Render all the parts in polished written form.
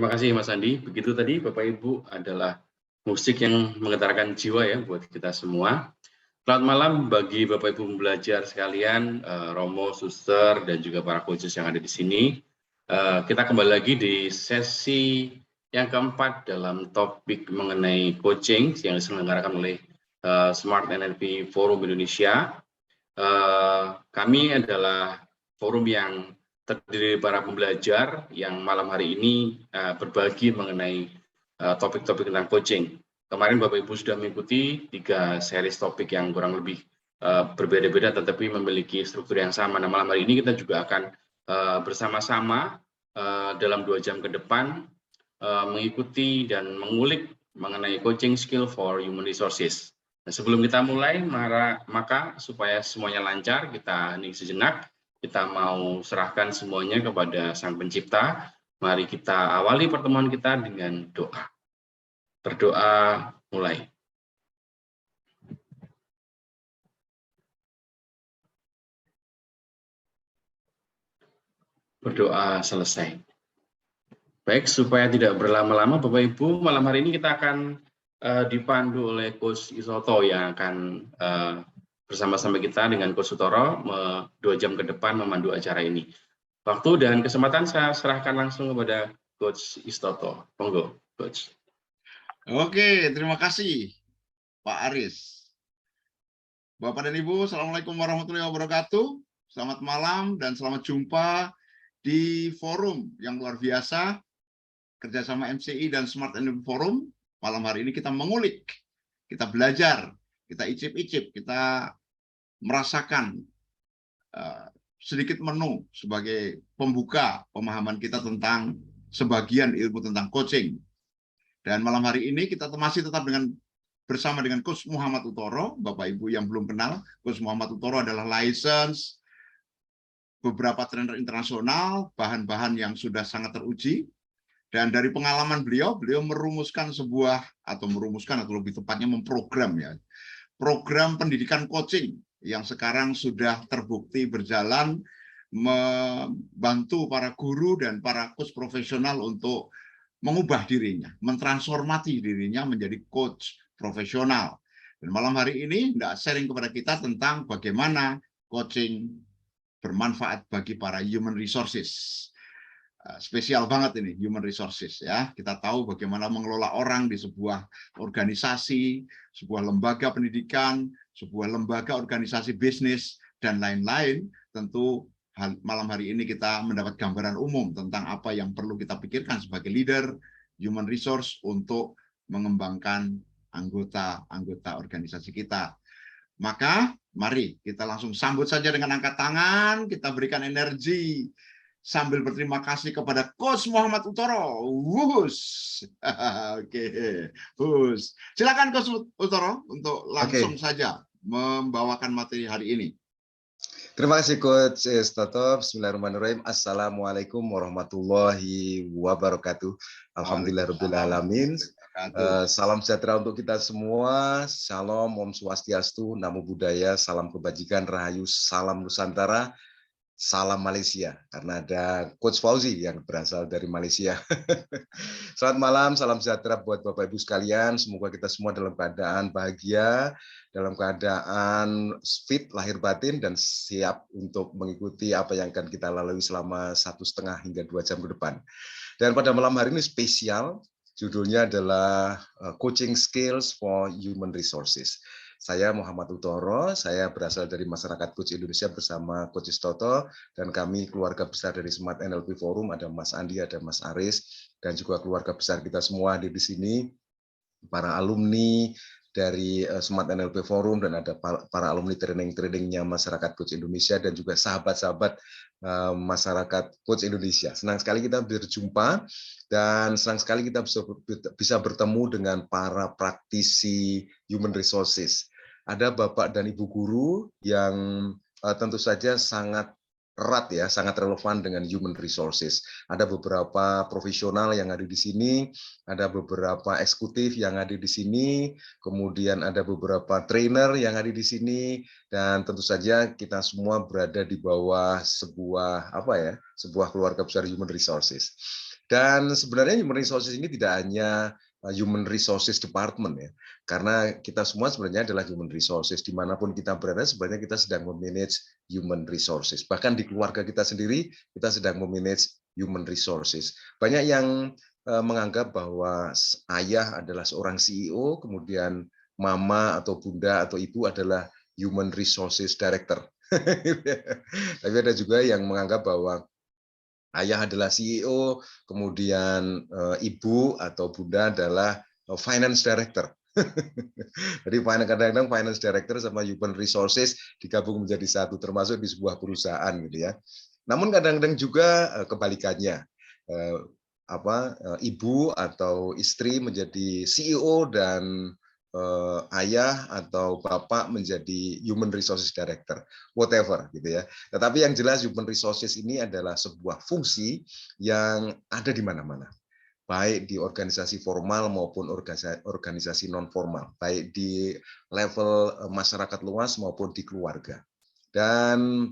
Terima kasih Mas Andi. Begitu tadi Bapak Ibu adalah musik yang menggetarkan jiwa ya buat kita semua. Selamat malam bagi Bapak Ibu pembelajar sekalian, Romo, Suster, dan juga para coaches yang ada di sini. Kita kembali lagi di sesi yang keempat dalam topik mengenai coaching yang diselenggarakan oleh Smart NLP Forum Indonesia. Kami adalah forum yang terdiri dari para pembelajar yang malam hari ini berbagi mengenai topik-topik tentang coaching. Kemarin Bapak Ibu sudah mengikuti 3 series topik yang kurang lebih berbeda-beda tetapi memiliki struktur yang sama. Nah, malam hari ini kita juga akan bersama-sama dalam 2 jam ke depan mengikuti dan mengulik mengenai coaching skill for human resources. Nah, sebelum kita mulai, maka supaya semuanya lancar, kita hening sejenak. Kita mau serahkan semuanya kepada Sang Pencipta. Mari kita awali pertemuan kita dengan doa. Berdoa mulai. Berdoa selesai. Baik, supaya tidak berlama-lama, Bapak Ibu, malam hari ini kita akan dipandu oleh Coach Isoto yang akan bersama-sama kita dengan Coach Sutoro 2 jam ke depan memandu acara ini. Waktu dan kesempatan saya serahkan langsung kepada Coach Istoto. Monggo, Coach. Oke, terima kasih Pak Aris. Bapak dan Ibu, Assalamualaikum warahmatullahi wabarakatuh. Selamat malam dan selamat jumpa di forum yang luar biasa kerjasama MCI dan Smart NLP Forum. Malam hari ini kita mengulik, kita belajar, kita icip-icip, kita merasakan sedikit menu sebagai pembuka pemahaman kita tentang sebagian ilmu tentang coaching. Dan malam hari ini kita masih tetap bersama dengan Coach Muhammad Utoro. Bapak Ibu yang belum kenal, Coach Muhammad Utoro adalah license beberapa trainer internasional, bahan-bahan yang sudah sangat teruji. Dan dari pengalaman beliau merumuskan atau lebih tepatnya memprogram ya, program pendidikan coaching yang sekarang sudah terbukti berjalan, membantu para guru dan para coach profesional untuk mengubah dirinya, mentransformasi dirinya menjadi coach profesional. Dan malam hari ini sharing kepada kita tentang bagaimana coaching bermanfaat bagi para human resources. Spesial banget ini human resources ya. Kita tahu bagaimana mengelola orang di sebuah organisasi, sebuah lembaga pendidikan, sebuah lembaga organisasi bisnis dan lain-lain. Tentu malam hari ini kita mendapat gambaran umum tentang apa yang perlu kita pikirkan sebagai leader human resource untuk mengembangkan anggota-anggota organisasi kita. Maka mari kita langsung sambut saja dengan angkat tangan, kita berikan energi sambil berterima kasih kepada Coach Muhammad Utoro. Oke. Silakan Coach Utoro untuk langsung saja membawakan materi hari ini. Terima kasih Coach Istoto. Bismillahirrahmanirrahim. Assalamualaikum warahmatullahi wabarakatuh. Alhamdulillahirabbil alamin. Salam sejahtera untuk kita semua. Shalom, Om Swastiastu, Namo Buddhaya, salam kebajikan, rahayu, salam Nusantara. Salam Malaysia, karena ada Coach Fauzi yang berasal dari Malaysia. Selamat malam, salam sejahtera buat Bapak Ibu sekalian. Semoga kita semua dalam keadaan bahagia, dalam keadaan fit lahir batin, dan siap untuk mengikuti apa yang akan kita lalui selama 1,5 hingga 2 jam ke depan. Dan pada malam hari ini spesial, judulnya adalah Coaching Skills for Human Resources. Saya Muhammad Utoro, saya berasal dari masyarakat Coach Indonesia bersama Coach Istoto, dan kami keluarga besar dari Smart NLP Forum, ada Mas Andi, ada Mas Aris, dan juga keluarga besar kita semua di sini, para alumni dari Smart NLP Forum, dan ada para alumni training-trainingnya masyarakat Coach Indonesia, dan juga sahabat-sahabat masyarakat Coach Indonesia. Senang sekali kita berjumpa, dan senang sekali kita bisa bertemu dengan para praktisi human resources. Ada Bapak dan Ibu guru yang tentu saja sangat erat ya, sangat relevan dengan human resources. Ada beberapa profesional yang ada di sini, ada beberapa eksekutif yang ada di sini, kemudian ada beberapa trainer yang ada di sini, dan tentu saja kita semua berada di bawah sebuah keluarga besar human resources. Dan sebenarnya human resources ini tidak hanya human resources department ya, karena kita semua sebenarnya adalah human resources dimanapun kita berada. Sebenarnya kita sedang memanage human resources, bahkan di keluarga kita sendiri kita sedang memanage human resources. Banyak yang menganggap bahwa ayah adalah seorang CEO, kemudian mama atau bunda atau ibu adalah human resources director. Tapi ada juga yang menganggap bahwa ayah adalah CEO, kemudian ibu atau bunda adalah finance director. Jadi kadang-kadang finance director sama human resources digabung menjadi satu, termasuk di sebuah perusahaan gitu ya. Namun kadang-kadang juga kebalikannya, ibu atau istri menjadi CEO dan ayah atau bapak menjadi human resources director, whatever gitu ya. Tetapi yang jelas human resources ini adalah sebuah fungsi yang ada di mana-mana, baik di organisasi formal maupun organisasi non formal, baik di level masyarakat luas maupun di keluarga. Dan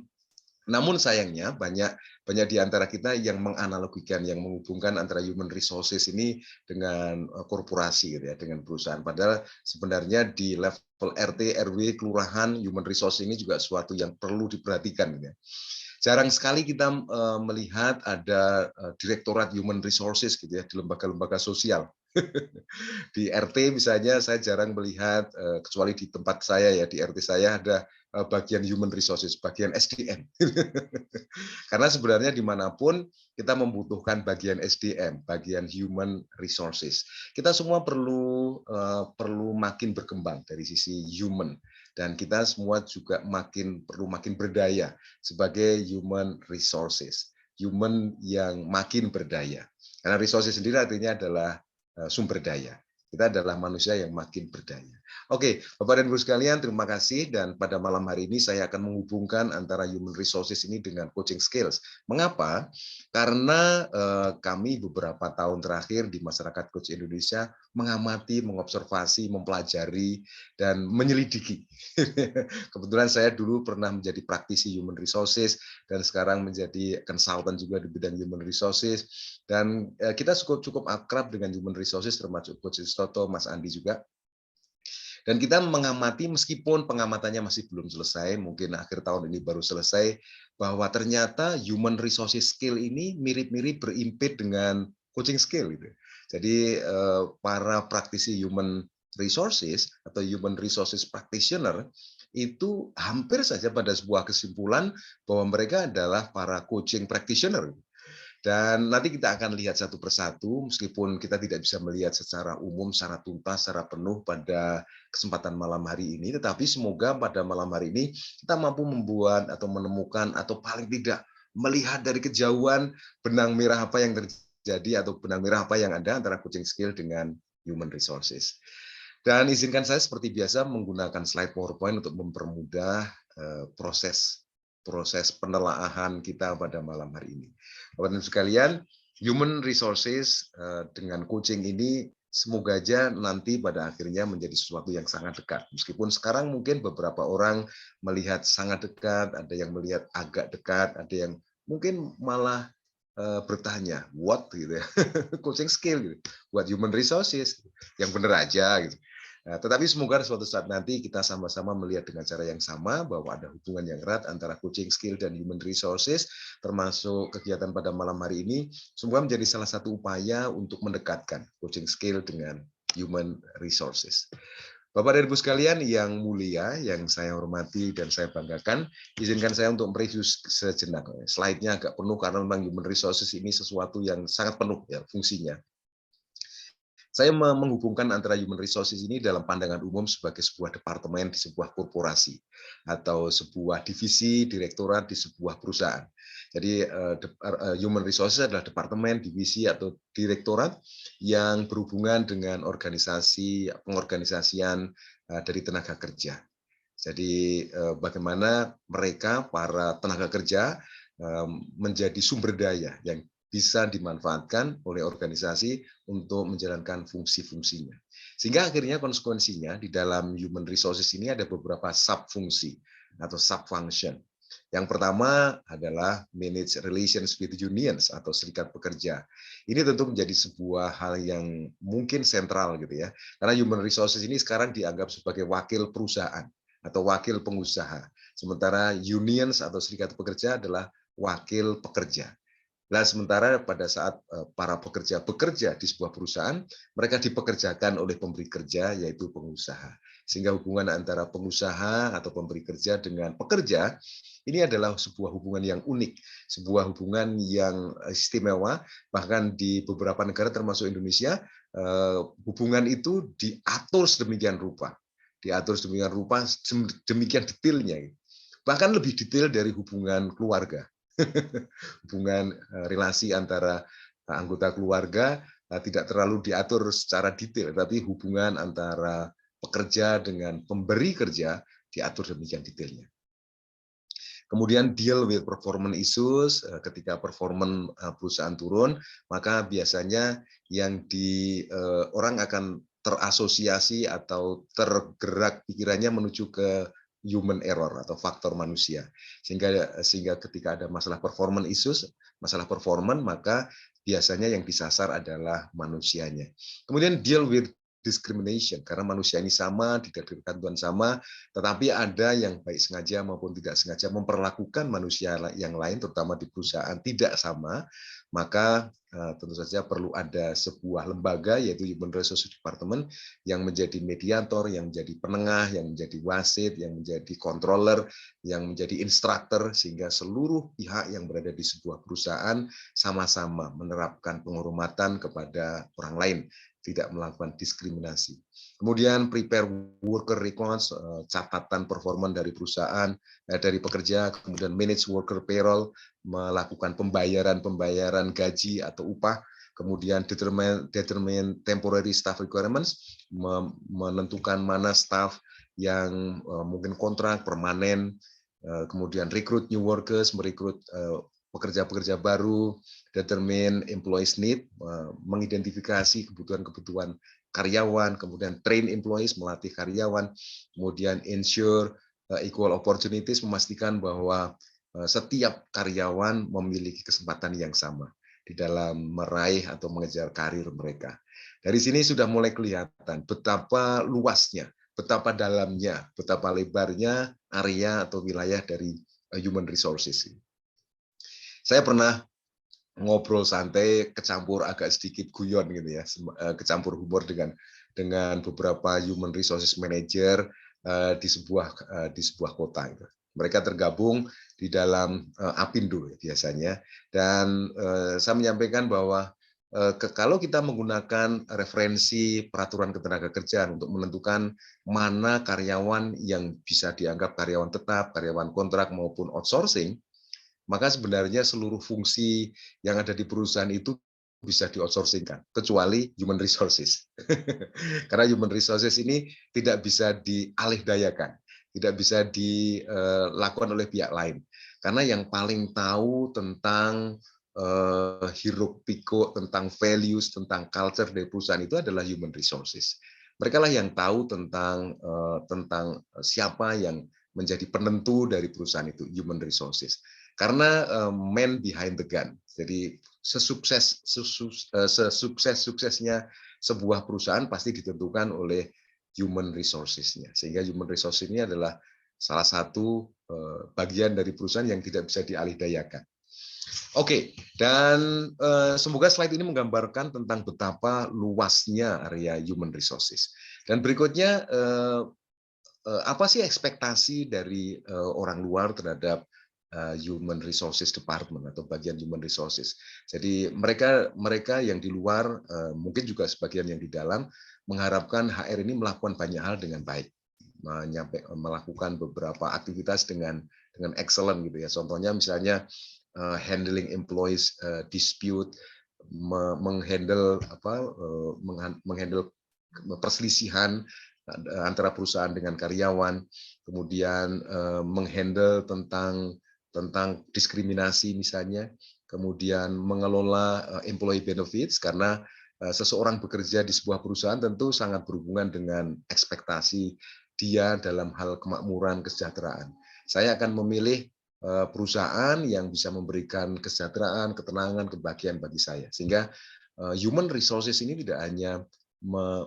namun sayangnya banyak di antara kita yang menganalogikan, yang menghubungkan antara human resources ini dengan korporasi gitu ya, dengan perusahaan. Padahal sebenarnya di level RT, RW, kelurahan, human resources ini juga suatu yang perlu diperhatikan gitu ya. Jarang sekali kita melihat ada direktorat human resources gitu ya di lembaga-lembaga sosial. Di RT misalnya saya jarang melihat, kecuali di tempat saya ya, di RT saya ada bagian human resources, bagian SDM. Karena sebenarnya dimanapun kita membutuhkan bagian SDM, bagian human resources. Kita semua perlu makin berkembang dari sisi human, dan kita semua juga perlu makin berdaya sebagai human resources, human yang makin berdaya. Karena resources sendiri artinya adalah sumber daya. Kita adalah manusia yang makin berdaya. Oke, Bapak dan Ibu sekalian, terima kasih. Dan pada malam hari ini saya akan menghubungkan antara human resources ini dengan coaching skills. Mengapa? Karena kami beberapa tahun terakhir di masyarakat coach Indonesia mengamati, mengobservasi, mempelajari, dan menyelidiki. Kebetulan saya dulu pernah menjadi praktisi human resources dan sekarang menjadi konsultan juga di bidang human resources. Dan kita cukup akrab dengan human resources, termasuk Coach Toto, Mas Andi juga. Dan kita mengamati, meskipun pengamatannya masih belum selesai, mungkin akhir tahun ini baru selesai, bahwa ternyata human resources skill ini mirip-mirip berimpit dengan coaching skill. Gitu. Jadi para praktisi human resources atau human resources practitioner itu hampir saja pada sebuah kesimpulan bahwa mereka adalah para coaching practitioner. Dan nanti kita akan lihat satu persatu, meskipun kita tidak bisa melihat secara umum, secara tuntas, secara penuh pada kesempatan malam hari ini, tetapi semoga pada malam hari ini kita mampu membuat atau menemukan atau paling tidak melihat dari kejauhan benang merah apa yang terjadi atau benang merah apa yang ada antara coaching skill dengan human resources. Dan izinkan saya seperti biasa menggunakan slide PowerPoint untuk mempermudah proses penelaahan kita pada malam hari ini. Bapak dan sekalian, human resources dengan coaching ini semoga aja nanti pada akhirnya menjadi sesuatu yang sangat dekat. Meskipun sekarang mungkin beberapa orang melihat sangat dekat, ada yang melihat agak dekat, ada yang mungkin malah bertanya, what gitu ya, coaching skill gitu, buat human resources, yang benar aja gitu. Nah, tetapi semoga suatu saat nanti kita sama-sama melihat dengan cara yang sama bahwa ada hubungan yang erat antara coaching skill dan human resources, termasuk kegiatan pada malam hari ini. Semoga menjadi salah satu upaya untuk mendekatkan coaching skill dengan human resources. Bapak dan Ibu sekalian yang mulia, yang saya hormati dan saya banggakan, izinkan saya untuk mereview sejenak. Slide-nya agak penuh karena memang human resources ini sesuatu yang sangat penuh ya fungsinya. Saya menghubungkan antara human resources ini dalam pandangan umum sebagai sebuah departemen di sebuah korporasi atau sebuah divisi direktorat di sebuah perusahaan. Jadi human resources adalah departemen, divisi atau direktorat yang berhubungan dengan pengorganisasian dari tenaga kerja. Jadi bagaimana mereka para tenaga kerja menjadi sumber daya yang bisa dimanfaatkan oleh organisasi untuk menjalankan fungsi-fungsinya. Sehingga akhirnya konsekuensinya di dalam human resources ini ada beberapa sub-fungsi atau sub-function. Yang pertama adalah manage relations with unions atau serikat pekerja. Ini tentu menjadi sebuah hal yang mungkin sentral gitu ya. Karena human resources ini sekarang dianggap sebagai wakil perusahaan atau wakil pengusaha. Sementara unions atau serikat pekerja adalah wakil pekerja. Nah, sementara pada saat para pekerja bekerja di sebuah perusahaan, mereka dipekerjakan oleh pemberi kerja, yaitu pengusaha. Sehingga hubungan antara pengusaha atau pemberi kerja dengan pekerja, ini adalah sebuah hubungan yang unik, sebuah hubungan yang istimewa, bahkan di beberapa negara termasuk Indonesia, hubungan itu diatur sedemikian rupa. Diatur sedemikian rupa, demikian detailnya. Bahkan lebih detail dari hubungan keluarga. Hubungan relasi antara anggota keluarga tidak terlalu diatur secara detail, tapi hubungan antara pekerja dengan pemberi kerja diatur demikian detailnya. Kemudian deal with performance issues, ketika performance perusahaan turun, maka biasanya yang orang akan terasosiasi atau tergerak pikirannya menuju ke human error atau faktor manusia, sehingga ketika ada masalah performance issues, masalah performance, maka biasanya yang disasar adalah manusianya. Kemudian deal with discrimination, karena manusia ini sama, diberikan Tuhan sama, tetapi ada yang baik sengaja maupun tidak sengaja memperlakukan manusia yang lain, terutama di perusahaan, tidak sama, maka tentu saja perlu ada sebuah lembaga, yaitu Human Resources Department, yang menjadi mediator, yang menjadi penengah, yang menjadi wasit, yang menjadi controller, yang menjadi instruktur, sehingga seluruh pihak yang berada di sebuah perusahaan sama-sama menerapkan penghormatan kepada orang lain, tidak melakukan diskriminasi. Kemudian prepare worker records, catatan performa dari perusahaan, dari pekerja, kemudian manage worker payroll, melakukan pembayaran gaji atau upah, kemudian determine temporary staff requirements, menentukan mana staff yang mungkin kontrak, permanen, kemudian recruit new workers, merekrut pekerja-pekerja baru, determine employees need, mengidentifikasi kebutuhan-kebutuhan karyawan, kemudian train employees, melatih karyawan, kemudian ensure equal opportunities, memastikan bahwa setiap karyawan memiliki kesempatan yang sama di dalam meraih atau mengejar karir mereka. Dari sini sudah mulai kelihatan betapa luasnya, betapa dalamnya, betapa lebarnya area atau wilayah dari human resources. Saya pernah ngobrol santai, kecampur agak sedikit guyon gitu ya, kecampur humor dengan beberapa human resources manager di sebuah kota. Gitu. Mereka tergabung di dalam Apindo biasanya, dan saya menyampaikan bahwa kalau kita menggunakan referensi peraturan ketenagakerjaan untuk menentukan mana karyawan yang bisa dianggap karyawan tetap, karyawan kontrak maupun outsourcing, maka sebenarnya seluruh fungsi yang ada di perusahaan itu bisa di-outsourcing-kan, kecuali human resources. Karena human resources ini tidak bisa dialihdayakan, tidak bisa dilakukan oleh pihak lain. Karena yang paling tahu tentang hiruk pikuk, tentang values, tentang culture dari perusahaan itu adalah human resources. Mereka lah yang tahu tentang siapa yang menjadi penentu dari perusahaan itu, human resources. Karena man behind the gun. Jadi sesukses-suksesnya sebuah perusahaan pasti ditentukan oleh human resources-nya. Sehingga human resources ini adalah salah satu bagian dari perusahaan yang tidak bisa dialihdayakan. Oke, dan semoga slide ini menggambarkan tentang betapa luasnya area human resources. Dan berikutnya, apa sih ekspektasi dari orang luar terhadap Human Resources Department atau bagian Human Resources. Jadi mereka yang di luar, mungkin juga sebagian yang di dalam, mengharapkan HR ini melakukan banyak hal dengan baik, melakukan beberapa aktivitas dengan excellent gitu ya. Contohnya misalnya handling employees dispute, menghandle perselisihan antara perusahaan dengan karyawan, kemudian menghandle tentang diskriminasi misalnya, kemudian mengelola employee benefits, karena seseorang bekerja di sebuah perusahaan tentu sangat berhubungan dengan ekspektasi dia dalam hal kemakmuran, kesejahteraan. Saya akan memilih perusahaan yang bisa memberikan kesejahteraan, ketenangan, kebahagiaan bagi saya. Sehingga human resources ini tidak hanya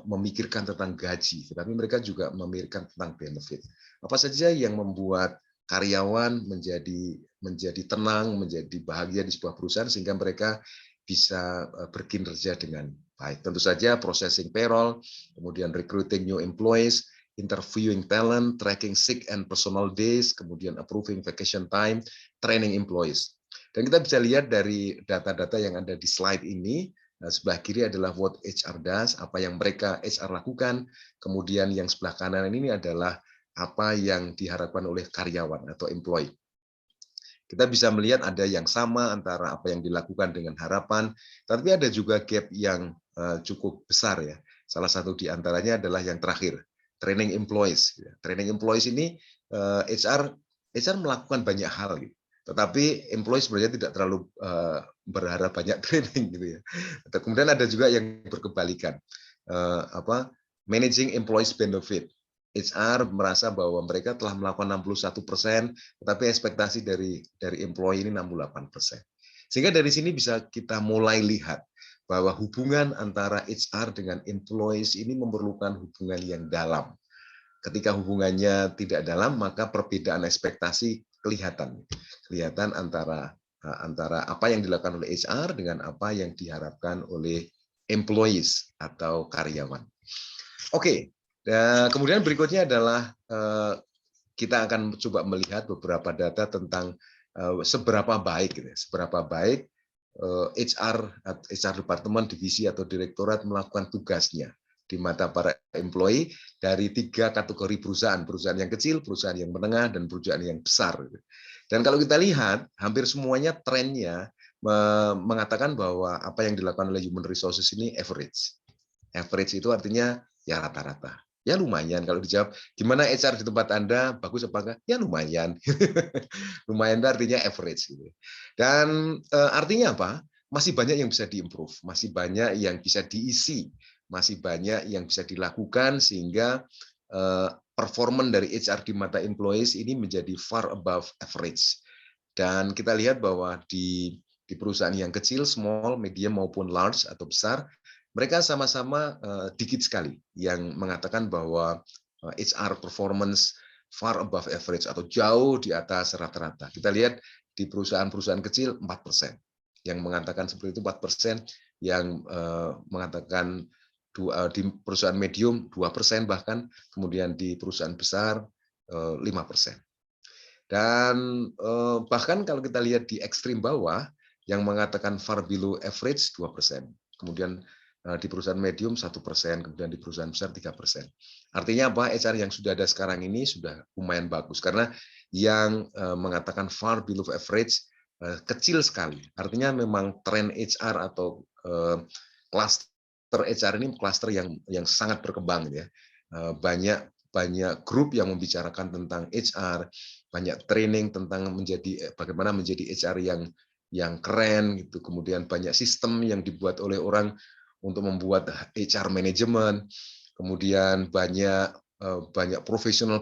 memikirkan tentang gaji, tetapi mereka juga memikirkan tentang benefit. Apa saja yang membuat karyawan menjadi tenang, menjadi bahagia di sebuah perusahaan sehingga mereka bisa berkinerja dengan baik. Tentu saja processing payroll, kemudian recruiting new employees, interviewing talent, tracking sick and personal days, kemudian approving vacation time, training employees. Dan kita bisa lihat dari data-data yang ada di slide ini, sebelah kiri adalah what HR does, apa yang mereka HR lakukan, kemudian yang sebelah kanan ini adalah apa yang diharapkan oleh karyawan atau employee. Kita bisa melihat ada yang sama antara apa yang dilakukan dengan harapan, tapi ada juga gap yang cukup besar ya. Salah satu di antaranya adalah yang terakhir, training employees. Training employees ini HR melakukan banyak hal, gitu. Tetapi employees sebenarnya tidak terlalu berharap banyak training gitu ya. Kemudian ada juga yang berkebalikan, managing employees benefit. HR merasa bahwa mereka telah melakukan 61%, tetapi ekspektasi dari employee ini 68%. Sehingga dari sini bisa kita mulai lihat bahwa hubungan antara HR dengan employees ini memerlukan hubungan yang dalam. Ketika hubungannya tidak dalam, maka perbedaan ekspektasi kelihatan antara apa yang dilakukan oleh HR dengan apa yang diharapkan oleh employees atau karyawan. Oke. Kemudian berikutnya adalah kita akan coba melihat beberapa data tentang seberapa baik HR departemen, divisi atau direktorat melakukan tugasnya di mata para employee dari 3 kategori perusahaan yang kecil, perusahaan yang menengah, dan perusahaan yang besar. Dan kalau kita lihat, hampir semuanya trennya mengatakan bahwa apa yang dilakukan oleh human resources ini average. Average itu artinya ya rata-rata. Ya lumayan. Kalau dijawab, gimana HR di tempat Anda? Bagus apa enggak? Ya lumayan. Lumayan itu artinya average. Gitu. Dan artinya apa? Masih banyak yang bisa diimprove, masih banyak yang bisa diisi, masih banyak yang bisa dilakukan sehingga performance dari HR di mata employees ini menjadi far above average. Dan kita lihat bahwa di perusahaan yang kecil, small, medium maupun large atau besar, mereka sama-sama dikit sekali yang mengatakan bahwa HR performance far above average atau jauh di atas rata-rata. Kita lihat di perusahaan-perusahaan kecil 4%. Yang mengatakan seperti itu 4%, yang mengatakan di perusahaan medium 2% bahkan, kemudian di perusahaan besar 5%. Dan bahkan kalau kita lihat di ekstrim bawah, yang mengatakan far below average 2%. Kemudian di perusahaan medium 1%, kemudian di perusahaan besar 3%. Artinya apa? HR yang sudah ada sekarang ini sudah lumayan bagus, karena yang mengatakan far below average kecil sekali. Artinya memang tren HR atau cluster HR ini cluster yang sangat berkembang ya. Banyak grup yang membicarakan tentang HR, banyak training tentang bagaimana menjadi HR yang keren gitu. Kemudian banyak sistem yang dibuat oleh orang untuk membuat HR manajemen, kemudian banyak profesional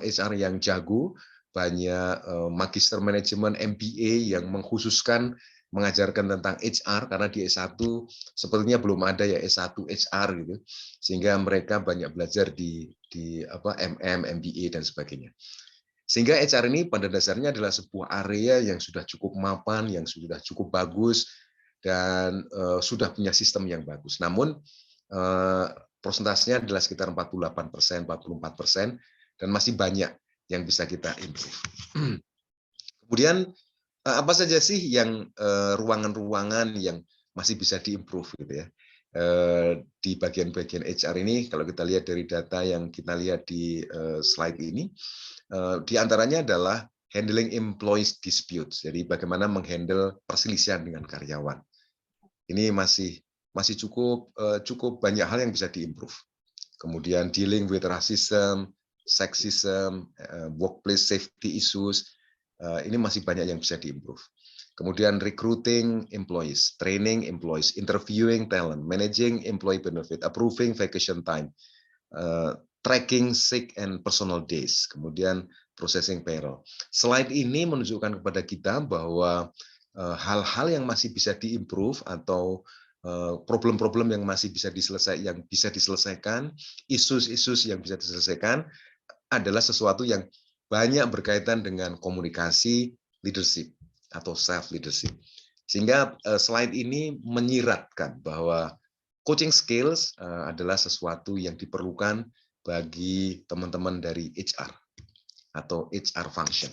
HR yang jago, banyak magister manajemen MBA yang mengkhususkan mengajarkan tentang HR, karena di S1 sepertinya belum ada ya S1 HR gitu, sehingga mereka banyak belajar di MBA dan sebagainya. Sehingga HR ini pada dasarnya adalah sebuah area yang sudah cukup mapan, yang sudah cukup bagus, dan sudah punya sistem yang bagus. Namun persentasenya adalah sekitar 48%, 44%, dan masih banyak yang bisa kita improve. Kemudian apa saja sih yang ruangan-ruangan yang masih bisa diimprove gitu ya di bagian-bagian HR ini? Kalau kita lihat dari data yang kita lihat di slide ini, di antaranya adalah handling employees disputes. Jadi bagaimana menghandle perselisihan dengan karyawan. Ini masih cukup banyak hal yang bisa diimprove. Kemudian dealing with racism, sexism, workplace safety issues, ini masih banyak yang bisa diimprove. Kemudian recruiting employees, training employees, interviewing talent, managing employee benefit, approving vacation time, tracking sick and personal days, kemudian processing payroll. Slide ini menunjukkan kepada kita bahwa hal-hal yang masih bisa diimprove atau problem-problem yang masih bisa diselesaikan, isu-isu yang bisa diselesaikan adalah sesuatu yang banyak berkaitan dengan komunikasi leadership atau self leadership. Sehingga slide ini menyiratkan bahwa coaching skills adalah sesuatu yang diperlukan bagi teman-teman dari HR atau HR function.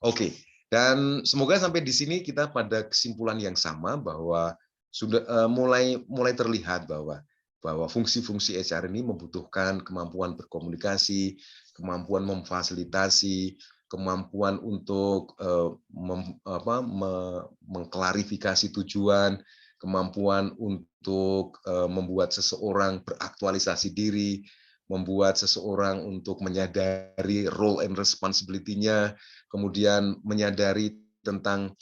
Oke, dan semoga sampai di sini kita pada kesimpulan yang sama bahwa sudah mulai terlihat bahwa fungsi-fungsi HR ini membutuhkan kemampuan berkomunikasi, kemampuan memfasilitasi, kemampuan untuk mengklarifikasi tujuan, kemampuan untuk membuat seseorang beraktualisasi diri, membuat seseorang untuk menyadari role and responsibility-nya, kemudian menyadari tentang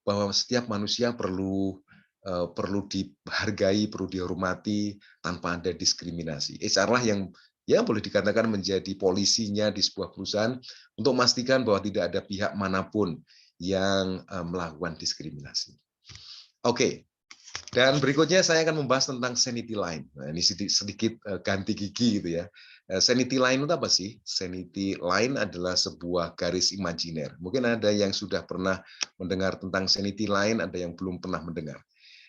bahwa setiap manusia perlu dihargai, perlu dihormati tanpa ada diskriminasi. HR lah yang boleh dikatakan menjadi polisinya di sebuah perusahaan untuk memastikan bahwa tidak ada pihak manapun yang melakukan diskriminasi. Oke. Dan berikutnya saya akan membahas tentang sanity line. Nah, ini sedikit ganti gigi gitu ya. Sanity line itu apa sih? Sanity line adalah sebuah garis imajiner. Mungkin ada yang sudah pernah mendengar tentang sanity line, ada yang belum pernah mendengar.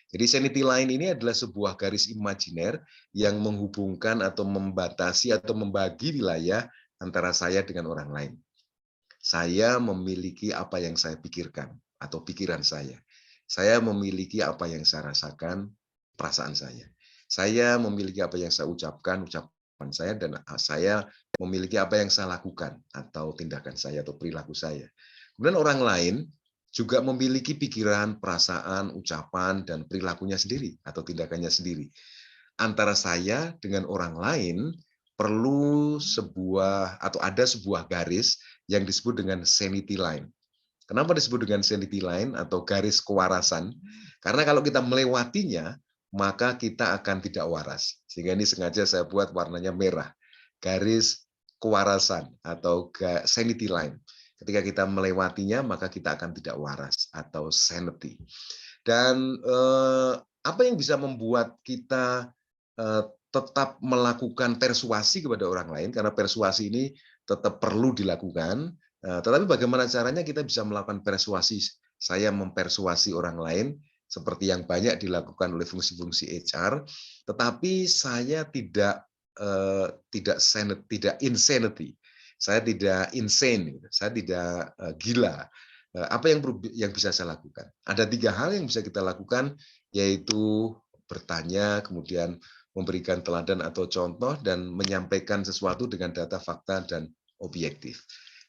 Jadi sanity line ini adalah sebuah garis imajiner yang menghubungkan atau membatasi atau membagi wilayah antara saya dengan orang lain. Saya memiliki apa yang saya pikirkan atau pikiran saya. Saya memiliki apa yang saya rasakan, perasaan saya. Saya memiliki apa yang saya ucapkan, ucapan saya, dan saya memiliki apa yang saya lakukan, atau tindakan saya, atau perilaku saya. Kemudian orang lain juga memiliki pikiran, perasaan, ucapan, dan perilakunya sendiri, atau tindakannya sendiri. Antara saya dengan orang lain perlu ada sebuah garis yang disebut dengan sanity line. Kenapa disebut dengan sanity line atau garis kewarasan? Karena kalau kita melewatinya, maka kita akan tidak waras. Sehingga ini sengaja saya buat warnanya merah. Garis kewarasan atau sanity line. Ketika kita melewatinya, maka kita akan tidak waras atau sanity. Dan apa yang bisa membuat kita tetap melakukan persuasi kepada orang lain, karena persuasi ini tetap perlu dilakukan. Tetapi bagaimana caranya kita bisa melakukan persuasi? Saya mempersuasi orang lain seperti yang banyak dilakukan oleh fungsi-fungsi HR, tetapi saya tidak insanity, saya tidak insane, saya tidak gila. Apa yang bisa saya lakukan? Ada 3 hal yang bisa kita lakukan, yaitu bertanya, kemudian memberikan teladan atau contoh, dan menyampaikan sesuatu dengan data, fakta, dan objektif.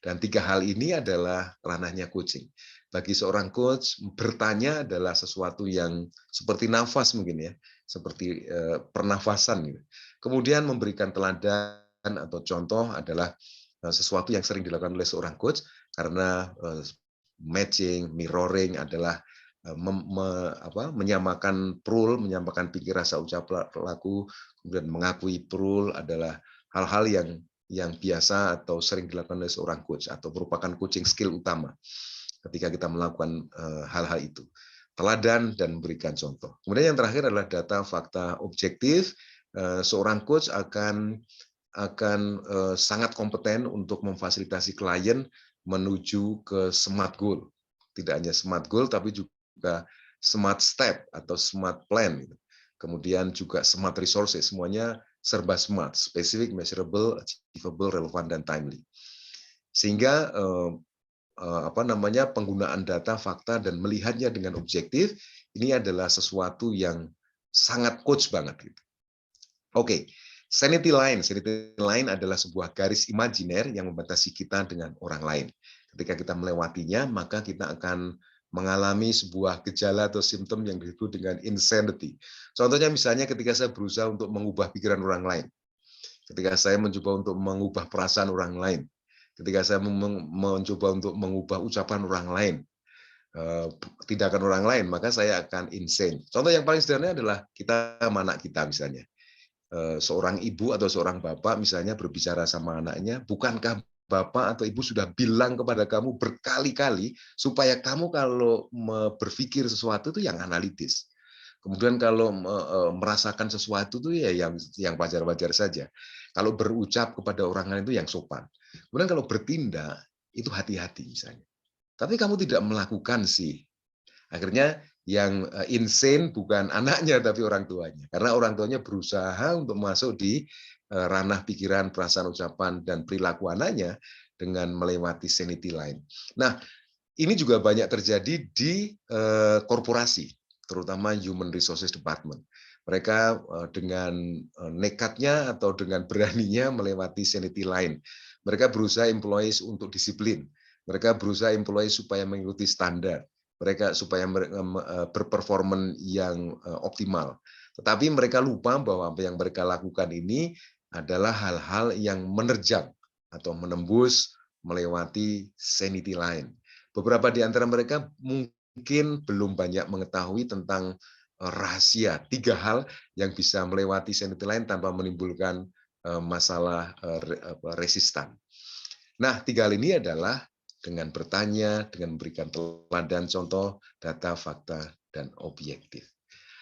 Dan 3 hal ini adalah ranahnya coaching. Bagi seorang coach, bertanya adalah sesuatu yang seperti nafas mungkin ya, seperti pernafasan. Gitu. Kemudian memberikan teladan atau contoh adalah sesuatu yang sering dilakukan oleh seorang coach, karena matching, mirroring adalah menyamakan rule, menyamakan pikir, rasa, ucap, laku, kemudian mengakui rule adalah hal-hal yang biasa atau sering dilakukan oleh seorang coach atau merupakan coaching skill utama ketika kita melakukan hal-hal itu. Teladan dan memberikan contoh. Kemudian yang terakhir adalah data, fakta, objektif. Seorang coach akan sangat kompeten untuk memfasilitasi klien menuju ke SMART goal. Tidak hanya SMART goal, tapi juga SMART step atau SMART plan. Kemudian juga SMART resources, semuanya serba SMART, specific, measurable, achievable, relevant, dan timely. Sehingga penggunaan data, fakta, dan melihatnya dengan objektif, ini adalah sesuatu yang sangat coach banget. Gitu. Oke, sanity line. Sanity line adalah sebuah garis imajiner yang membatasi kita dengan orang lain. Ketika kita melewatinya, maka kita akan mengalami sebuah gejala atau simptom yang disebut dengan insanity. Contohnya misalnya ketika saya berusaha untuk mengubah pikiran orang lain, ketika saya mencoba untuk mengubah perasaan orang lain, ketika saya mencoba untuk mengubah ucapan orang lain, tindakan orang lain, maka saya akan insane. Contoh yang paling sederhana adalah kita sama anak kita misalnya. seorang ibu atau seorang bapak misalnya berbicara sama anaknya, bukankah bapak atau ibu sudah bilang kepada kamu berkali-kali supaya kamu kalau berpikir sesuatu itu yang analitis. Kemudian kalau merasakan sesuatu itu ya yang wajar-wajar saja. Kalau berucap kepada orang lain itu yang sopan. Kemudian kalau bertindak itu hati-hati misalnya. Tapi kamu tidak melakukan sih. Akhirnya yang insane bukan anaknya tapi orang tuanya. Karena orang tuanya berusaha untuk masuk di ranah pikiran, perasaan, ucapan, dan perilaku anaknya dengan melewati sanity line. Nah, ini juga banyak terjadi di korporasi, terutama Human Resources Department. Mereka dengan nekatnya atau dengan beraninya melewati sanity line. Mereka berusaha employees untuk disiplin. Mereka berusaha employees supaya mengikuti standar. Mereka supaya berperforman yang optimal. Tetapi mereka lupa bahwa apa yang mereka lakukan ini adalah hal-hal yang menerjang atau menembus melewati sanity line. Beberapa di antara mereka mungkin belum banyak mengetahui tentang rahasia 3 hal yang bisa melewati sanity line tanpa menimbulkan masalah resistan. Nah, 3 hal ini adalah dengan bertanya, dengan memberikan teladan contoh, data, fakta, dan objektif.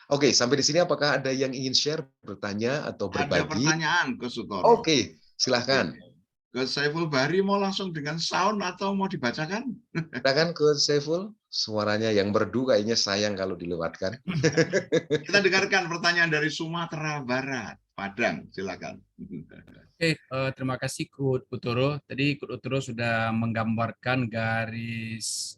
Oke, sampai di sini apakah ada yang ingin share, bertanya, atau berbagi? Ada pertanyaan, Coach Sutoro. Oke, silahkan. Coach Saiful Bahri mau langsung dengan sound atau mau dibacakan? Silakan Coach Saiful, suaranya yang merdu kayaknya sayang kalau dilewatkan. Kita dengarkan pertanyaan dari Sumatera Barat, Padang, silakan. Oke, terima kasih Kut Utoro. Tadi Kut Utoro sudah menggambarkan garis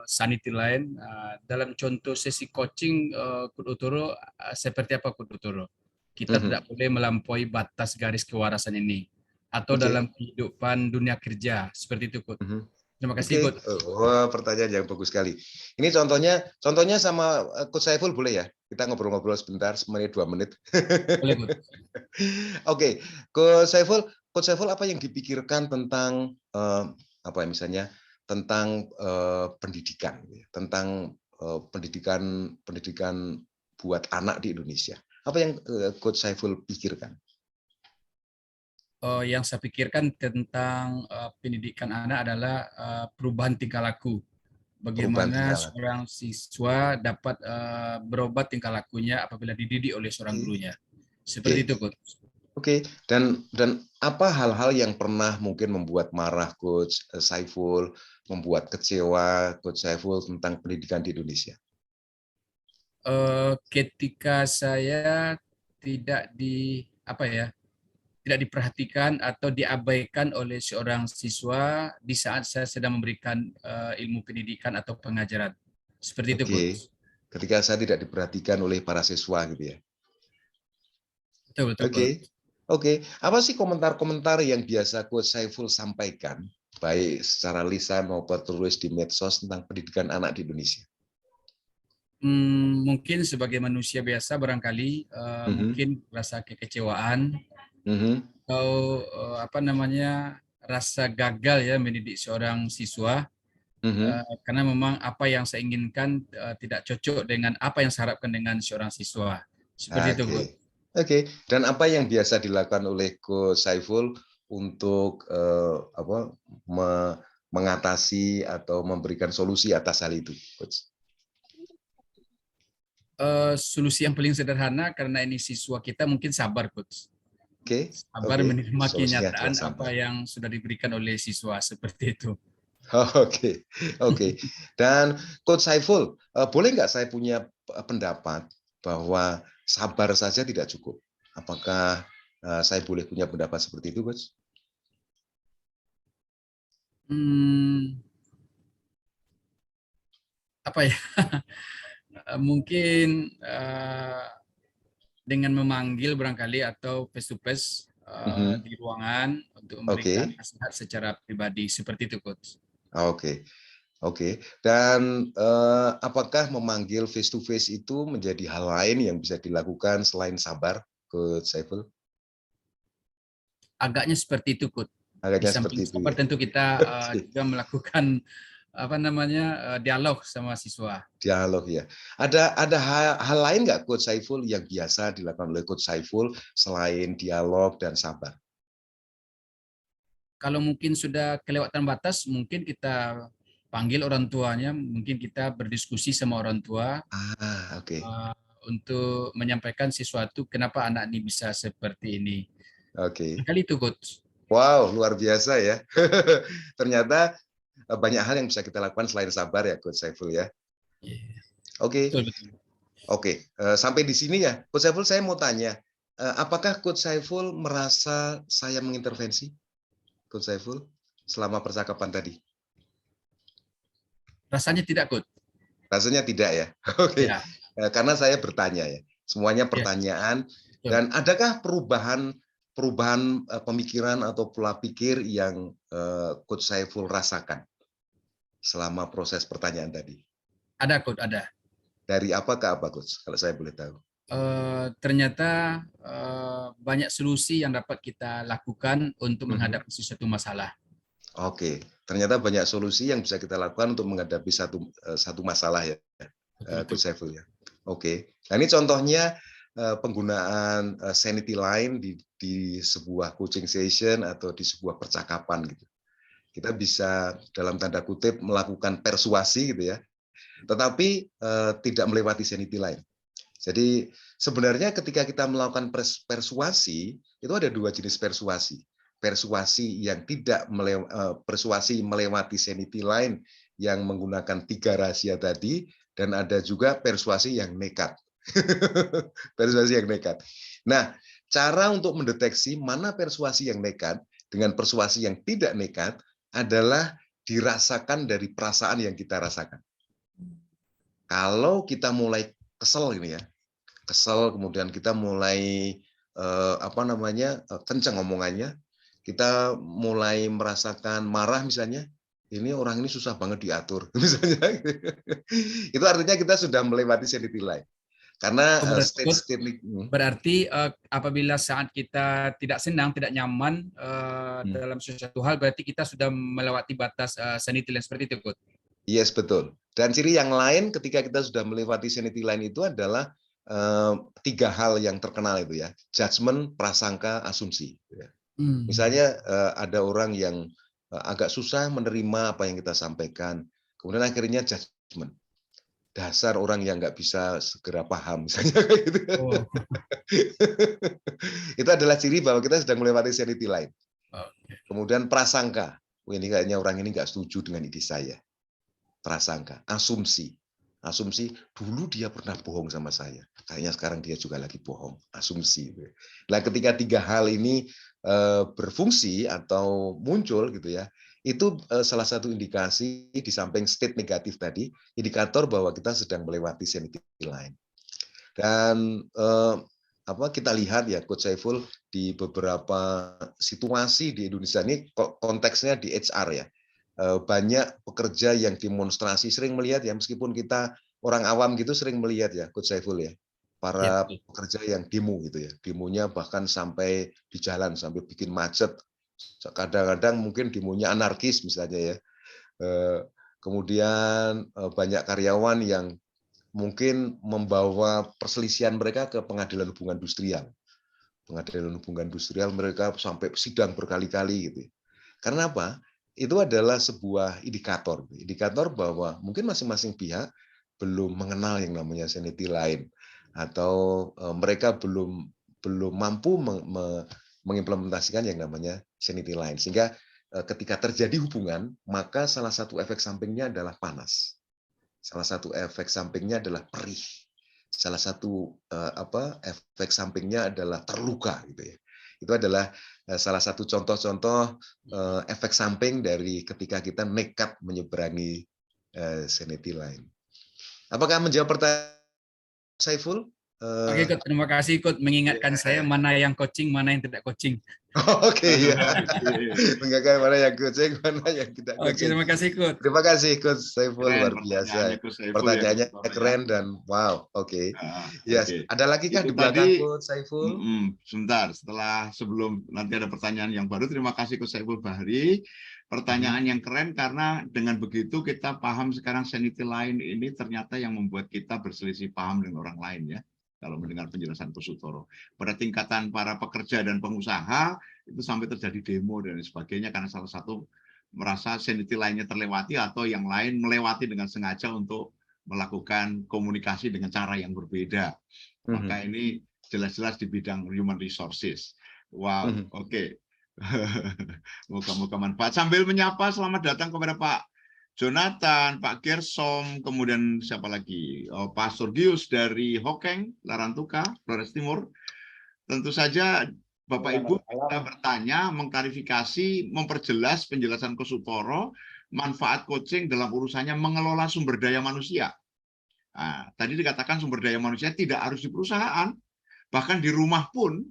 sanity line. Dalam contoh sesi coaching, Kut Utoro, seperti apa Kut Utoro? Kita tidak boleh melampaui batas garis kewarasan ini. Atau dalam kehidupan dunia kerja, seperti itu Kut. Terima kasih Kut. Wah, pertanyaan yang bagus sekali. Ini contohnya sama Coach Saiful boleh ya? Kita ngobrol-ngobrol sebentar, 1-2 menit. Boleh Kut. Oke, Coach Saiful apa yang dipikirkan tentang apa ya misalnya tentang pendidikan, tentang pendidikan buat anak di Indonesia. Apa yang Coach Saiful pikirkan? Yang saya pikirkan tentang pendidikan anak adalah perubahan tingkah laku. Bagaimana seorang siswa dapat berubah tingkah lakunya apabila dididik oleh seorang gurunya. Seperti itu, Coach. Oke, dan apa hal-hal yang pernah mungkin membuat marah Coach Saiful, membuat kecewa Coach Saiful tentang pendidikan di Indonesia? Ketika saya tidak diperhatikan atau diabaikan oleh seorang siswa di saat saya sedang memberikan ilmu pendidikan atau pengajaran. Seperti itu, Coach. Ketika saya tidak diperhatikan oleh para siswa gitu ya. Betul. Oke. Apa sih komentar-komentar yang biasa Coach Saiful sampaikan, baik secara lisan maupun tertulis di medsos tentang pendidikan anak di Indonesia? Mungkin sebagai manusia biasa barangkali mungkin rasa kekecewaan atau rasa gagal ya mendidik seorang siswa karena memang apa yang saya inginkan tidak cocok dengan apa yang saya harapkan dengan seorang siswa. Seperti itu, Coach. Oke. Dan apa yang biasa dilakukan oleh Coach Saiful untuk mengatasi atau memberikan solusi atas hal itu, Coach? Solusi yang paling sederhana karena ini siswa kita mungkin sabar, Coach. Sabar menerima kenyataan apa yang sudah diberikan oleh siswa, seperti itu. Oke. Dan Coach Saiful, boleh nggak saya punya pendapat bahwa sabar saja tidak cukup? Apakah saya boleh punya pendapat seperti itu, Coach? Mungkin dengan memanggil barangkali atau face to face di ruangan untuk memberikan nasihat secara pribadi, seperti itu, Coach. Oke. Dan apakah memanggil face to face itu menjadi hal lain yang bisa dilakukan selain sabar, Coach Saiful? Agaknya seperti itu, Coach. Agaknya seperti itu. Sabar tentu kita juga melakukan dialog sama siswa. Dialog ya. Ada hal lain nggak Coach Saiful yang biasa dilakukan oleh Coach Saiful selain dialog dan sabar? Kalau mungkin sudah kelewatan batas, mungkin kita panggil orang tuanya, mungkin kita berdiskusi sama orang tua Oke. untuk menyampaikan sesuatu kenapa anak ini bisa seperti ini. Oke. Kali itu, Coach. Wow, luar biasa ya. Ternyata banyak hal yang bisa kita lakukan selain sabar ya, Coach Saiful ya. Oke. Betul, betul. Oke, sampai di sini ya, Coach Saiful saya mau tanya, apakah Coach Saiful merasa saya mengintervensi, Coach Saiful, selama percakapan tadi? Rasanya tidak, Coach. Rasanya tidak ya. Oke. Ya. Karena saya bertanya ya, semuanya pertanyaan. Ya. Dan adakah perubahan pemikiran atau pola pikir yang Coach Saiful rasakan selama proses pertanyaan tadi? Ada, Coach, ada. Dari apa ke apa, Coach? Kalau saya boleh tahu. Ternyata banyak solusi yang dapat kita lakukan untuk menghadapi sesuatu masalah. Oke, ternyata banyak solusi yang bisa kita lakukan untuk menghadapi satu masalah ya, Coach Saiful ya. Oke, nah ini contohnya penggunaan sanity line di sebuah coaching session atau di sebuah percakapan gitu. Kita bisa dalam tanda kutip melakukan persuasi gitu ya, tetapi tidak melewati sanity line. Jadi sebenarnya ketika kita melakukan persuasi itu ada dua jenis persuasi. Persuasi yang tidak persuasi melewati sanity line yang menggunakan 3 rahasia tadi, dan ada juga persuasi yang nekat. Persuasi yang nekat. Nah, cara untuk mendeteksi mana persuasi yang nekat dengan persuasi yang tidak nekat adalah dirasakan dari perasaan yang kita rasakan. Kalau kita mulai kesel ini ya, kesel kemudian kita mulai kencang ngomongannya, kita mulai merasakan marah misalnya, ini orang ini susah banget diatur misalnya, itu artinya kita sudah melewati sanity line. Karena berarti apabila saat kita tidak senang, tidak nyaman dalam sesuatu hal, berarti kita sudah melewati batas sanity line seperti itu, Coach. Yes, betul. Dan ciri yang lain ketika kita sudah melewati sanity line itu adalah 3 hal yang terkenal itu ya, judgment, prasangka, asumsi. Misalnya ada orang yang agak susah menerima apa yang kita sampaikan, kemudian akhirnya judgment. Dasar orang yang nggak bisa segera paham, misalnya kayak gitu. Itu adalah ciri bahwa kita sedang melewati sanity line. Kemudian prasangka, ini kayaknya orang ini nggak setuju dengan ide saya. Prasangka, asumsi. Asumsi, dulu dia pernah bohong sama saya. Kayaknya sekarang dia juga lagi bohong. Asumsi. Nah, ketika 3 hal ini berfungsi atau muncul gitu ya, itu salah satu indikasi di samping state negatif tadi, indikator bahwa kita sedang melewati sanity line. Dan kita lihat ya, Coach Saiful, di beberapa situasi di Indonesia ini konteksnya di HR ya. Banyak pekerja yang demonstrasi, sering melihat ya, meskipun kita orang awam gitu sering melihat ya, Coach Saiful ya, para pekerja yang demo gitu ya, demonya bahkan sampai di jalan, sampai bikin macet, kadang-kadang mungkin demonya anarkis misalnya ya. Kemudian banyak karyawan yang mungkin membawa perselisihan mereka ke pengadilan hubungan industrial. Pengadilan hubungan industrial mereka sampai sidang berkali-kali gitu. Karena apa? Itu adalah sebuah indikator bahwa mungkin masing-masing pihak belum mengenal yang namanya sanity line, atau mereka belum mampu mengimplementasikan yang namanya sanity line, sehingga ketika terjadi hubungan, maka salah satu efek sampingnya adalah panas, salah satu efek sampingnya adalah perih, salah satu efek sampingnya adalah terluka gitu ya. Itu adalah salah satu contoh-contoh efek samping dari ketika kita nekat menyeberangi sanity line. Apakah menjawab pertanyaan Saiful? Oke, Coach, terima kasih, Coach, mengingatkan saya mana yang coaching, mana yang tidak coaching. Oke ya. Oke. Mengingatkan mana yang coaching, mana yang tidak Oke, coaching. terima kasih Coach. Terima kasih Coach Saiful, Keren luar pertanyaannya biasa. Coach Saiful ya, Pertanyaannya Coach Toro, ya. keren dan wow, oke. Ah, Yes, oke. ada lagi kah Itu di belakang tadi Coach Saiful? sebentar, sebelum nanti ada pertanyaan yang baru, terima kasih Coach Saiful Bahri. Pertanyaan yang keren karena dengan begitu kita paham sekarang sanity line ini ternyata yang membuat kita berselisih paham dengan orang lain ya. Kalau mendengar penjelasan Coach Sutoro. Pada tingkatan para pekerja dan pengusaha itu sampai terjadi demo dan sebagainya karena salah satu merasa sanity line-nya terlewati atau yang lain melewati dengan sengaja untuk melakukan komunikasi dengan cara yang berbeda. Maka ini jelas-jelas di bidang human resources. Wow, oke. Moga-moga manfaat. Sambil menyapa, selamat datang kepada Pak Jonathan, Pak Gersom, kemudian siapa lagi? Oh, Pak Surgius dari Hokeng, Larantuka, Flores Timur. Tentu saja Bapak Ibu kita bertanya, mengklarifikasi, memperjelas penjelasan Coach Sutoro, manfaat coaching dalam urusannya mengelola sumber daya manusia. Nah, tadi dikatakan sumber daya manusia tidak harus di perusahaan, bahkan di rumah pun.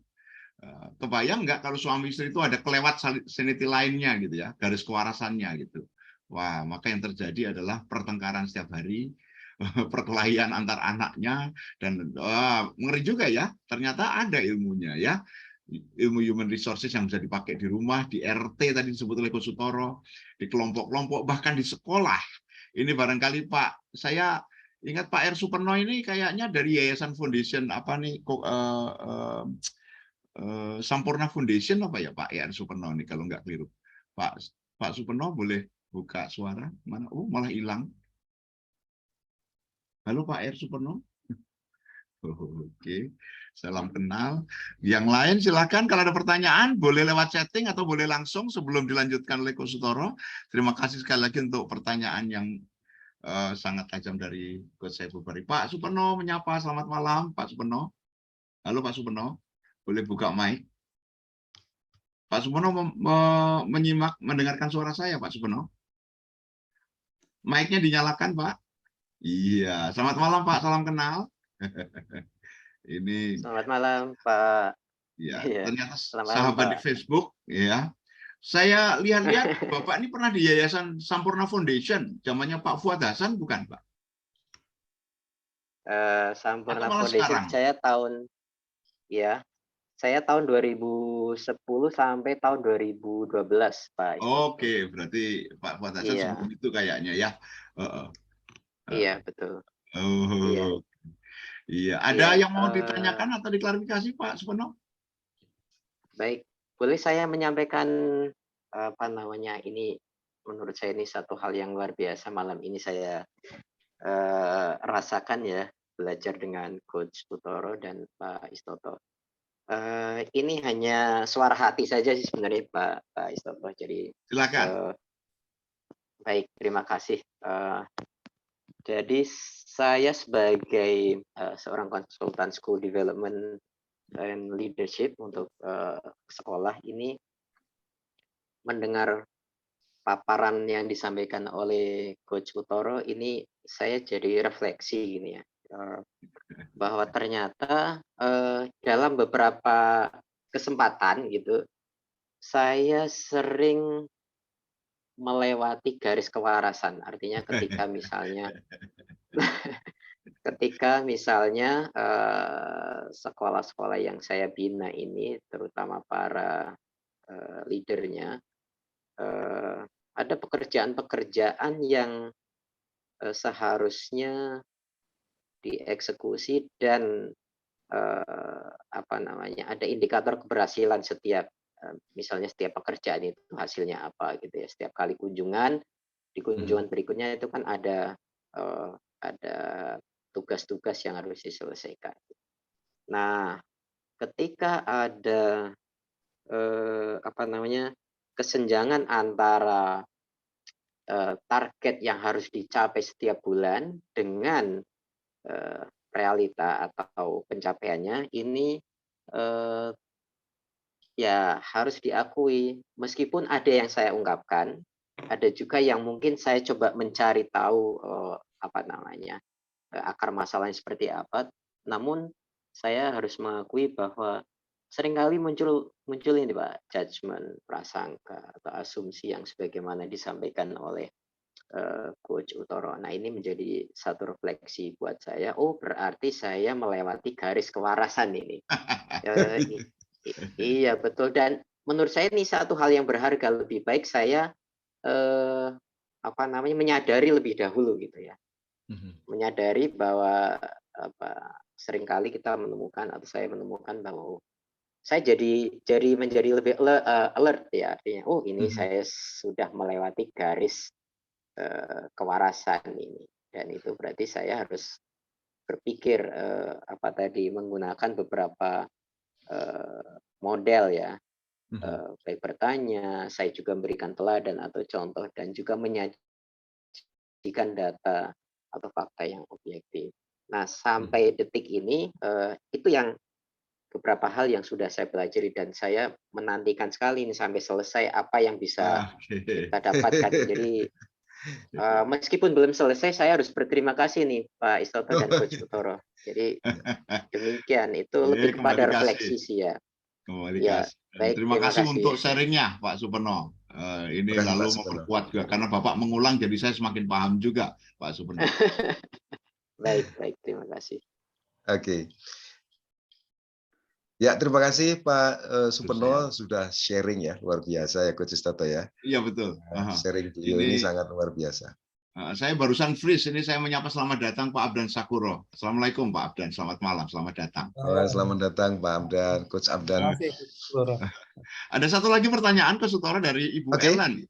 Kebayang nggak kalau suami istri itu ada kelewat sanity line-nya gitu ya, garis kewarasannya gitu. Wah, maka yang terjadi adalah pertengkaran setiap hari, perkelahian antar anaknya, dan ngeri juga ya, ternyata ada ilmunya ya. Ilmu human resources yang bisa dipakai di rumah, di RT tadi disebut oleh Coach Sutoro, di kelompok-kelompok, bahkan di sekolah. Ini barangkali Pak, saya ingat Pak R. Superno ini kayaknya dari Yayasan Foundation apa nih, Sampurna Foundation apa ya Pak R. Superno nih kalau nggak keliru. Pak Superno boleh buka suara? Mana? Oh malah hilang. Halo Pak R. Superno. Oke, salam kenal. Yang lain silakan kalau ada pertanyaan boleh lewat chatting atau boleh langsung sebelum dilanjutkan oleh Coach Sutoro. Terima kasih sekali lagi untuk pertanyaan yang sangat tajam dari Coach Saiful Bahri. Pak Superno menyapa, selamat malam Pak Superno. Halo Pak Superno, boleh buka mic. Pak Superno menyimak, mendengarkan suara saya Pak Superno. Mic-nya dinyalakan Pak. Iya, selamat malam Pak, salam kenal. Ini Selamat malam Pak. ya, Iya, ternyata selamat malam, sahabat di Pak. Facebook ya. Saya lihat-lihat Bapak ini pernah di Yayasan Sampurna Foundation, zamannya Pak Fuad Hasan bukan Pak? Sampurna Atau malah Foundation sekarang? saya tahun 2010 sampai tahun 2012 Pak. Oke, berarti Pak Fuad Hasan Iya, sebelum itu kayaknya ya. iya betul. Iya, Oh, iya. Ada iya. yang mau ditanyakan atau diklarifikasi Pak Supono? Baik, boleh saya menyampaikan apa namanya ini? Menurut saya ini satu hal yang luar biasa malam ini saya rasakan ya belajar dengan Coach Sutoro dan Pak Istoto. Ini hanya suara hati saja sih sebenarnya Pak Istoto. Jadi Silakan. baik, terima kasih. Jadi saya sebagai seorang konsultan school development and leadership untuk sekolah ini mendengar paparan yang disampaikan oleh Coach Sutoro ini saya jadi refleksi gini ya. Bahwa ternyata dalam beberapa kesempatan gitu saya sering melewati garis kewarasan. Artinya ketika misalnya sekolah-sekolah yang saya bina ini terutama para leadernya ada pekerjaan-pekerjaan yang seharusnya dieksekusi dan ada indikator keberhasilan setiap misalnya setiap pekerjaan itu hasilnya apa gitu ya. Setiap kali kunjungan, di kunjungan berikutnya itu kan ada tugas-tugas yang harus diselesaikan. Nah, ketika ada kesenjangan antara target yang harus dicapai setiap bulan dengan realita atau pencapaiannya ini ya harus diakui meskipun ada yang saya ungkapkan, ada juga yang mungkin saya coba mencari tahu akar masalahnya seperti apa. Namun saya harus mengakui bahwa seringkali muncul ini Pak, judgement, prasangka atau asumsi yang sebagaimana disampaikan oleh Coach Utoro. Nah, ini menjadi satu refleksi buat saya. Oh, berarti saya melewati garis kewarasan ini. Iya betul, dan menurut saya ini satu hal yang berharga. Lebih baik saya menyadari lebih dahulu gitu ya. Menyadari bahwa seringkali kita menemukan atau saya menemukan bahwa saya menjadi lebih alert ya, artinya oh ini saya sudah melewati garis kewarasan ini, dan itu berarti saya harus berpikir menggunakan beberapa model ya, baik bertanya, saya juga memberikan teladan atau contoh, dan juga menyajikan data atau fakta yang objektif. Nah, sampai detik ini itu yang beberapa hal yang sudah saya pelajari, dan saya menantikan sekali ini sampai selesai apa yang bisa kita dapatkan. Jadi meskipun belum selesai, saya harus berterima kasih nih Pak Istoto dan Coach Utoro. Jadi demikian, itu lebih kepada refleksi sih ya. Ya, baik, terima kasih untuk sharingnya Pak Suparno. Ini lalu memperkuat juga karena Bapak mengulang, jadi saya semakin paham juga Pak Suparno. Baik, terima kasih. Oke. Ya, terima kasih Pak Suparno sudah sharing ya, luar biasa ya Coach Istoto ya. Iya betul. Sharing beliau ini sangat luar biasa. Saya barusan freeze, ini saya menyapa selamat datang Pak Abdan Sakuro. Assalamualaikum Pak Abdan, selamat malam, selamat datang. Selamat datang Pak Abdan, Coach Abdan. Ada satu lagi pertanyaan Coach Utoro dari Ibu Ellen.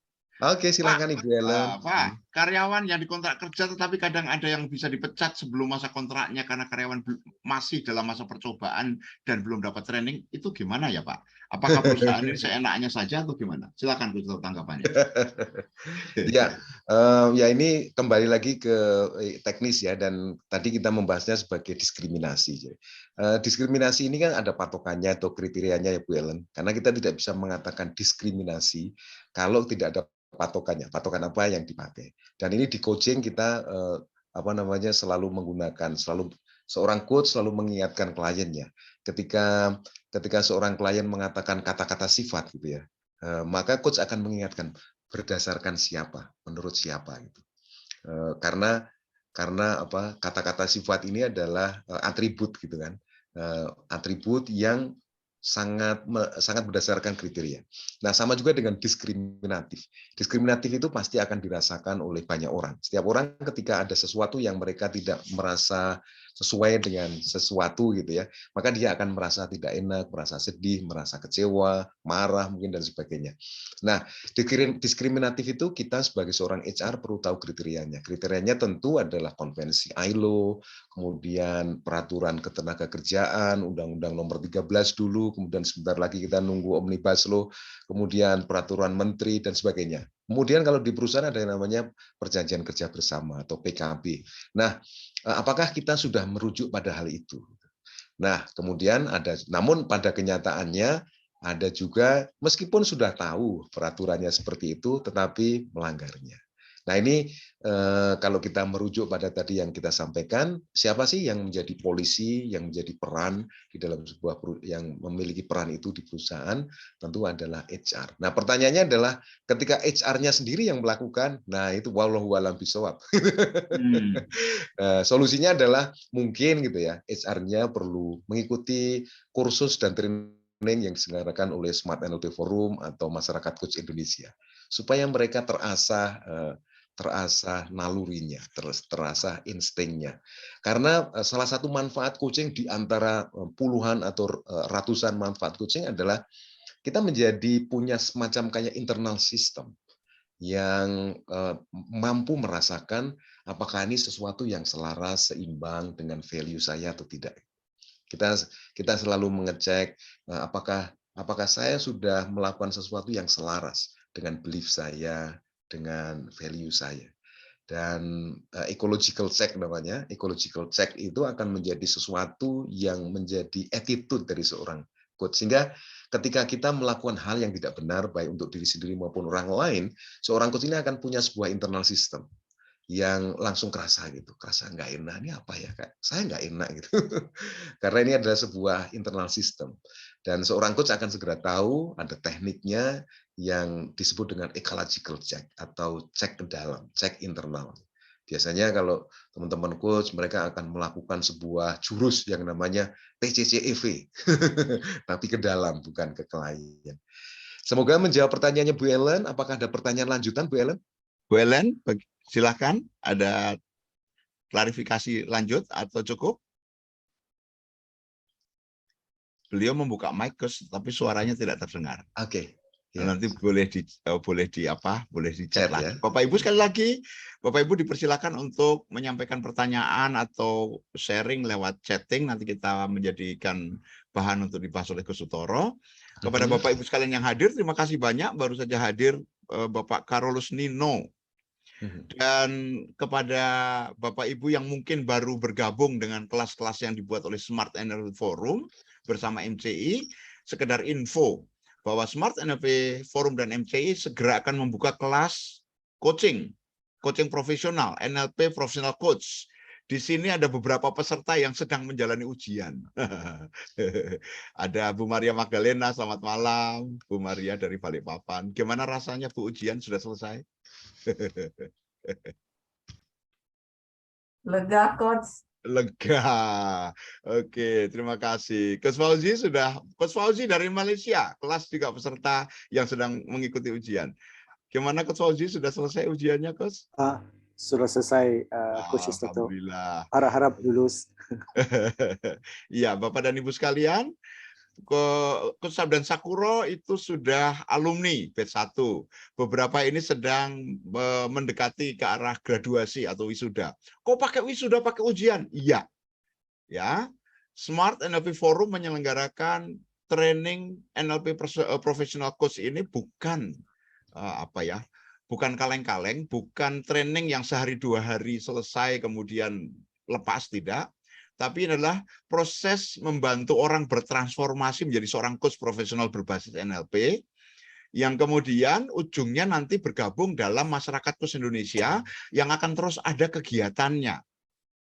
Oke, silakan Ibu Ellen. Pak, karyawan yang dikontrak kerja tetapi kadang ada yang bisa dipecat sebelum masa kontraknya karena karyawan masih dalam masa percobaan dan belum dapat training, itu gimana ya Pak? Apakah perusahaan ini seenaknya saja atau gimana? Silakan Coach Utoro tanggapannya. Ya ini kembali lagi ke teknis ya, dan tadi kita membahasnya sebagai diskriminasi. Diskriminasi ini kan ada patokannya atau kriterianya ya Bu Ellen, karena kita tidak bisa mengatakan diskriminasi kalau tidak ada patokannya, patokan apa yang dipakai. Dan ini di coaching kita selalu menggunakan, seorang coach selalu mengingatkan kliennya ketika seorang klien mengatakan kata-kata sifat gitu ya, maka coach akan mengingatkan berdasarkan siapa, menurut siapa gitu. Karena kata-kata sifat ini adalah atribut gitu kan, atribut yang sangat berdasarkan kriteria. Nah, sama juga dengan diskriminatif. Diskriminatif itu pasti akan dirasakan oleh banyak orang. Setiap orang ketika ada sesuatu yang mereka tidak merasa sesuai dengan sesuatu gitu ya, maka dia akan merasa tidak enak, merasa sedih, merasa kecewa, marah mungkin dan sebagainya. Nah, diskriminatif itu kita sebagai seorang HR perlu tahu kriterianya. Kriterianya tentu adalah konvensi ILO, kemudian peraturan ketenagakerjaan, Undang-Undang Nomor 13 dulu, kemudian sebentar lagi kita nunggu Omnibus Law, kemudian peraturan menteri dan sebagainya. Kemudian kalau di perusahaan ada yang namanya perjanjian kerja bersama atau PKB. Nah, apakah kita sudah merujuk pada hal itu? Nah, kemudian namun pada kenyataannya ada juga meskipun sudah tahu peraturannya seperti itu, tetapi melanggarnya. Nah ini kalau kita merujuk pada tadi yang kita sampaikan, siapa sih yang menjadi polisi, yang menjadi peran di dalam yang memiliki peran itu di perusahaan, tentu adalah HR. Nah pertanyaannya adalah ketika HR-nya sendiri yang melakukan, nah itu wallahu a'lam bishawab. Solusinya adalah mungkin gitu ya, HR-nya perlu mengikuti kursus dan training yang diselenggarakan oleh Smart NLP Forum atau Masyarakat Coach Indonesia, supaya mereka terasa nalurinya, terasa instingnya. Karena salah satu manfaat coaching di antara puluhan atau ratusan manfaat coaching adalah kita menjadi punya semacam kayak internal system yang mampu merasakan apakah ini sesuatu yang selaras, seimbang dengan value saya atau tidak. Kita selalu mengecek apakah saya sudah melakukan sesuatu yang selaras dengan belief saya, dengan value saya. Dan ecological check namanya, ecological check itu akan menjadi sesuatu yang menjadi attitude dari seorang coach. Sehingga ketika kita melakukan hal yang tidak benar, baik untuk diri sendiri maupun orang lain, seorang coach ini akan punya sebuah internal system yang langsung kerasa gitu, kerasa nggak enak, ini apa ya Kak? Saya nggak enak gitu. Karena ini adalah sebuah internal system. Dan seorang coach akan segera tahu ada tekniknya yang disebut dengan ecological check atau cek ke dalam, cek internal. Biasanya kalau teman-teman coach mereka akan melakukan sebuah jurus yang namanya TCCEV, tapi ke dalam bukan ke klien. Semoga menjawab pertanyaannya Bu Ellen. Apakah ada pertanyaan lanjutan Bu Ellen? Bu Ellen, silakan. Ada klarifikasi lanjut atau cukup? Beliau membuka mic, tapi suaranya tidak terdengar. Oke. Ya. Nanti boleh di chat lagi. Ya. Bapak Ibu sekali lagi, Bapak Ibu dipersilakan untuk menyampaikan pertanyaan atau sharing lewat chatting. Nanti kita menjadikan bahan untuk dibahas oleh Gus Sutoro. Kepada Bapak Ibu sekalian yang hadir, terima kasih banyak. Baru saja hadir Bapak Carolus Nino. Dan kepada Bapak Ibu yang mungkin baru bergabung dengan kelas-kelas yang dibuat oleh Smart NLP Forum bersama MCI, sekedar info bahwa Smart NLP Forum dan MCI segera akan membuka kelas coaching profesional, NLP Professional Coach. Di sini ada beberapa peserta yang sedang menjalani ujian. Ada Bu Maria Magdalena, selamat malam. Bu Maria dari Balikpapan. Gimana rasanya Bu, ujian sudah selesai? Lega, Coach. Lega. Oke, terima kasih. Coach Fauzi dari Malaysia, kelas juga peserta yang sedang mengikuti ujian. Gimana Coach Fauzi, sudah selesai ujiannya, Coach? Sudah selesai, Coach Istato. Alhamdulillah. Harap-harap lulus. Iya, Bapak dan Ibu sekalian, Coach Sabdan Sakuro itu sudah alumni batch 1. Beberapa ini sedang mendekati ke arah graduasi atau wisuda. Kok pakai wisuda, pakai ujian? Iya. Ya. Smart NLP Forum menyelenggarakan training NLP Professional Coach ini bukan bukan kaleng-kaleng, bukan training yang sehari 2 hari selesai kemudian lepas, tidak. Tapi ini adalah proses membantu orang bertransformasi menjadi seorang coach profesional berbasis NLP, yang kemudian ujungnya nanti bergabung dalam masyarakat coach Indonesia yang akan terus ada kegiatannya.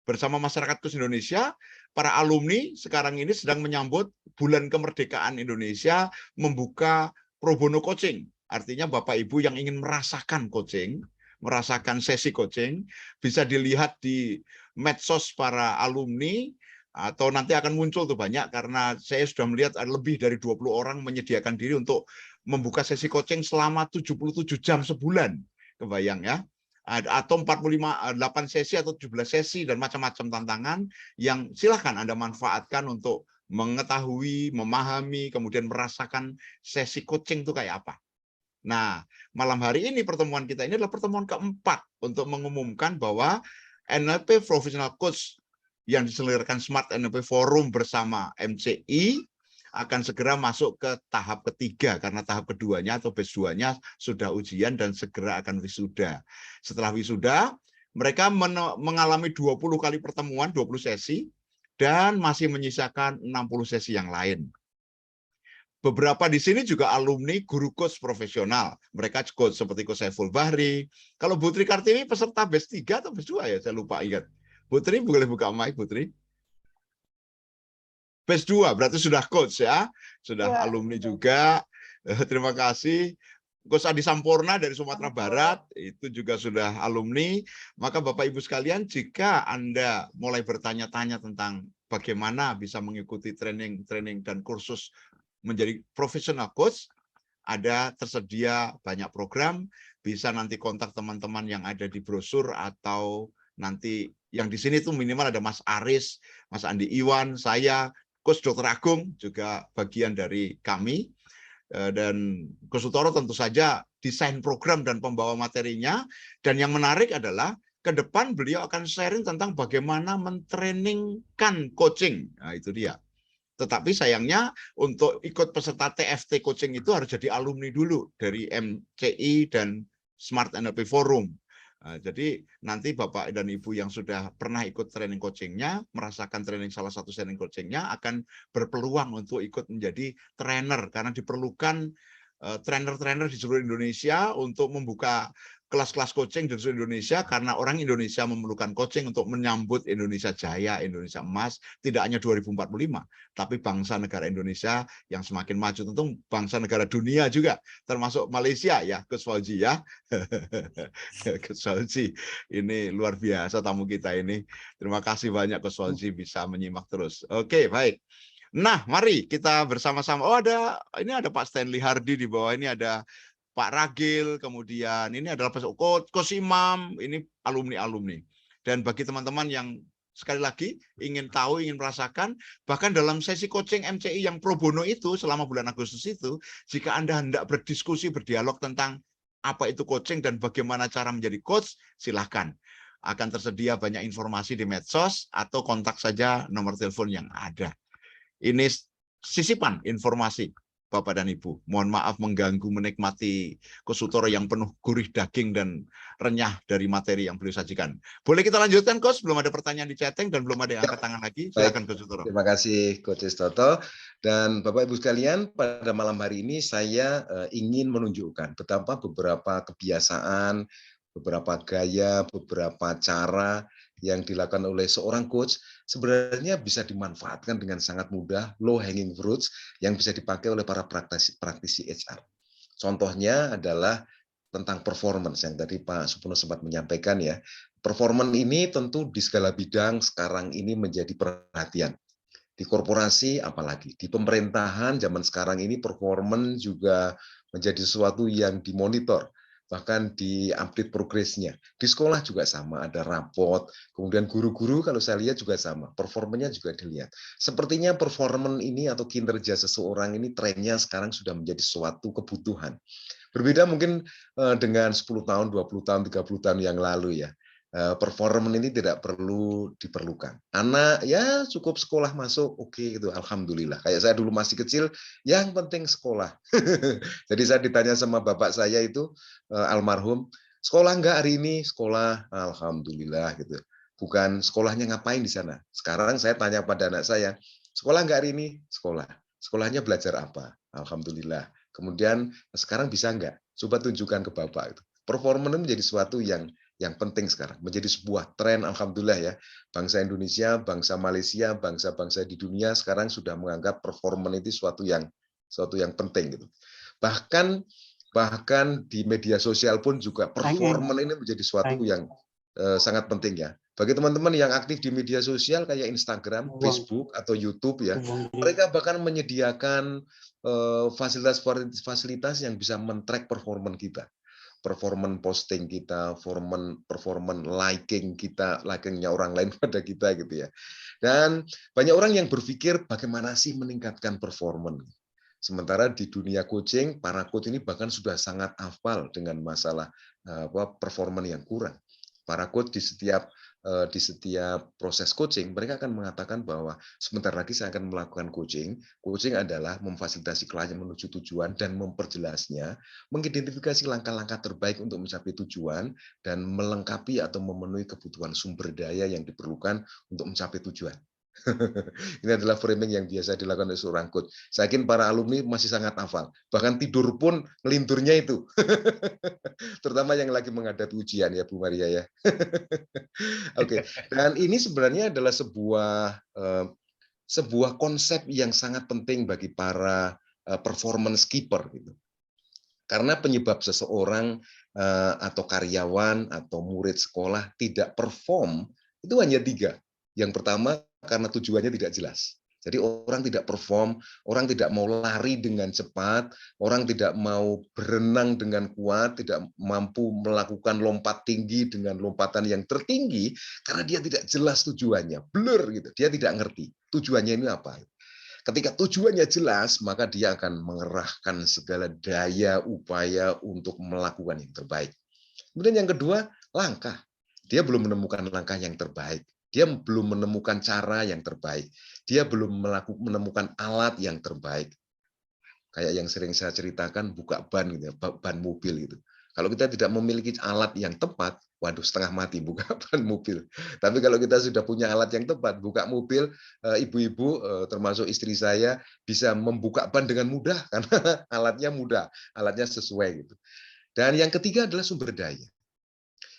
Bersama masyarakat coach Indonesia, para alumni sekarang ini sedang menyambut Bulan Kemerdekaan Indonesia, membuka pro bono coaching. Artinya Bapak Ibu yang ingin merasakan coaching, merasakan sesi coaching, bisa dilihat di medsos para alumni, atau nanti akan muncul tuh banyak, karena saya sudah melihat ada lebih dari 20 orang menyediakan diri untuk membuka sesi coaching selama 77 jam sebulan. Kebayang ya? Atau 8 sesi atau 17 sesi dan macam-macam tantangan yang silahkan Anda manfaatkan untuk mengetahui, memahami, kemudian merasakan sesi coaching itu kayak apa. Nah, malam hari ini pertemuan kita ini adalah pertemuan keempat untuk mengumumkan bahwa NLP Professional Coach yang diselenggarakan Smart NLP Forum bersama MCI akan segera masuk ke tahap ketiga, karena tahap keduanya atau batch 2-nya sudah ujian dan segera akan wisuda. Setelah wisuda, mereka mengalami 20 kali pertemuan, 20 sesi, dan masih menyisakan 60 sesi yang lain. Beberapa di sini juga alumni guru coach profesional. Mereka coach seperti Coach Saiful Bahri. Kalau Putri Kartini peserta batch 3 atau batch 2 ya, saya lupa ingat. Putri boleh buka mic, Putri. Batch 2 berarti sudah coach ya. Sudah ya, alumni juga. Terima kasih. Coach Adi Sampurna dari Sumatera Barat itu juga sudah alumni. Maka Bapak Ibu sekalian, jika Anda mulai bertanya-tanya tentang bagaimana bisa mengikuti training dan kursus menjadi profesional coach, ada tersedia banyak program, bisa nanti kontak teman-teman yang ada di brosur, atau nanti yang di sini tuh minimal ada Mas Aris, Mas Andi Iwan, saya, Coach Dr. Agung juga bagian dari kami, dan Coach Sutoro tentu saja desain program dan pembawa materinya. Dan yang menarik adalah ke depan beliau akan sharing tentang bagaimana mentrainingkan coaching. Nah, itu dia. Tetapi sayangnya untuk ikut peserta TFT coaching itu harus jadi alumni dulu dari MCI dan Smart NLP Forum. Nah, jadi nanti Bapak dan Ibu yang sudah pernah ikut training coachingnya, merasakan training salah satu training coachingnya, akan berpeluang untuk ikut menjadi trainer, karena diperlukan trainer-trainer di seluruh Indonesia untuk membuka kelas-kelas coaching di seluruh Indonesia karena orang Indonesia memerlukan coaching untuk menyambut Indonesia Jaya, Indonesia Emas, tidak hanya 2045, tapi bangsa negara Indonesia yang semakin maju, tentu bangsa negara dunia juga, termasuk Malaysia ya, Coach Fauzi ya. Coach Fauzi, ini luar biasa tamu kita ini. Terima kasih banyak Coach Fauzi bisa menyimak terus. Oke, baik. Nah, mari kita bersama-sama. Oh, ini ada Pak Stanley Hardy di bawah, ini ada Pak Ragil, kemudian ini adalah Coach Imam, ini alumni-alumni. Dan bagi teman-teman yang sekali lagi ingin tahu, ingin merasakan, bahkan dalam sesi coaching MCI yang pro bono itu selama bulan Agustus itu, jika Anda hendak berdiskusi, berdialog tentang apa itu coaching dan bagaimana cara menjadi coach, silahkan. Akan tersedia banyak informasi di medsos atau kontak saja nomor telepon yang ada. Ini sisipan informasi Bapak dan Ibu. Mohon maaf mengganggu menikmati Coach Sutoro yang penuh gurih daging dan renyah dari materi yang beliau sajikan. Boleh kita lanjutkan, Coach? Belum ada pertanyaan di chatting dan belum ada yang angkat tangan lagi. Silakan, Coach Sutoro. Terima kasih, Coach Toto. Dan Bapak Ibu sekalian, pada malam hari ini saya ingin menunjukkan betapa beberapa kebiasaan, beberapa gaya, beberapa cara yang dilakukan oleh seorang coach sebenarnya bisa dimanfaatkan dengan sangat mudah, low hanging fruits yang bisa dipakai oleh para praktisi HR. Contohnya adalah tentang performance yang tadi Pak Supono sempat menyampaikan ya. Performance ini tentu di segala bidang sekarang ini menjadi perhatian. Di korporasi apalagi, di pemerintahan zaman sekarang ini performance juga menjadi sesuatu yang dimonitor, bahkan di-update progresnya. Di sekolah juga sama, ada rapot, kemudian guru-guru kalau saya lihat juga sama, performanya juga dilihat. Sepertinya performance ini atau kinerja seseorang ini trennya sekarang sudah menjadi suatu kebutuhan. Berbeda mungkin dengan 10 tahun, 20 tahun, 30 tahun yang lalu ya. Performance ini tidak perlu diperlukan. Anak ya cukup sekolah masuk, oke gitu, alhamdulillah. Kayak saya dulu masih kecil, yang penting sekolah. Jadi saya ditanya sama bapak saya itu almarhum, sekolah enggak hari ini? Sekolah, alhamdulillah gitu. Bukan sekolahnya ngapain di sana. Sekarang saya tanya pada anak saya, sekolah enggak hari ini? Sekolah. Sekolahnya belajar apa? Alhamdulillah. Kemudian sekarang bisa enggak? Coba tunjukkan ke bapak itu. Performance menjadi sesuatu yang penting sekarang, menjadi sebuah tren, alhamdulillah ya. Bangsa Indonesia, bangsa Malaysia, bangsa-bangsa di dunia sekarang sudah menganggap performance itu suatu yang penting gitu. Bahkan di media sosial pun juga performance ini menjadi suatu yang sangat penting ya. Bagi teman-teman yang aktif di media sosial kayak Instagram, Facebook atau YouTube ya, mereka bahkan menyediakan fasilitas-fasilitas yang bisa men-track performance kita. Performance posting kita, performance likingnya orang lain pada kita gitu ya. Dan banyak orang yang berpikir bagaimana sih meningkatkan performance. Sementara di dunia coaching, para coach ini bahkan sudah sangat hafal dengan masalah performance yang kurang. Para coach di setiap proses coaching, mereka akan mengatakan bahwa sebentar lagi saya akan melakukan coaching. Coaching adalah memfasilitasi klien menuju tujuan dan memperjelasnya, mengidentifikasi langkah-langkah terbaik untuk mencapai tujuan, dan melengkapi atau memenuhi kebutuhan sumber daya yang diperlukan untuk mencapai tujuan. Ini adalah framing yang biasa dilakukan oleh seorang coach. Saya yakin para alumni masih sangat hafal. Bahkan tidur pun ngelinturnya itu. Terutama yang lagi menghadapi ujian ya Bu Maria ya. Oke. Dan ini sebenarnya adalah sebuah konsep yang sangat penting bagi para performance keeper gitu. Karena penyebab seseorang atau karyawan atau murid sekolah tidak perform itu hanya 3. Yang pertama karena tujuannya tidak jelas. Jadi orang tidak perform, orang tidak mau lari dengan cepat, orang tidak mau berenang dengan kuat, tidak mampu melakukan lompat tinggi dengan lompatan yang tertinggi karena dia tidak jelas tujuannya, blur gitu. Dia tidak ngerti tujuannya ini apa. Ketika tujuannya jelas, maka dia akan mengerahkan segala daya upaya untuk melakukan yang terbaik. Kemudian yang kedua, langkah. Dia belum menemukan langkah yang terbaik. Dia belum menemukan cara yang terbaik. Dia belum menemukan alat yang terbaik. Kayak yang sering saya ceritakan, buka ban gitu, ban mobil gitu. Kalau kita tidak memiliki alat yang tepat, waduh setengah mati buka ban mobil. Tapi kalau kita sudah punya alat yang tepat, buka mobil, ibu-ibu termasuk istri saya bisa membuka ban dengan mudah karena alatnya mudah, alatnya sesuai gitu. Dan yang ketiga adalah sumber daya.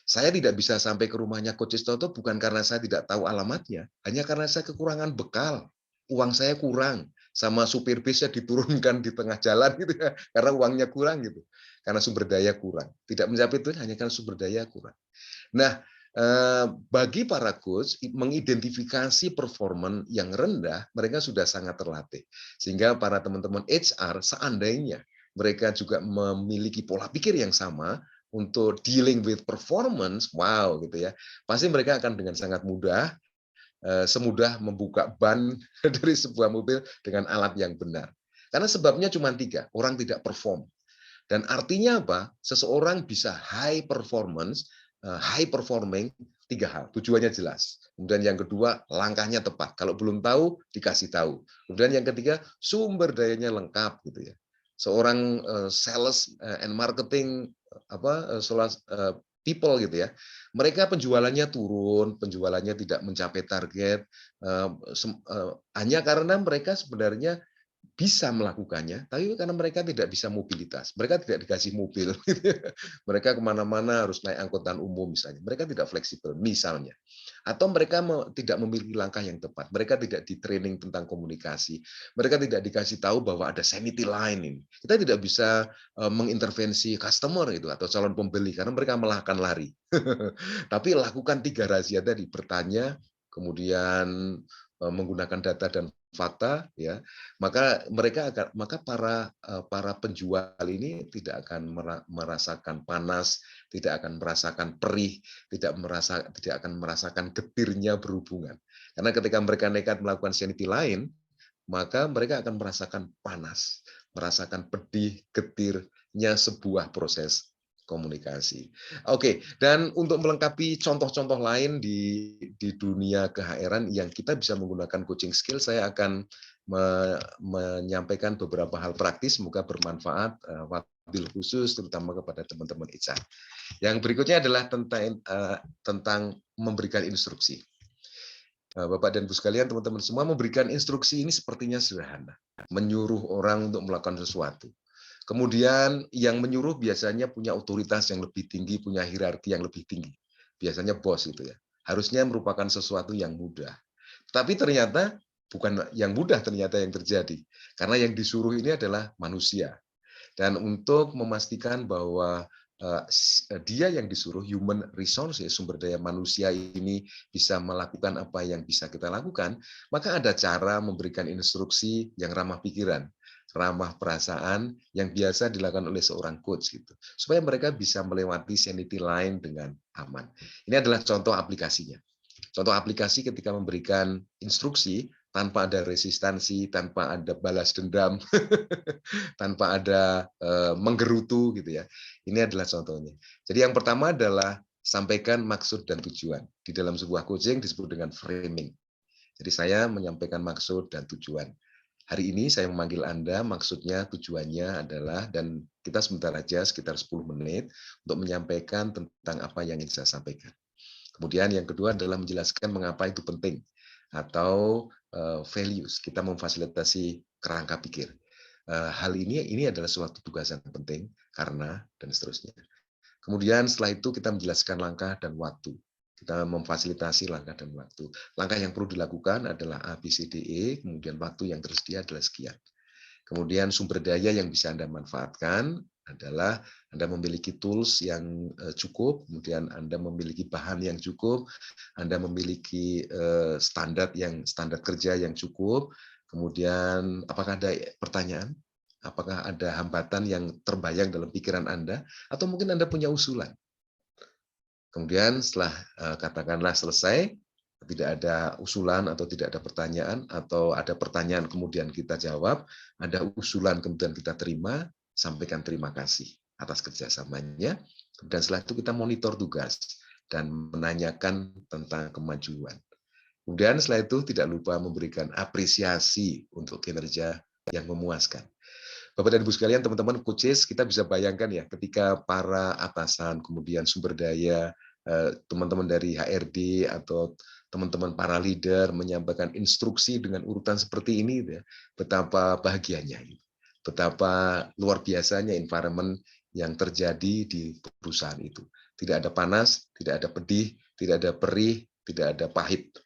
Saya tidak bisa sampai ke rumahnya Coach Istoto bukan karena saya tidak tahu alamatnya, hanya karena saya kekurangan bekal. Uang saya kurang, sama supir bisnya diturunkan di tengah jalan gitu ya, karena uangnya kurang gitu. Karena sumber daya kurang. Tidak mencapai itu hanya karena sumber daya kurang. Nah, bagi para coach mengidentifikasi performan yang rendah, mereka sudah sangat terlatih. Sehingga para teman-teman HR seandainya mereka juga memiliki pola pikir yang sama untuk dealing with performance, wow gitu ya. Pasti mereka akan dengan sangat mudah, semudah membuka ban dari sebuah mobil dengan alat yang benar. Karena sebabnya cuma 3, orang tidak perform. Dan artinya apa? Seseorang bisa high performance, high performing, 3 hal. Tujuannya jelas. Kemudian yang kedua, langkahnya tepat. Kalau belum tahu, dikasih tahu. Kemudian yang ketiga, sumber dayanya lengkap gitu ya. Seorang sales and marketing people gitu ya, mereka penjualannya turun, penjualannya tidak mencapai target, hanya karena mereka sebenarnya bisa melakukannya, tapi karena mereka tidak bisa mobilitas, mereka tidak dikasih mobil, mereka kemana-mana harus naik angkutan umum misalnya, mereka tidak fleksibel misalnya, atau mereka tidak memiliki langkah yang tepat, mereka tidak di training tentang komunikasi, mereka tidak dikasih tahu bahwa ada sanity line ini, kita tidak bisa mengintervensi customer itu atau calon pembeli karena mereka malah akan lari, tapi lakukan 3 razia tadi, bertanya, kemudian menggunakan data dan fakta ya, maka para penjual ini tidak akan merasakan panas, tidak akan merasakan perih, tidak akan merasakan getirnya berhubungan. Karena ketika mereka nekat melakukan sanity line, maka mereka akan merasakan panas, merasakan pedih, getirnya sebuah proses komunikasi. Oke, dan untuk melengkapi contoh-contoh lain di dunia ke-HR-an yang kita bisa menggunakan coaching skill, saya akan menyampaikan beberapa hal praktis, semoga bermanfaat, wabil khusus terutama kepada teman-teman HR. Yang berikutnya adalah tentang memberikan instruksi. Bapak dan Ibu sekalian, teman-teman semua, memberikan instruksi ini sepertinya sederhana, menyuruh orang untuk melakukan sesuatu. Kemudian yang menyuruh biasanya punya otoritas yang lebih tinggi, punya hierarki yang lebih tinggi. Biasanya bos gitu ya. Harusnya merupakan sesuatu yang mudah. Tapi ternyata bukan yang mudah ternyata yang terjadi. Karena yang disuruh ini adalah manusia. Dan untuk memastikan bahwa dia yang disuruh, human resources, sumber daya manusia ini bisa melakukan apa yang bisa kita lakukan, maka ada cara memberikan instruksi yang ramah pikiran, ramah perasaan yang biasa dilakukan oleh seorang coach gitu, supaya mereka bisa melewati sanity line dengan aman. Ini adalah contoh aplikasinya. Contoh aplikasi ketika memberikan instruksi tanpa ada resistansi, tanpa ada balas dendam, tanpa ada menggerutu gitu ya. Ini adalah contohnya. Jadi yang pertama adalah sampaikan maksud dan tujuan. Di dalam sebuah coaching disebut dengan framing. Jadi saya menyampaikan maksud dan tujuan. Hari ini saya memanggil Anda, maksudnya tujuannya adalah, dan kita sebentar aja sekitar 10 menit untuk menyampaikan tentang apa yang ingin saya sampaikan. Kemudian yang kedua adalah menjelaskan mengapa itu penting, atau values, kita memfasilitasi kerangka pikir. Hal ini adalah suatu tugas yang penting, karena, dan seterusnya. Kemudian setelah itu kita menjelaskan langkah dan waktu. Kita memfasilitasi langkah dan waktu. Langkah yang perlu dilakukan adalah A, B, C, D, E, kemudian waktu yang tersedia adalah sekian. Kemudian sumber daya yang bisa Anda manfaatkan adalah Anda memiliki tools yang cukup, kemudian Anda memiliki bahan yang cukup, Anda memiliki standar kerja yang cukup, kemudian apakah ada pertanyaan? Apakah ada hambatan yang terbayang dalam pikiran Anda? Atau mungkin Anda punya usulan? Kemudian setelah katakanlah selesai, tidak ada usulan atau tidak ada pertanyaan, atau ada pertanyaan kemudian kita jawab, ada usulan kemudian kita terima, sampaikan terima kasih atas kerjasamanya. Dan setelah itu kita monitor tugas dan menanyakan tentang kemajuan. Kemudian setelah itu tidak lupa memberikan apresiasi untuk kinerja yang memuaskan. Bapak dan Ibu sekalian, teman-teman coaches, kita bisa bayangkan ya, ketika para atasan, kemudian sumber daya, teman-teman dari HRD atau teman-teman para leader menyampaikan instruksi dengan urutan seperti ini, betapa bahagianya, betapa luar biasanya environment yang terjadi di perusahaan itu. Tidak ada panas, tidak ada pedih, tidak ada perih, tidak ada pahit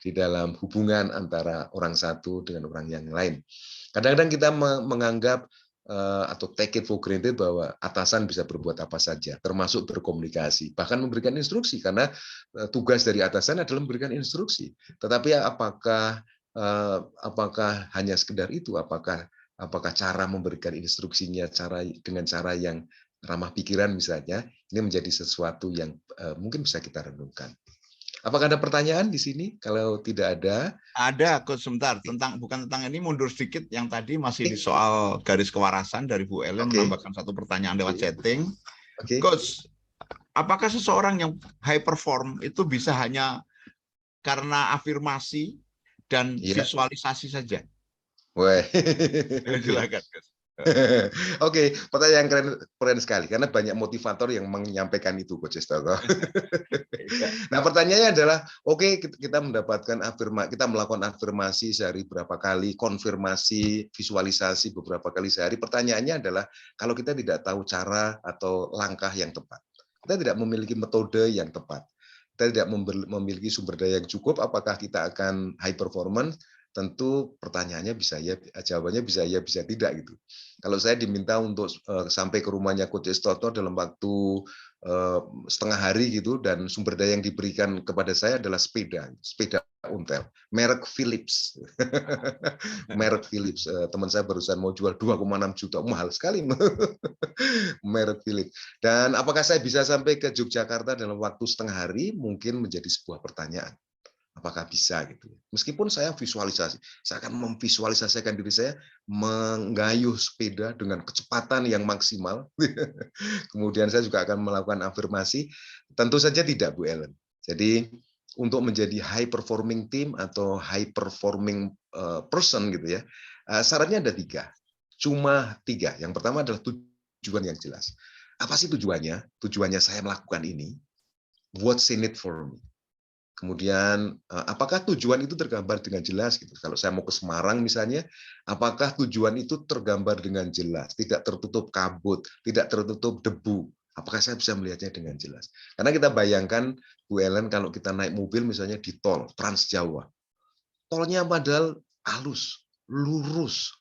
di dalam hubungan antara orang satu dengan orang yang lain. Kadang-kadang kita menganggap atau take it for granted bahwa atasan bisa berbuat apa saja, termasuk berkomunikasi, bahkan memberikan instruksi, karena tugas dari atasan adalah memberikan instruksi. Tetapi apakah hanya sekedar itu? Apakah cara memberikan instruksinya dengan cara yang ramah pikiran misalnya, ini menjadi sesuatu yang mungkin bisa kita renungkan. Apakah ada pertanyaan di sini? Kalau tidak ada. Ada, Coach, sebentar. Bukan tentang ini, mundur sedikit. Yang tadi masih di soal garis kewarasan dari Bu Ellen, menambahkan satu pertanyaan lewat chatting. Coach, apakah seseorang yang high perform itu bisa hanya karena afirmasi dan visualisasi saja? Wah. Silakan, Coach. Oke, pertanyaan keren sekali karena banyak motivator yang menyampaikan itu, Coach Istoko. Nah, pertanyaannya adalah, oke, kita melakukan afirmasi sehari berapa kali, konfirmasi, visualisasi beberapa kali sehari. Pertanyaannya adalah, kalau kita tidak tahu cara atau langkah yang tepat, kita tidak memiliki metode yang tepat, kita tidak memiliki sumber daya yang cukup, apakah kita akan high performance? Tentu pertanyaannya jawabannya bisa ya, bisa tidak gitu. Kalau saya diminta untuk sampai ke rumahnya Coach Istoto dalam waktu setengah hari gitu, dan sumber daya yang diberikan kepada saya adalah sepeda ontel, merek Philips. Merek Philips. Teman saya barusan mau jual 2,6 juta, mahal sekali. Merek Philips. Dan apakah saya bisa sampai ke Yogyakarta dalam waktu setengah hari? Mungkin menjadi sebuah pertanyaan. Apakah bisa gitu? Meskipun saya visualisasi, saya akan memvisualisasikan diri saya menggayuh sepeda dengan kecepatan yang maksimal. Kemudian saya juga akan melakukan afirmasi. Tentu saja tidak, Bu Ellen. Jadi untuk menjadi high performing team atau high performing person gitu ya, syaratnya ada 3. Cuma 3. Yang pertama adalah tujuan yang jelas. Apa sih tujuannya? Tujuannya saya melakukan ini. What's in it for me? Kemudian, apakah tujuan itu tergambar dengan jelas? Gitu. Kalau saya mau ke Semarang misalnya, apakah tujuan itu tergambar dengan jelas? Tidak tertutup kabut, tidak tertutup debu. Apakah saya bisa melihatnya dengan jelas? Karena kita bayangkan, Bu Ellen, kalau kita naik mobil misalnya di tol, Trans Jawa. Tolnya padahal halus, lurus.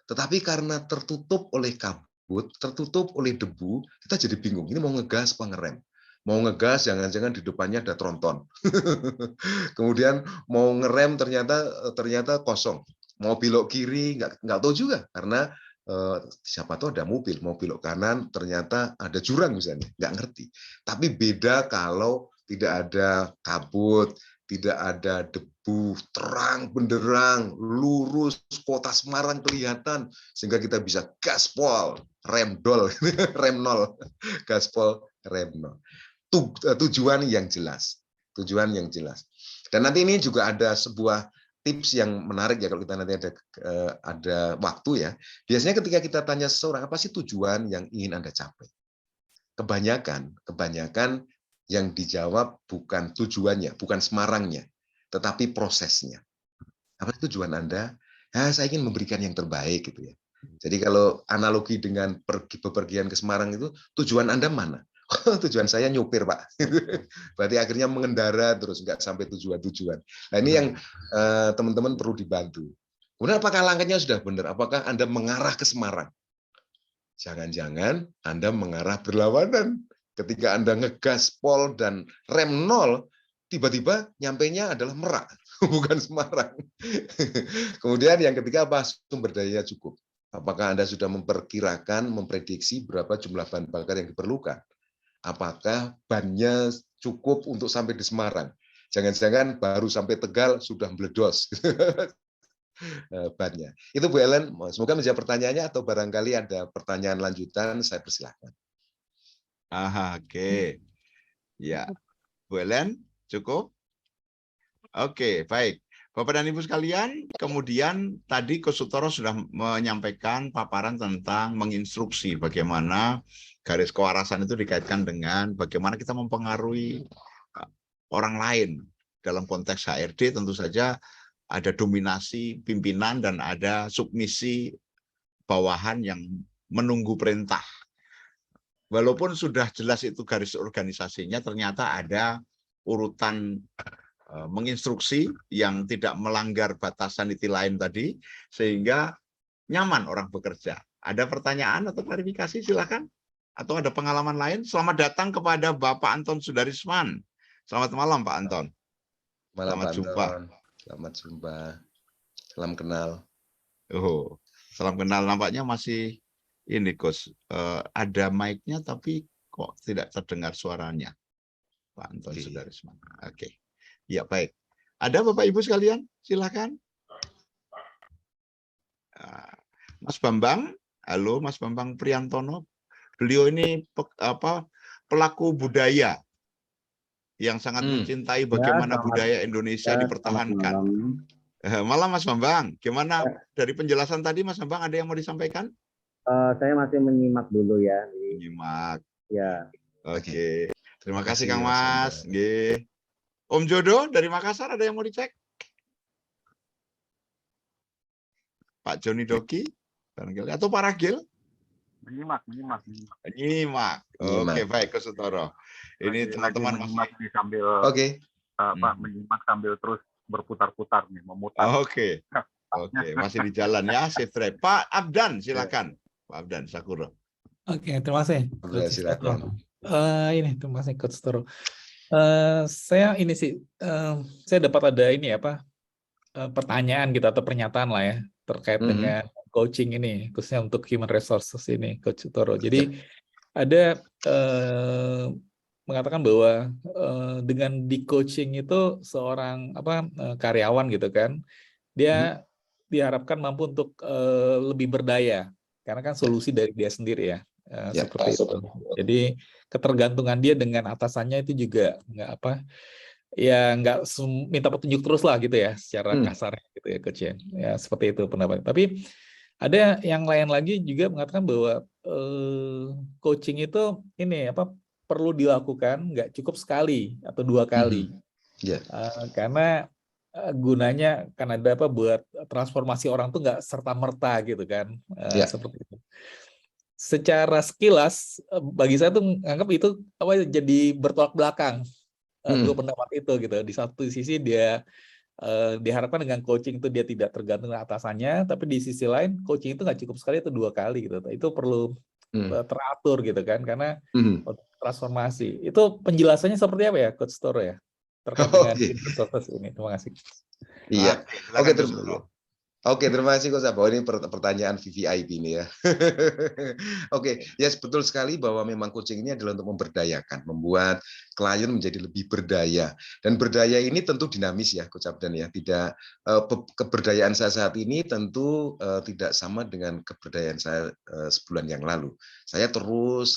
Tetapi karena tertutup oleh kabut, tertutup oleh debu, kita jadi bingung. Ini mau ngegas apa ngerem? Mau ngegas, jangan-jangan di depannya ada tronton. Kemudian mau ngerem ternyata kosong. Mau belok kiri nggak tahu juga, karena siapa tahu ada mobil. Mau belok kanan ternyata ada jurang misalnya, nggak ngerti. Tapi beda kalau tidak ada kabut, tidak ada debu, terang benderang, lurus, kota Semarang kelihatan, sehingga kita bisa gaspol, rem nol, gaspol, rem nol. Tujuan yang jelas. Dan nanti ini juga ada sebuah tips yang menarik ya, kalau kita nanti ada waktu ya. Biasanya ketika kita tanya seseorang, apa sih tujuan yang ingin Anda capai? Kebanyakan yang dijawab bukan tujuannya, bukan Semarangnya, tetapi prosesnya. Apa tujuan Anda? Saya ingin memberikan yang terbaik gitu ya. Jadi kalau analogi dengan bepergian ke Semarang itu, tujuan Anda mana? Tujuan saya nyupir, Pak. Berarti akhirnya mengendara terus nggak sampai tujuan. Nah, ini yang teman-teman perlu dibantu. Kemudian apakah langkahnya sudah benar? Apakah Anda mengarah ke Semarang? Jangan-jangan Anda mengarah berlawanan. Ketika Anda ngegas pol dan rem nol, tiba-tiba nyampainya adalah Merak, bukan Semarang. Kemudian yang ketiga, apa? Sumber daya cukup. Apakah Anda sudah memprediksi berapa jumlah bahan bakar yang diperlukan? Apakah bannya cukup untuk sampai di Semarang? Jangan-jangan baru sampai Tegal sudah meledos bannya. Itu Bu Ellen, semoga menjawab pertanyaannya, atau barangkali ada pertanyaan lanjutan, saya persilahkan. Oke. Ya, Bu Ellen, cukup? Oke, baik. Bapak dan Ibu sekalian, kemudian tadi Coach Sutoro sudah menyampaikan paparan tentang menginstruksi bagaimana garis kewarasan itu dikaitkan dengan bagaimana kita mempengaruhi orang lain. Dalam konteks HRD tentu saja ada dominasi pimpinan dan ada submisi bawahan yang menunggu perintah. walaupun sudah jelas itu garis organisasinya, ternyata ada urutan menginstruksi yang tidak melanggar batasan niti lain tadi, sehingga nyaman orang bekerja. Ada pertanyaan atau klarifikasi, silakan. Atau ada pengalaman lain? Selamat datang kepada Bapak Anton Sudarisman. Selamat malam Pak Anton. Malam Selamat Pak jumpa. Anton. Selamat jumpa. Salam kenal. Oh, salam kenal. Nampaknya masih ini Gus. Ada mic-nya tapi kok tidak terdengar suaranya. Pak Anton Sudarisman. Oke. Ya baik. Ada Bapak Ibu sekalian? Silakan. Mas Bambang, halo Mas Bambang Priantono. Beliau ini pelaku budaya yang sangat mencintai bagaimana budaya Indonesia dipertahankan. Malam Mas Bambang, gimana dari penjelasan tadi Mas Bambang, ada yang mau disampaikan? Saya masih menyimak dulu ya. Menyimak. Ya. Oke. Terima kasih Kang Mas. Om Jodo dari Makassar, ada yang mau dicek? Pak Joni Doki, atau Pak Ragil? Menyimak. Oke, baik Ke Sutoro. Ini teman-teman masih sambil menyimak sambil terus berputar-putar nih, memutar. Oke, masih di jalan ya, safe drive. Pak Abdan, silakan. Pak Abdan Sakuro. Oke, terima kasih. Silakan. Terima kasih Coach Toro. Saya ini sih, saya dapat ada ini pertanyaan gitu atau pernyataan lah ya terkait dengan coaching ini, khususnya untuk human resources ini, Coach Toro. Jadi ada mengatakan bahwa dengan di coaching itu seorang karyawan gitu kan, dia diharapkan mampu untuk lebih berdaya, karena kan solusi dari dia sendiri ya. Seperti itu. Jadi ketergantungan dia dengan atasannya itu juga nggak minta petunjuk terus lah gitu ya, secara kasarnya gitu ya Coach ya. Ya seperti itu pendapat. Tapi ada yang lain lagi juga mengatakan bahwa coaching itu perlu dilakukan nggak cukup sekali atau 2 kali. Karena gunanya kan ada buat transformasi orang tuh nggak serta-merta gitu kan. Seperti itu. Secara sekilas bagi saya tuh menganggap itu jadi bertolak belakang dua pendapat itu gitu. Di satu sisi dia diharapkan dengan coaching itu dia tidak tergantung dengan atasannya, tapi di sisi lain coaching itu nggak cukup sekali atau 2 kali gitu. Itu perlu teratur gitu kan, karena transformasi. Itu penjelasannya seperti apa ya Coach Toro ya terkait dengan proses ini? Terima kasih. Iya. Terima kasih Coach Abo. Ini pertanyaan VVIP ini ya. Yes, betul sekali bahwa memang coaching ini adalah untuk memberdayakan, membuat klien menjadi lebih berdaya. Dan berdaya ini tentu dinamis ya, Coach Abdan ya. Tidak keberdayaan saya saat ini tentu tidak sama dengan keberdayaan saya sebulan yang lalu. Saya terus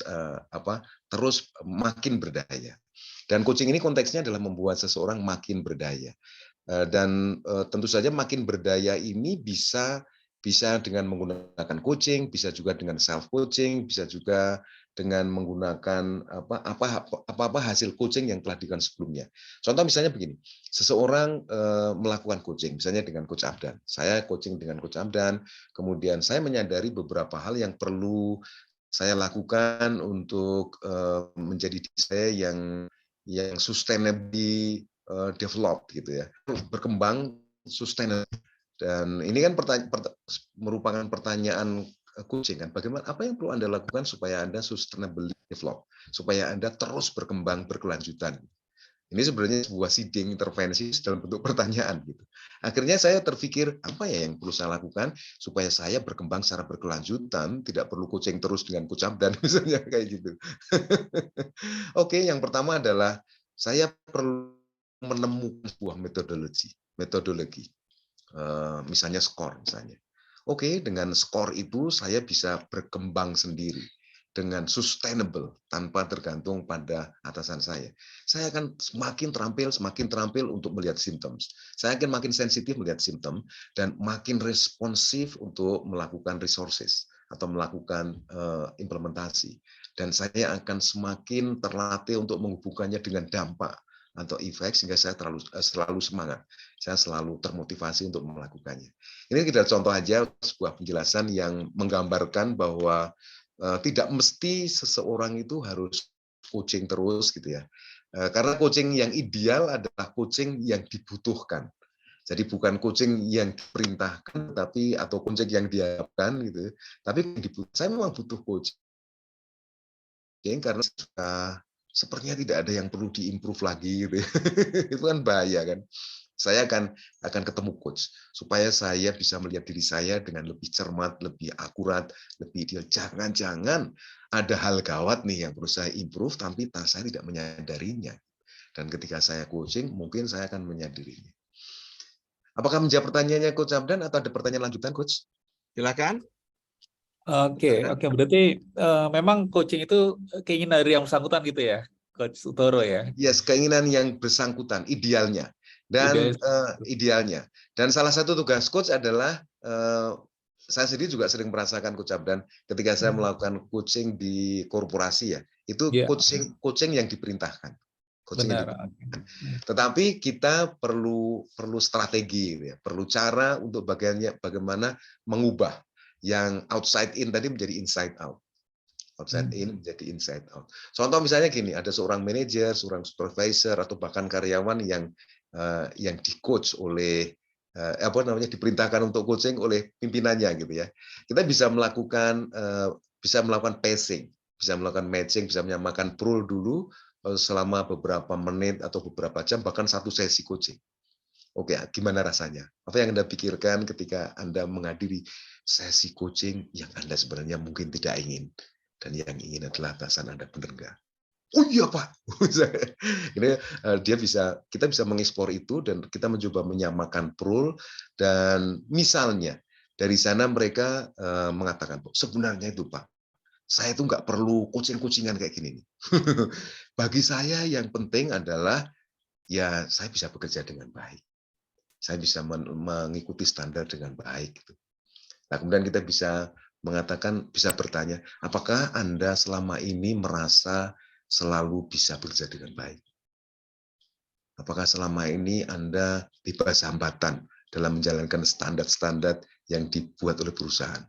makin berdaya. Dan coaching ini konteksnya adalah membuat seseorang makin berdaya. Dan tentu saja makin berdaya ini bisa dengan menggunakan coaching, bisa juga dengan self coaching, bisa juga dengan menggunakan apa hasil coaching yang telah dilakukan sebelumnya. Contoh misalnya begini, seseorang melakukan coaching, misalnya dengan Coach Abdan. Saya coaching dengan Coach Abdan, kemudian saya menyadari beberapa hal yang perlu saya lakukan untuk menjadi diri saya yang sustainably develop gitu ya, berkembang sustainable. Dan ini kan merupakan pertanyaan coaching kan, bagaimana apa yang perlu Anda lakukan supaya Anda sustainably develop, supaya Anda terus berkembang berkelanjutan. Ini sebenarnya sebuah seeding intervensi dalam bentuk pertanyaan gitu. Akhirnya saya terpikir apa ya yang perlu saya lakukan supaya saya berkembang secara berkelanjutan, tidak perlu coaching terus dengan Coach Abdan misalnya kayak gitu. Yang pertama adalah saya perlu menemukan sebuah metodologi, misalnya skor misalnya. Dengan skor itu saya bisa berkembang sendiri dengan sustainable tanpa tergantung pada atasan saya. Saya akan semakin terampil untuk melihat symptoms. Saya akan makin sensitif melihat simptom dan makin responsif untuk melakukan resources atau melakukan implementasi. Dan saya akan semakin terlatih untuk menghubungkannya dengan dampak atau efek, sehingga saya selalu semangat, saya selalu termotivasi untuk melakukannya. Ini kita contoh aja sebuah penjelasan yang menggambarkan bahwa tidak mesti seseorang itu harus coaching terus gitu ya. Karena coaching yang ideal adalah coaching yang dibutuhkan. Jadi bukan coaching yang diperintahkan tapi atau coaching yang diharapkan gitu. Tapi saya memang butuh coaching karena sepertinya tidak ada yang perlu diimprove lagi gitu. Itu kan bahaya kan. Saya akan ketemu coach supaya saya bisa melihat diri saya dengan lebih cermat, lebih akurat, lebih ideal. Jangan-jangan ada hal gawat nih yang perlu saya improve tapi saya tidak menyadarinya. Dan ketika saya coaching, mungkin saya akan menyadarinya. Apakah menjawab pertanyaannya Coach Hamdan atau ada pertanyaan lanjutan Coach? Silakan. Oke. Berarti memang coaching itu keinginan dari yang bersangkutan gitu ya, Coach Utoro ya? Yes, keinginan yang bersangkutan, idealnya. Dan idealnya. Dan salah satu tugas coach adalah saya sendiri juga sering merasakan Coach Hamdan ketika saya melakukan coaching di korporasi ya, itu coaching yang diperintahkan. Tetapi kita perlu strategi, ya. Perlu cara untuk bagaimana mengubah yang outside in tadi menjadi inside out. Outside in menjadi inside out. Contoh misalnya gini, ada seorang manajer, seorang supervisor atau bahkan karyawan yang di-coach oleh diperintahkan untuk coaching oleh pimpinannya gitu ya. Kita bisa melakukan pacing, bisa melakukan matching, bisa menyamakan role dulu selama beberapa menit atau beberapa jam, bahkan satu sesi coaching. Oke, gimana rasanya? Apa yang Anda pikirkan ketika Anda menghadiri sesi coaching yang Anda sebenarnya mungkin tidak ingin, dan yang ingin adalah atasan Anda, benar nggak? Oh iya Pak, ini kita bisa mengeksplor itu dan kita mencoba menyamakan role, dan misalnya dari sana mereka mengatakan sebenarnya itu Pak, saya itu nggak perlu coaching-coachingan kayak gini nih. Bagi saya yang penting adalah ya saya bisa bekerja dengan baik, saya bisa mengikuti standar dengan baik. Gitu. Nah kemudian kita bisa mengatakan, bisa bertanya, apakah Anda selama ini merasa selalu bisa bekerja dengan baik? Apakah selama ini Anda bebas hambatan dalam menjalankan standar-standar yang dibuat oleh perusahaan?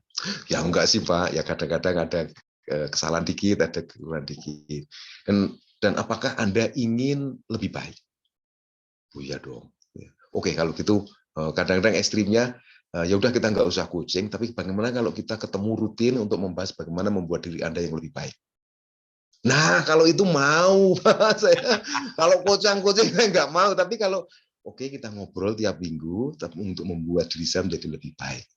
Ya enggak sih Pak, ya kadang-kadang ada kesalahan dikit, ada kekurangan dikit. Dan apakah Anda ingin lebih baik? Oh iya dong. Oke, kalau gitu kadang-kadang ekstrimnya, ya udah kita nggak usah coaching, tapi bagaimana kalau kita ketemu rutin untuk membahas bagaimana membuat diri Anda yang lebih baik? Nah, kalau itu mau, saya kalau coaching saya nggak mau, tapi kalau oke kita ngobrol tiap minggu untuk membuat diri saya menjadi lebih baik.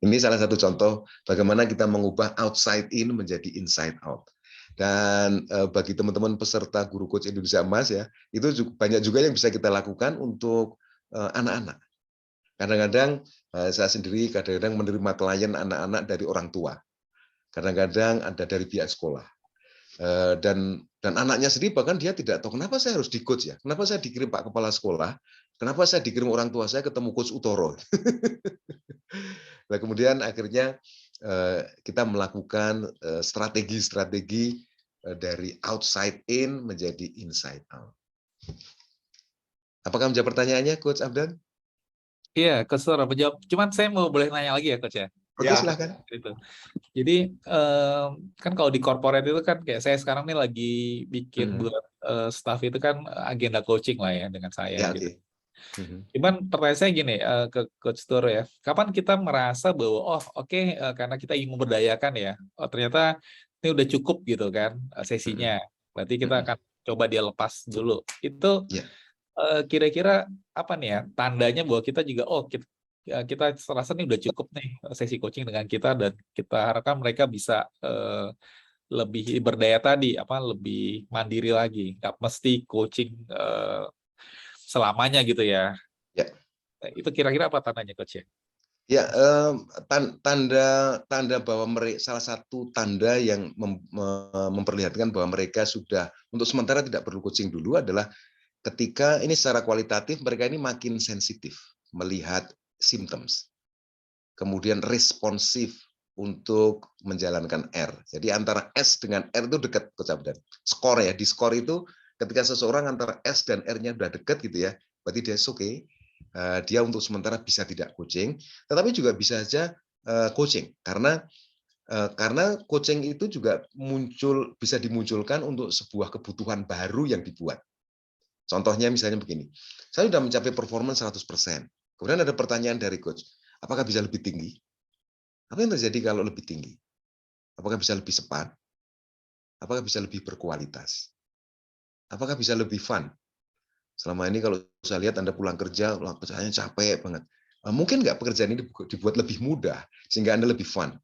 Ini salah satu contoh bagaimana kita mengubah outside in menjadi inside out. Dan bagi teman-teman peserta Guru Coach Indonesia Emas ya, itu banyak juga yang bisa kita lakukan untuk anak-anak. Kadang-kadang saya sendiri kadang-kadang menerima klien anak-anak dari orang tua. Kadang-kadang ada dari pihak sekolah. Dan anaknya sendiri bahkan dia tidak tahu kenapa saya harus di-coach ya, kenapa saya dikirim Pak Kepala Sekolah, kenapa saya dikirim orang tua saya ketemu Coach Utoro. Nah kemudian akhirnya kita melakukan strategi-strategi dari outside in menjadi inside out. Apakah menjawab pertanyaannya Coach Hamdan? Iya, Coach Utoro menjawab. Cuman saya mau boleh nanya lagi ya Coach ya? Oke, silakan. Jadi kan kalau di corporate itu kan kayak saya sekarang nih lagi bikin buat staff itu kan agenda coaching lah ya dengan saya. Ya, gitu. Cuman pertanyaan saya gini ke Coach Utoro ya, kapan kita merasa bahwa karena kita ingin memberdayakan ya, ternyata ini udah cukup gitu kan sesinya, berarti kita akan coba dia lepas dulu. Itu kira-kira apa nih ya tandanya bahwa kita juga kita rasa nih udah cukup nih sesi coaching dengan kita, dan kita harapkan mereka bisa lebih berdaya tadi, lebih mandiri lagi, nggak mesti coaching selamanya gitu ya. Itu kira-kira apa tandanya Coach ya? Ya, tanda bahwa salah satu tanda yang memperlihatkan bahwa mereka sudah untuk sementara tidak perlu coaching dulu adalah ketika ini secara kualitatif mereka ini makin sensitif melihat symptoms, kemudian responsif untuk menjalankan R. Jadi antara S dengan R itu dekat, Coach Hamdan. Skor ya, di skor itu ketika seseorang antara S dan R-nya udah dekat gitu ya, berarti dia oke. Dia untuk sementara bisa tidak coaching, tetapi juga bisa saja coaching karena Karena coaching itu juga bisa dimunculkan untuk sebuah kebutuhan baru yang dibuat. Contohnya misalnya begini, saya sudah mencapai performance 100%. Kemudian ada pertanyaan dari coach, apakah bisa lebih tinggi? Apa yang terjadi kalau lebih tinggi? Apakah bisa lebih cepat? Apakah bisa lebih berkualitas? Apakah bisa lebih fun? Selama ini kalau saya lihat Anda pulang kerja, kerjanya capek banget. Mungkin nggak pekerjaan ini dibuat lebih mudah, sehingga Anda lebih fun?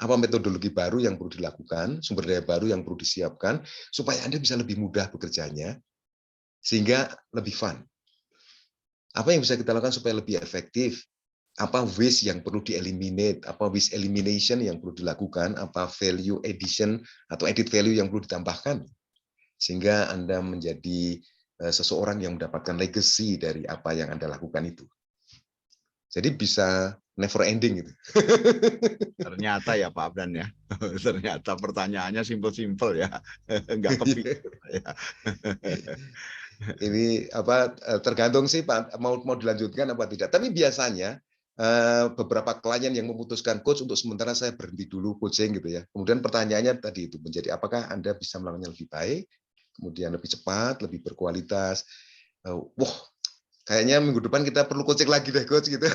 Apa metodologi baru yang perlu dilakukan, sumber daya baru yang perlu disiapkan, supaya Anda bisa lebih mudah bekerjanya, sehingga lebih fun. Apa yang bisa kita lakukan supaya lebih efektif? Apa waste yang perlu di-eliminate? Apa waste elimination yang perlu dilakukan? Apa value addition atau edit value yang perlu ditambahkan? Sehingga Anda menjadi seseorang yang mendapatkan legacy dari apa yang Anda lakukan itu. Jadi bisa never ending gitu. Ternyata ya Pak Abdan ya. Ternyata pertanyaannya simpel-simpel ya. Enggak kepikir ya. Ini tergantung sih Pak mau dilanjutkan apa tidak. Tapi biasanya beberapa klien yang memutuskan coach untuk sementara saya berhenti dulu coaching gitu ya. Kemudian pertanyaannya tadi itu menjadi apakah Anda bisa melakukannya lebih baik, kemudian lebih cepat, lebih berkualitas. Wah, kayaknya minggu depan kita perlu coaching lagi deh coach gitu.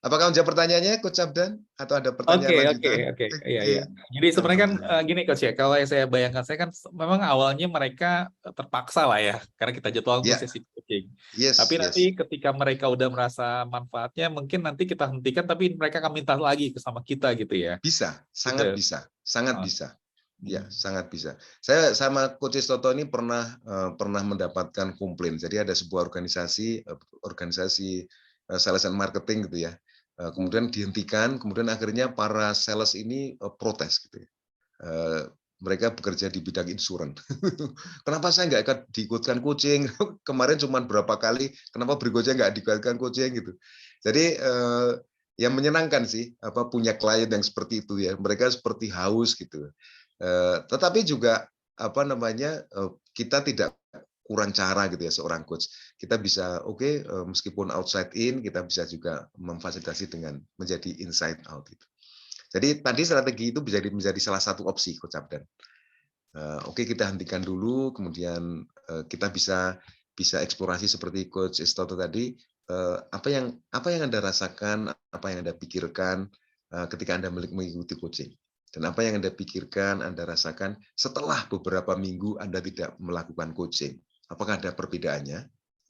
Apakah menjawab pertanyaannya Coach Abdan atau ada pertanyaan lanjutan? Oke. Iya. Jadi sebenarnya kan gini Coach ya, kalau yang saya bayangkan saya kan memang awalnya mereka terpaksa lah ya, karena kita jadwalkan untuk sesi coaching. Tapi nanti ketika mereka udah merasa manfaatnya, mungkin nanti kita hentikan, tapi mereka akan minta lagi sama kita gitu ya. Bisa, sangat bisa, sangat bisa. Ya, sangat bisa. Saya sama Coach Toto ini pernah mendapatkan komplain. Jadi ada sebuah organisasi sales and marketing gitu ya. Kemudian dihentikan, kemudian akhirnya para sales ini protes gitu ya. Mereka bekerja di bidang insurans. Kenapa saya nggak diikutkan coaching? Kemarin cuma berapa kali, kenapa berikutnya nggak diikutkan coaching gitu. Jadi yang menyenangkan sih punya klien yang seperti itu ya. Mereka seperti haus gitu. Tetapi juga kita tidak kurang cara gitu ya seorang coach. Kita bisa meskipun outside in, kita bisa juga memfasilitasi dengan menjadi inside out gitu. Jadi tadi strategi itu bisa menjadi salah satu opsi Coach Abdan. Kita hentikan dulu, kemudian kita bisa eksplorasi seperti Coach Istoto tadi. Apa yang Anda rasakan, apa yang Anda pikirkan ketika Anda mengikuti coaching. Dan apa yang Anda pikirkan, Anda rasakan setelah beberapa minggu Anda tidak melakukan coaching. Apakah ada perbedaannya?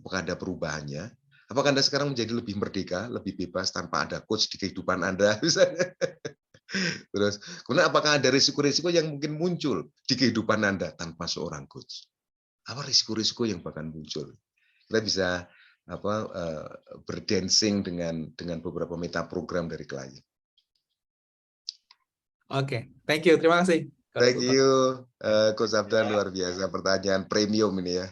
Apakah ada perubahannya? Apakah Anda sekarang menjadi lebih merdeka, lebih bebas tanpa ada coach di kehidupan Anda? Terus, kemudian apakah ada risiko-risiko yang mungkin muncul di kehidupan Anda tanpa seorang coach? Apa risiko-risiko yang bahkan muncul? Kita bisa berdancing dengan beberapa meta program dari klien. Oke, thank you, terima kasih. Thank you, Coach Abdan, luar biasa pertanyaan premium ini ya.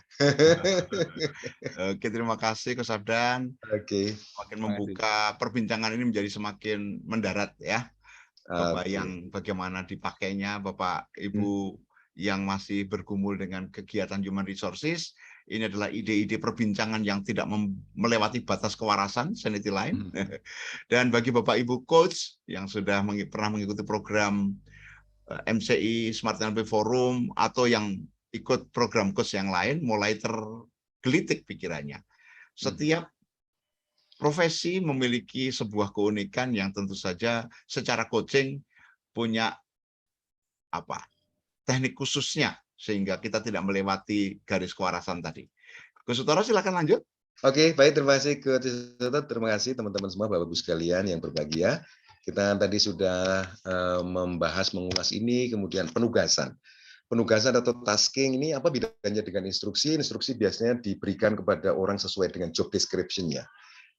Oke, terima kasih Coach Abdan. Oke. Makin membuka perbincangan ini menjadi semakin mendarat ya. Kebayang bagaimana dipakainya Bapak Ibu yang masih bergumul dengan kegiatan human resources. Ini adalah ide-ide perbincangan yang tidak melewati batas kewarasan, sanity line. Dan bagi Bapak Ibu coach yang sudah pernah mengikuti program MCI Smart NLP Forum atau yang ikut program coach yang lain, mulai tergelitik pikirannya. Setiap profesi memiliki sebuah keunikan yang tentu saja secara coaching punya teknik khususnya sehingga kita tidak melewati garis kewarasan tadi. Coach Utara silakan lanjut. Oke, baik, terima kasih Coach Utara, terima kasih teman-teman semua Bapak Ibu sekalian yang berbahagia. Kita tadi sudah mengulas ini, kemudian penugasan. Penugasan atau tasking ini apa bedanya dengan instruksi? Instruksi biasanya diberikan kepada orang sesuai dengan job description-nya.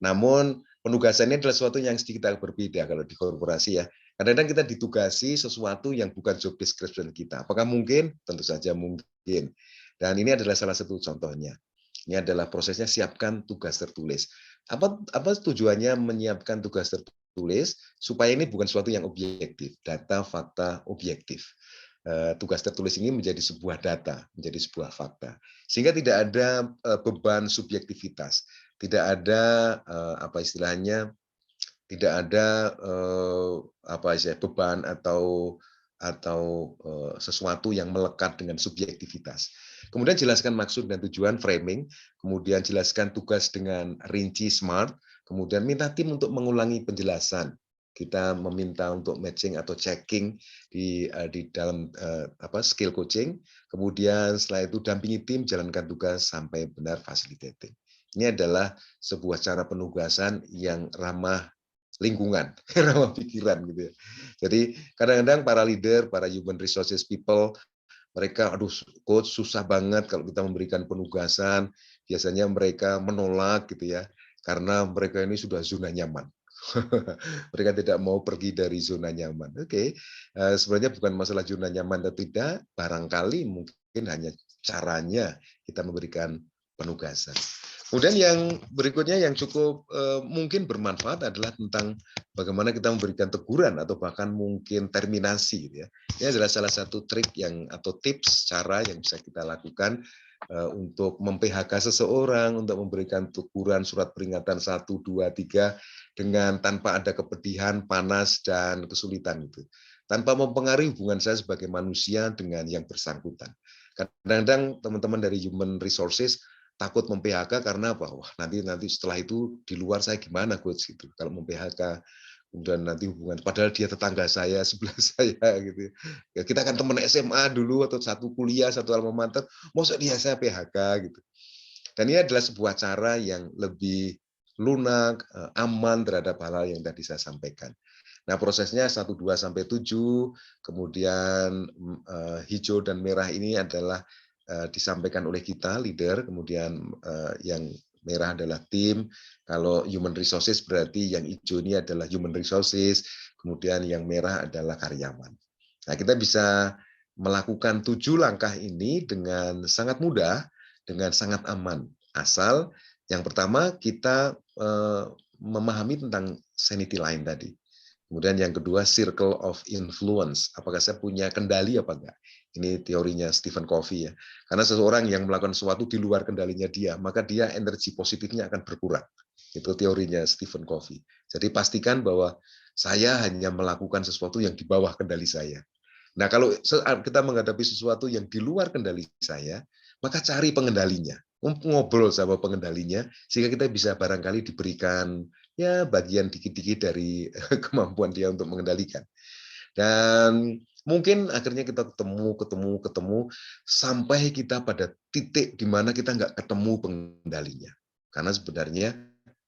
Namun penugasan ini adalah sesuatu yang sedikit berbeda kalau di korporasi ya. Kadang-kadang kita ditugasi sesuatu yang bukan job description kita. Apakah mungkin? Tentu saja mungkin. Dan ini adalah salah satu contohnya. Ini adalah prosesnya siapkan tugas tertulis. Apa tujuannya menyiapkan tugas tertulis? Supaya ini bukan sesuatu yang objektif, data, fakta, objektif. Tugas tertulis ini menjadi sebuah data, menjadi sebuah fakta. Sehingga tidak ada beban subjektivitas, tidak ada tidak ada beban atau sesuatu yang melekat dengan subjektivitas. Kemudian jelaskan maksud dan tujuan, framing, kemudian jelaskan tugas dengan rinci, smart, kemudian minta tim untuk mengulangi penjelasan. Kita meminta untuk matching atau checking di dalam skill coaching, kemudian setelah itu dampingi tim jalankan tugas sampai benar facilitating. Ini adalah sebuah cara penugasan yang ramah lingkungan, ramah pikiran gitu ya. Jadi kadang-kadang para leader, para human resources people, mereka aduh coach susah banget kalau kita memberikan penugasan, biasanya mereka menolak gitu ya, karena mereka ini sudah zona nyaman. Mereka tidak mau pergi dari zona nyaman. Oke, sebenarnya bukan masalah zona nyaman atau tidak, barangkali mungkin hanya caranya kita memberikan penugasan. Kemudian yang berikutnya yang cukup mungkin bermanfaat adalah tentang bagaimana kita memberikan teguran atau bahkan mungkin terminasi. Gitu ya. Ini adalah salah satu trik atau tips cara yang bisa kita lakukan untuk mem-PHK seseorang, untuk memberikan teguran surat peringatan 1, 2, 3 dengan tanpa ada kepedihan, panas, dan kesulitan itu. Tanpa mempengaruhi hubungan saya sebagai manusia dengan yang bersangkutan. Kadang-kadang teman-teman dari human resources takut mem-PHK karena apa? Wah, nanti setelah itu di luar saya gimana coach gitu. Kalau mem-PHK kemudian nanti hubungan padahal dia tetangga saya, sebelah saya gitu. Ya, kita kan teman SMA dulu atau satu kuliah, satu alma mater, masa dia saya PHK gitu. Dan ini adalah sebuah cara yang lebih lunak, aman terhadap hal-hal yang tadi saya sampaikan. Nah, prosesnya 1, 2 sampai 7, kemudian hijau dan merah ini adalah disampaikan oleh kita leader, kemudian yang merah adalah tim. Kalau human resources berarti yang hijau ini adalah human resources, kemudian yang merah adalah karyawan. Nah, kita bisa melakukan 7 langkah ini dengan sangat mudah, dengan sangat aman. Asal yang pertama kita memahami tentang sanity line tadi. Kemudian yang kedua, circle of influence. Apakah saya punya kendali apa enggak? Ini teorinya Stephen Covey ya. Karena seseorang yang melakukan sesuatu di luar kendalinya dia, maka dia energi positifnya akan berkurang. Itu teorinya Stephen Covey. Jadi pastikan bahwa saya hanya melakukan sesuatu yang di bawah kendali saya. Nah, kalau kita menghadapi sesuatu yang di luar kendali saya, maka cari pengendalinya. Ngobrol sama pengendalinya, sehingga kita bisa barangkali diberikan ya bagian dikit-dikit dari kemampuan dia untuk mengendalikan. Dan mungkin akhirnya kita ketemu sampai kita pada titik di mana kita nggak ketemu pengendalinya. Karena sebenarnya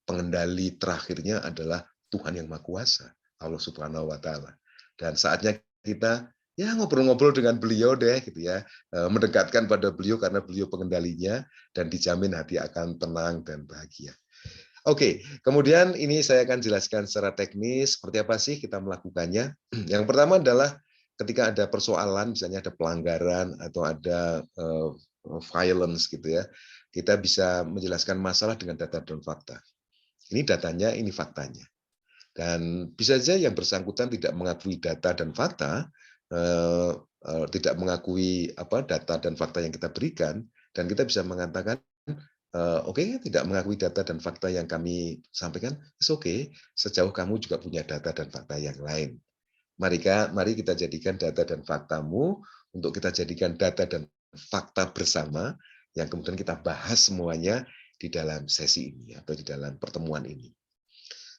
pengendali terakhirnya adalah Tuhan yang Maha Kuasa, Allah Subhanahu wa taala. Dan saatnya kita ya ngobrol-ngobrol dengan beliau deh gitu ya, mendekatkan pada beliau karena beliau pengendalinya dan dijamin hati akan tenang dan bahagia. Oke, kemudian ini saya akan jelaskan secara teknis seperti apa sih kita melakukannya. Yang pertama adalah ketika ada persoalan, misalnya ada pelanggaran atau ada violence gitu ya, kita bisa menjelaskan masalah dengan data dan fakta. Ini datanya, ini faktanya. Dan bisa saja yang bersangkutan tidak mengakui data dan fakta, tidak mengakui data dan fakta yang kita berikan, dan kita bisa mengatakan oke, tidak mengakui data dan fakta yang kami sampaikan, it's okay, sejauh kamu juga punya data dan fakta yang lain. Mari kita jadikan data dan faktamu untuk kita jadikan data dan fakta bersama yang kemudian kita bahas semuanya di dalam sesi ini atau di dalam pertemuan ini.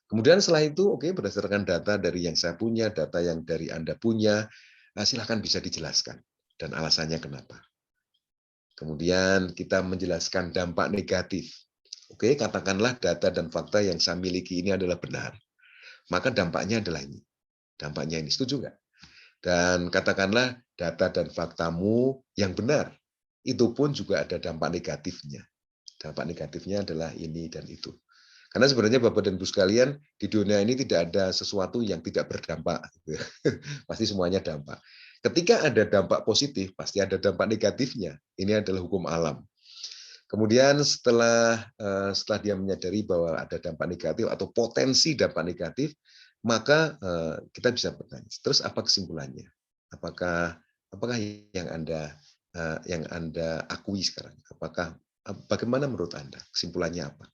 Kemudian setelah itu, oke, berdasarkan data dari yang saya punya, data yang dari Anda punya, silahkan bisa dijelaskan dan alasannya kenapa. Kemudian kita menjelaskan dampak negatif. Oke, katakanlah data dan fakta yang saya miliki ini adalah benar. Maka dampaknya adalah ini. Dampaknya ini, setuju nggak? Dan katakanlah data dan faktamu yang benar. Itu pun juga ada dampak negatifnya. Dampak negatifnya adalah ini dan itu. Karena sebenarnya Bapak dan Ibu sekalian, di dunia ini tidak ada sesuatu yang tidak berdampak. Pasti semuanya dampak. Ketika ada dampak positif, pasti ada dampak negatifnya. Ini adalah hukum alam. Kemudian setelah dia menyadari bahwa ada dampak negatif atau potensi dampak negatif, maka kita bisa bertanya, terus apa kesimpulannya? Apakah yang Anda akui sekarang? Bagaimana menurut Anda? Kesimpulannya apa?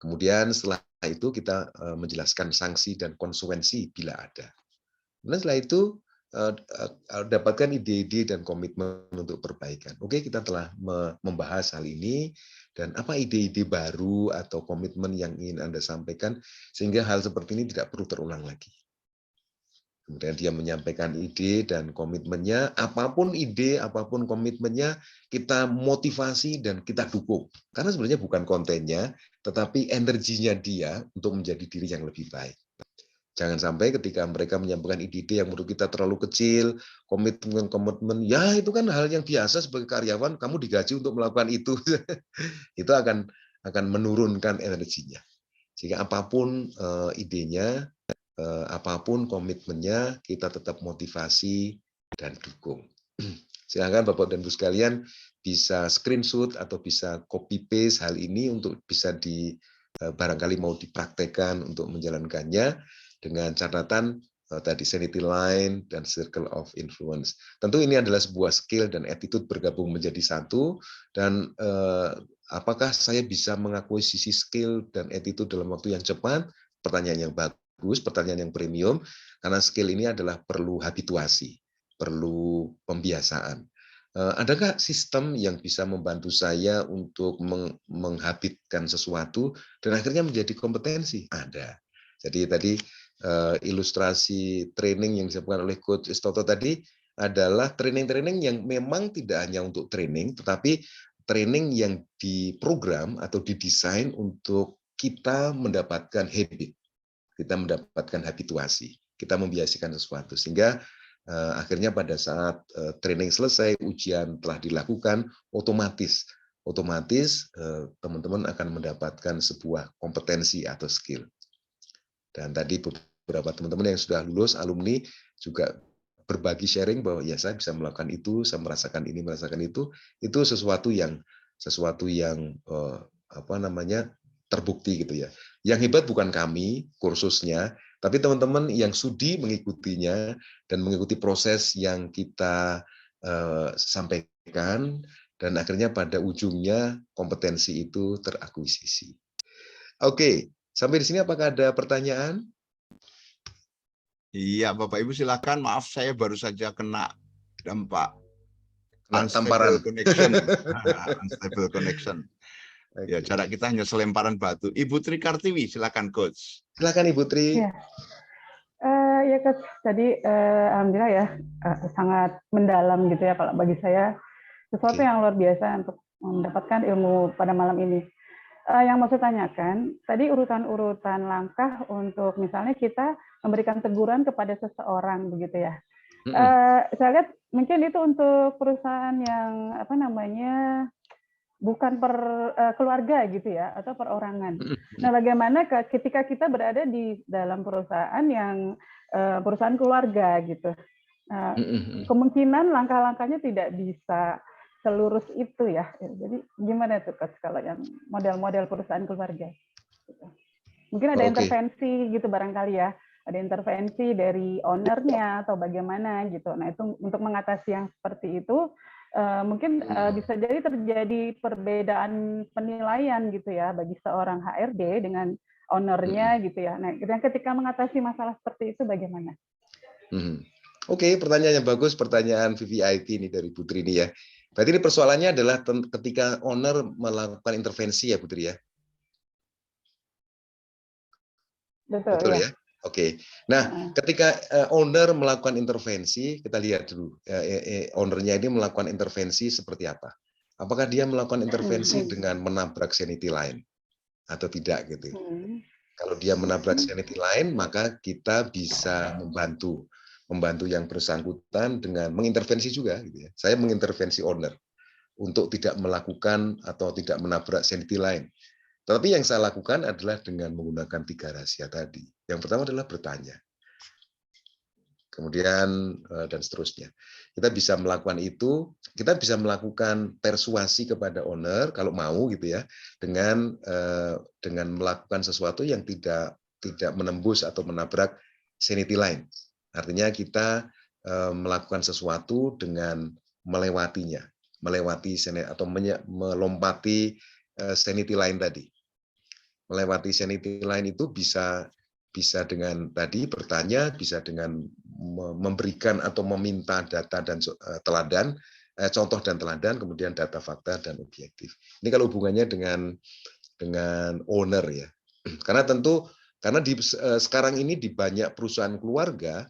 Kemudian setelah itu kita menjelaskan sanksi dan konsekuensi bila ada. Kemudian setelah itu dapatkan ide-ide dan komitmen untuk perbaikan. Oke, kita telah membahas hal ini dan apa ide-ide baru atau komitmen yang ingin Anda sampaikan sehingga hal seperti ini tidak perlu terulang lagi. Kemudian dia menyampaikan ide dan komitmennya, apapun ide, apapun komitmennya, kita motivasi dan kita dukung. Karena sebenarnya bukan kontennya, tetapi energinya dia untuk menjadi diri yang lebih baik. Jangan sampai ketika mereka menyampaikan ide-ide yang menurut kita terlalu kecil, komitmen, ya itu kan hal yang biasa sebagai karyawan, kamu digaji untuk melakukan itu. Itu akan menurunkan energinya. Sehingga apapun idenya, apapun komitmennya, kita tetap motivasi dan dukung. Silakan Bapak dan Ibu sekalian bisa screenshot atau bisa copy paste hal ini untuk bisa barangkali mau dipraktekkan untuk menjalankannya dengan catatan tadi sanity line dan circle of influence. Tentu ini adalah sebuah skill dan attitude bergabung menjadi satu dan apakah saya bisa mengakuisisi skill dan attitude dalam waktu yang cepat? Pertanyaan yang bagus, pertanyaan yang premium, karena skill ini adalah perlu habituasi, perlu pembiasaan. Adakah sistem yang bisa membantu saya untuk menghabitkan sesuatu dan akhirnya menjadi kompetensi? Ada. Jadi tadi ilustrasi training yang disampaikan oleh Coach Istoto tadi adalah training-training yang memang tidak hanya untuk training, tetapi training yang diprogram atau didesain untuk kita mendapatkan habit, kita mendapatkan habituasi, kita membiasakan sesuatu. Sehingga akhirnya pada saat training selesai, ujian telah dilakukan, otomatis teman-teman akan mendapatkan sebuah kompetensi atau skill. Dan tadi beberapa teman-teman yang sudah lulus, alumni, juga berbagi sharing bahwa ya saya bisa melakukan itu, saya merasakan ini, merasakan itu sesuatu yang terbukti gitu ya. Yang hebat bukan kami kursusnya, tapi teman-teman yang sudi mengikutinya dan mengikuti proses yang kita sampaikan dan akhirnya pada ujungnya kompetensi itu terakuisisi. Oke, sampai di sini apakah ada pertanyaan? Iya, Bapak Ibu silakan. Maaf saya baru saja kena dampak tamparan connection. Unstable connection. Ya, jarak kita hanya selemparan batu. Ibu Tri Kartiwi, silakan Coach. Silakan Ibu Tri. Ya, ya Coach. Tadi alhamdulillah ya sangat mendalam gitu ya kalau bagi saya sesuatu yang luar biasa untuk mendapatkan ilmu pada malam ini. Yang mau saya tanyakan, tadi urutan-urutan langkah untuk misalnya kita memberikan teguran kepada seseorang begitu ya. Saya lihat mungkin itu untuk perusahaan yang bukan per keluarga gitu ya atau perorangan. Nah, bagaimana ketika kita berada di dalam perusahaan yang perusahaan keluarga gitu. Kemungkinan langkah-langkahnya tidak bisa selurus itu ya. Jadi gimana tuh Coach kalau yang model-model perusahaan keluarga? Mungkin ada intervensi gitu barangkali ya. Ada intervensi dari ownernya atau bagaimana gitu. Nah itu untuk mengatasi yang seperti itu mungkin bisa jadi terjadi perbedaan penilaian gitu ya bagi seorang HRD dengan ownernya gitu ya. Nah ketika mengatasi masalah seperti itu bagaimana? Oke, pertanyaan yang bagus, pertanyaan VVIP ini dari Putri ini ya. Berarti ini persoalannya adalah ketika owner melakukan intervensi ya Putri ya? Betul ya? Oke. Nah, ketika owner melakukan intervensi, kita lihat dulu ownernya ini melakukan intervensi seperti apa. Apakah dia melakukan intervensi dengan menabrak sanity line atau tidak gitu. Kalau dia menabrak sanity line, maka kita bisa membantu yang bersangkutan dengan mengintervensi juga gitu ya. Saya mengintervensi owner untuk tidak melakukan atau tidak menabrak sanity line. Tapi yang saya lakukan adalah dengan menggunakan 3 rahasia tadi. Yang pertama adalah bertanya. Kemudian dan seterusnya. Kita bisa melakukan itu, kita bisa melakukan persuasi kepada owner kalau mau gitu ya, dengan melakukan sesuatu yang tidak menembus atau menabrak sanity line. Artinya kita melakukan sesuatu dengan melewatinya, melewati atau melompati sanity line tadi. melewati sanity line itu bisa dengan tadi bertanya, bisa dengan memberikan atau meminta data dan teladan, contoh dan teladan, kemudian data fakta dan objektif. Ini kalau hubungannya dengan owner ya. Karena sekarang ini di banyak perusahaan keluarga,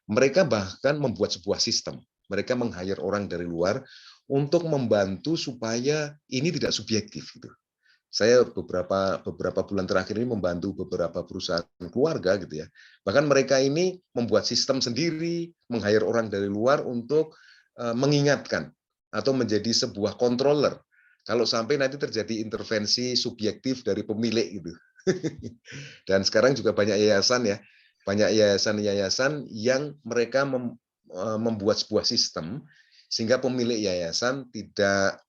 mereka bahkan membuat sebuah sistem. Mereka meng-hire orang dari luar untuk membantu supaya ini tidak subjektif gitu. Saya beberapa bulan terakhir ini membantu beberapa perusahaan keluarga gitu ya. Bahkan mereka ini membuat sistem sendiri, meng-hire orang dari luar untuk mengingatkan atau menjadi sebuah controller. Kalau sampai nanti terjadi intervensi subjektif dari pemilik gitu. Dan sekarang juga banyak yayasan ya, banyak yayasan-yayasan yang mereka membuat sebuah sistem sehingga pemilik yayasan tidak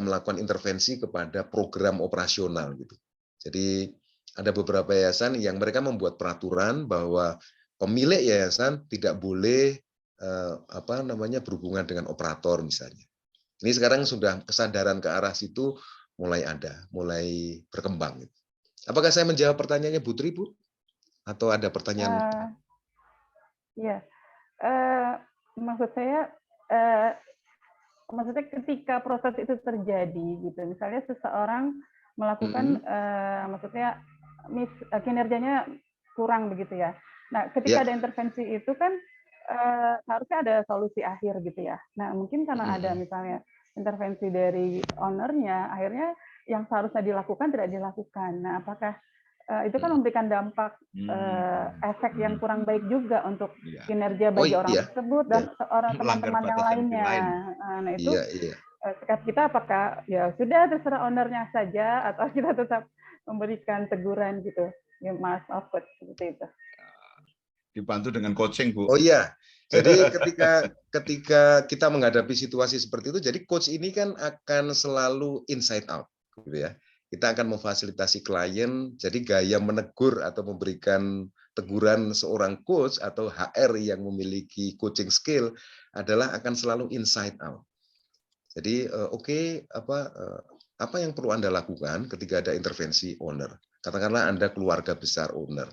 melakukan intervensi kepada program operasional gitu. Jadi ada beberapa yayasan yang mereka membuat peraturan bahwa pemilik yayasan tidak boleh berhubungan dengan operator misalnya. Ini sekarang sudah kesadaran ke arah situ mulai berkembang. Gitu. Apakah saya menjawab pertanyaannya Bu Tri, Bu? Atau ada pertanyaan? Iya. Maksud saya maksudnya ketika proses itu terjadi gitu, misalnya seseorang melakukan maksudnya kinerjanya kurang begitu ya. Nah, ketika ada intervensi itu kan harusnya ada solusi akhir gitu ya. Nah, mungkin karena ada misalnya intervensi dari ownernya, akhirnya yang seharusnya dilakukan tidak dilakukan. Nah, apakah itu kan memberikan dampak efek yang kurang baik juga untuk kinerja bagi orang tersebut dan orang teman-teman yang lainnya. Nah itu sikap kita apakah ya sudah terserah ownernya saja atau kita tetap memberikan teguran gitu, ya maaf coach seperti itu. Dibantu dengan coaching Bu. Oh iya. Jadi ketika kita menghadapi situasi seperti itu, jadi coach ini kan akan selalu inside out, gitu ya. Kita akan memfasilitasi klien, jadi gaya menegur atau memberikan teguran seorang coach atau HR yang memiliki coaching skill adalah akan selalu inside out. Jadi apa yang perlu Anda lakukan ketika ada intervensi owner? Katakanlah Anda keluarga besar owner.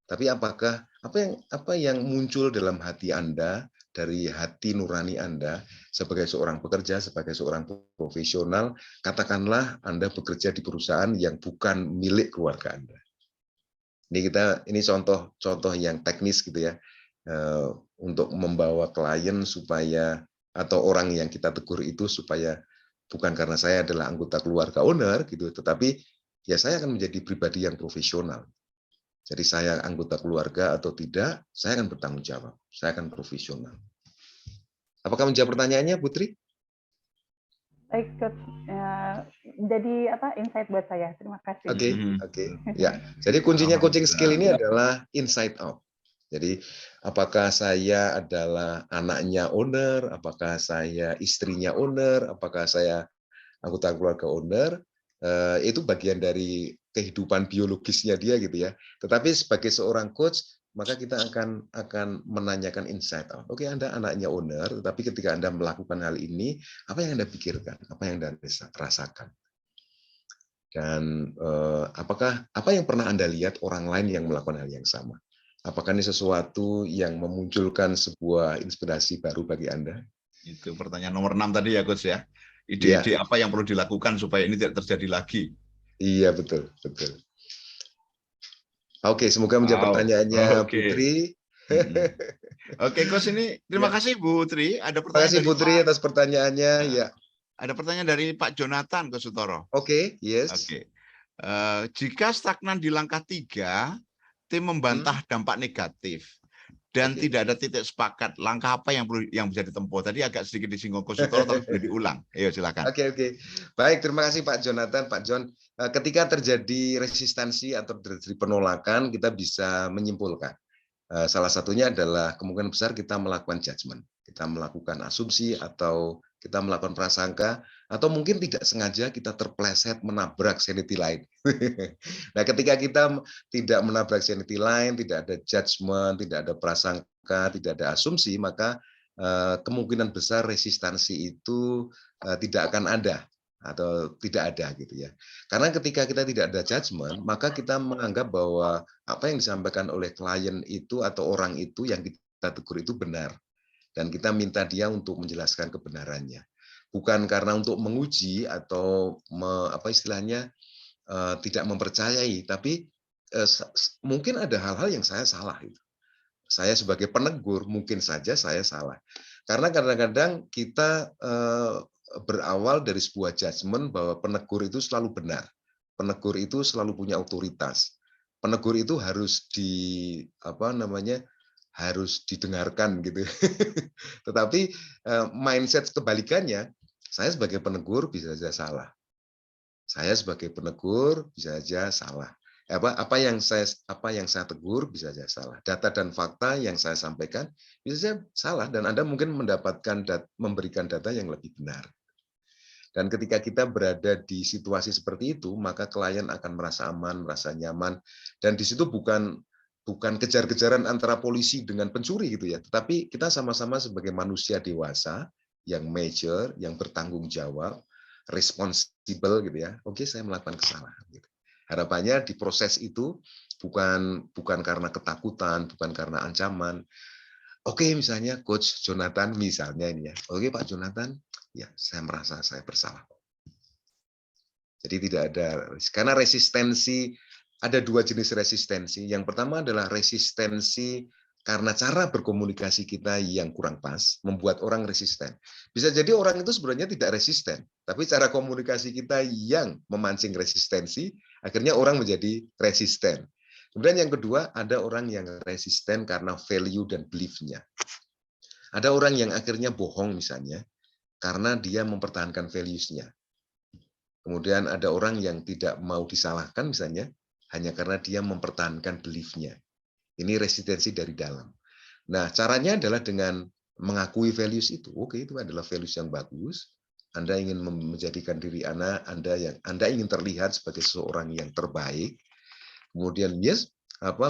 Tapi apa yang muncul dalam hati Anda, dari hati nurani Anda sebagai seorang pekerja, sebagai seorang profesional, katakanlah Anda bekerja di perusahaan yang bukan milik keluarga Anda. Ini contoh yang teknis gitu ya, untuk membawa klien supaya, atau orang yang kita tegur itu supaya bukan karena saya adalah anggota keluarga owner gitu, tetapi ya saya akan menjadi pribadi yang profesional. Jadi saya anggota keluarga atau tidak, saya akan bertanggung jawab. Saya akan profesional. Apakah menjawab pertanyaannya, Putri? Baik, jadi insight buat saya. Terima kasih. Oke. Ya, jadi kuncinya coaching skill ini adalah inside out. Jadi apakah saya adalah anaknya owner, apakah saya istrinya owner, apakah saya anggota keluarga owner, itu bagian dari kehidupan biologisnya dia gitu ya. Tetapi sebagai seorang coach, maka kita akan menanyakan insight out. Oke, Anda anaknya owner, tetapi ketika Anda melakukan hal ini, apa yang Anda pikirkan? Apa yang Anda rasakan? Dan apa yang pernah Anda lihat orang lain yang melakukan hal yang sama? Apakah ini sesuatu yang memunculkan sebuah inspirasi baru bagi Anda? Itu pertanyaan nomor 6 tadi ya, Coach ya. Ide-ide apa yang perlu dilakukan supaya ini tidak terjadi lagi? Iya, betul. Oke, semoga menjawab pertanyaannya Putri. Oke, Coach, ini terima kasih Bu Tri. Ada pertanyaan. Terima kasih Putri atas pertanyaannya. Ya. Ada pertanyaan dari Pak Jonathan, Coach Sutoro. Oke, yes. Oke. Jika stagnan di langkah 3, tim membantah dampak negatif dan tidak ada titik sepakat, langkah apa yang bisa ditempuh? Tadi agak sedikit disinggung Coach Sutoro, tapi boleh diulang. Ayo silakan. Oke. Baik, terima kasih Pak Jonathan, Pak John. Ketika terjadi resistansi atau terjadi penolakan, kita bisa menyimpulkan. Salah satunya adalah kemungkinan besar kita melakukan judgement, kita melakukan asumsi atau kita melakukan prasangka, atau mungkin tidak sengaja kita terpleset menabrak sanity line. Nah, ketika kita tidak menabrak sanity line, tidak ada judgement, tidak ada prasangka, tidak ada asumsi, maka kemungkinan besar resistansi itu tidak akan ada. atau tidak ada gitu ya. Karena ketika kita tidak ada judgement, maka kita menganggap bahwa apa yang disampaikan oleh klien itu atau orang itu yang kita tegur itu benar. Dan kita minta dia untuk menjelaskan kebenarannya. Bukan karena untuk menguji atau apa istilahnya tidak mempercayai, tapi mungkin ada hal-hal yang saya salah itu. Saya sebagai penegur mungkin saja saya salah. Karena kadang-kadang kita berawal dari sebuah judgement bahwa penegur itu selalu benar. Penegur itu selalu punya otoritas. Penegur itu harus harus didengarkan gitu. Tetapi mindset kebalikannya, saya sebagai penegur bisa saja salah. Saya sebagai penegur bisa saja salah. Apa yang saya tegur bisa saja salah. Data dan fakta yang saya sampaikan bisa saja salah, dan Anda mungkin memberikan data yang lebih benar. Dan ketika kita berada di situasi seperti itu, maka klien akan merasa aman, merasa nyaman, dan di situ bukan kejar-kejaran antara polisi dengan pencuri gitu ya, tetapi kita sama-sama sebagai manusia dewasa yang mature, yang bertanggung jawab, responsible gitu ya. Oke, saya melakukan kesalahan gitu. Harapannya di proses itu bukan karena ketakutan, bukan karena ancaman. Oke, misalnya Coach Jonathan misalnya ini ya. Oke, Pak Jonathan, ya saya merasa saya bersalah. Jadi tidak ada, karena resistensi, ada dua jenis resistensi. Yang pertama adalah resistensi karena cara berkomunikasi kita yang kurang pas, membuat orang resisten. Bisa jadi orang itu sebenarnya tidak resisten, tapi cara komunikasi kita yang memancing resistensi, akhirnya orang menjadi resisten. Kemudian yang kedua, ada orang yang resisten karena value dan belief-nya. Ada orang yang akhirnya bohong misalnya, karena dia mempertahankan values-nya. Kemudian ada orang yang tidak mau disalahkan misalnya, hanya karena dia mempertahankan belief-nya. Ini resistensi dari dalam. Nah, caranya adalah dengan mengakui values itu. Oke, itu adalah values yang bagus. Anda ingin menjadikan diri Anda ingin terlihat sebagai seseorang yang terbaik. Kemudian yes,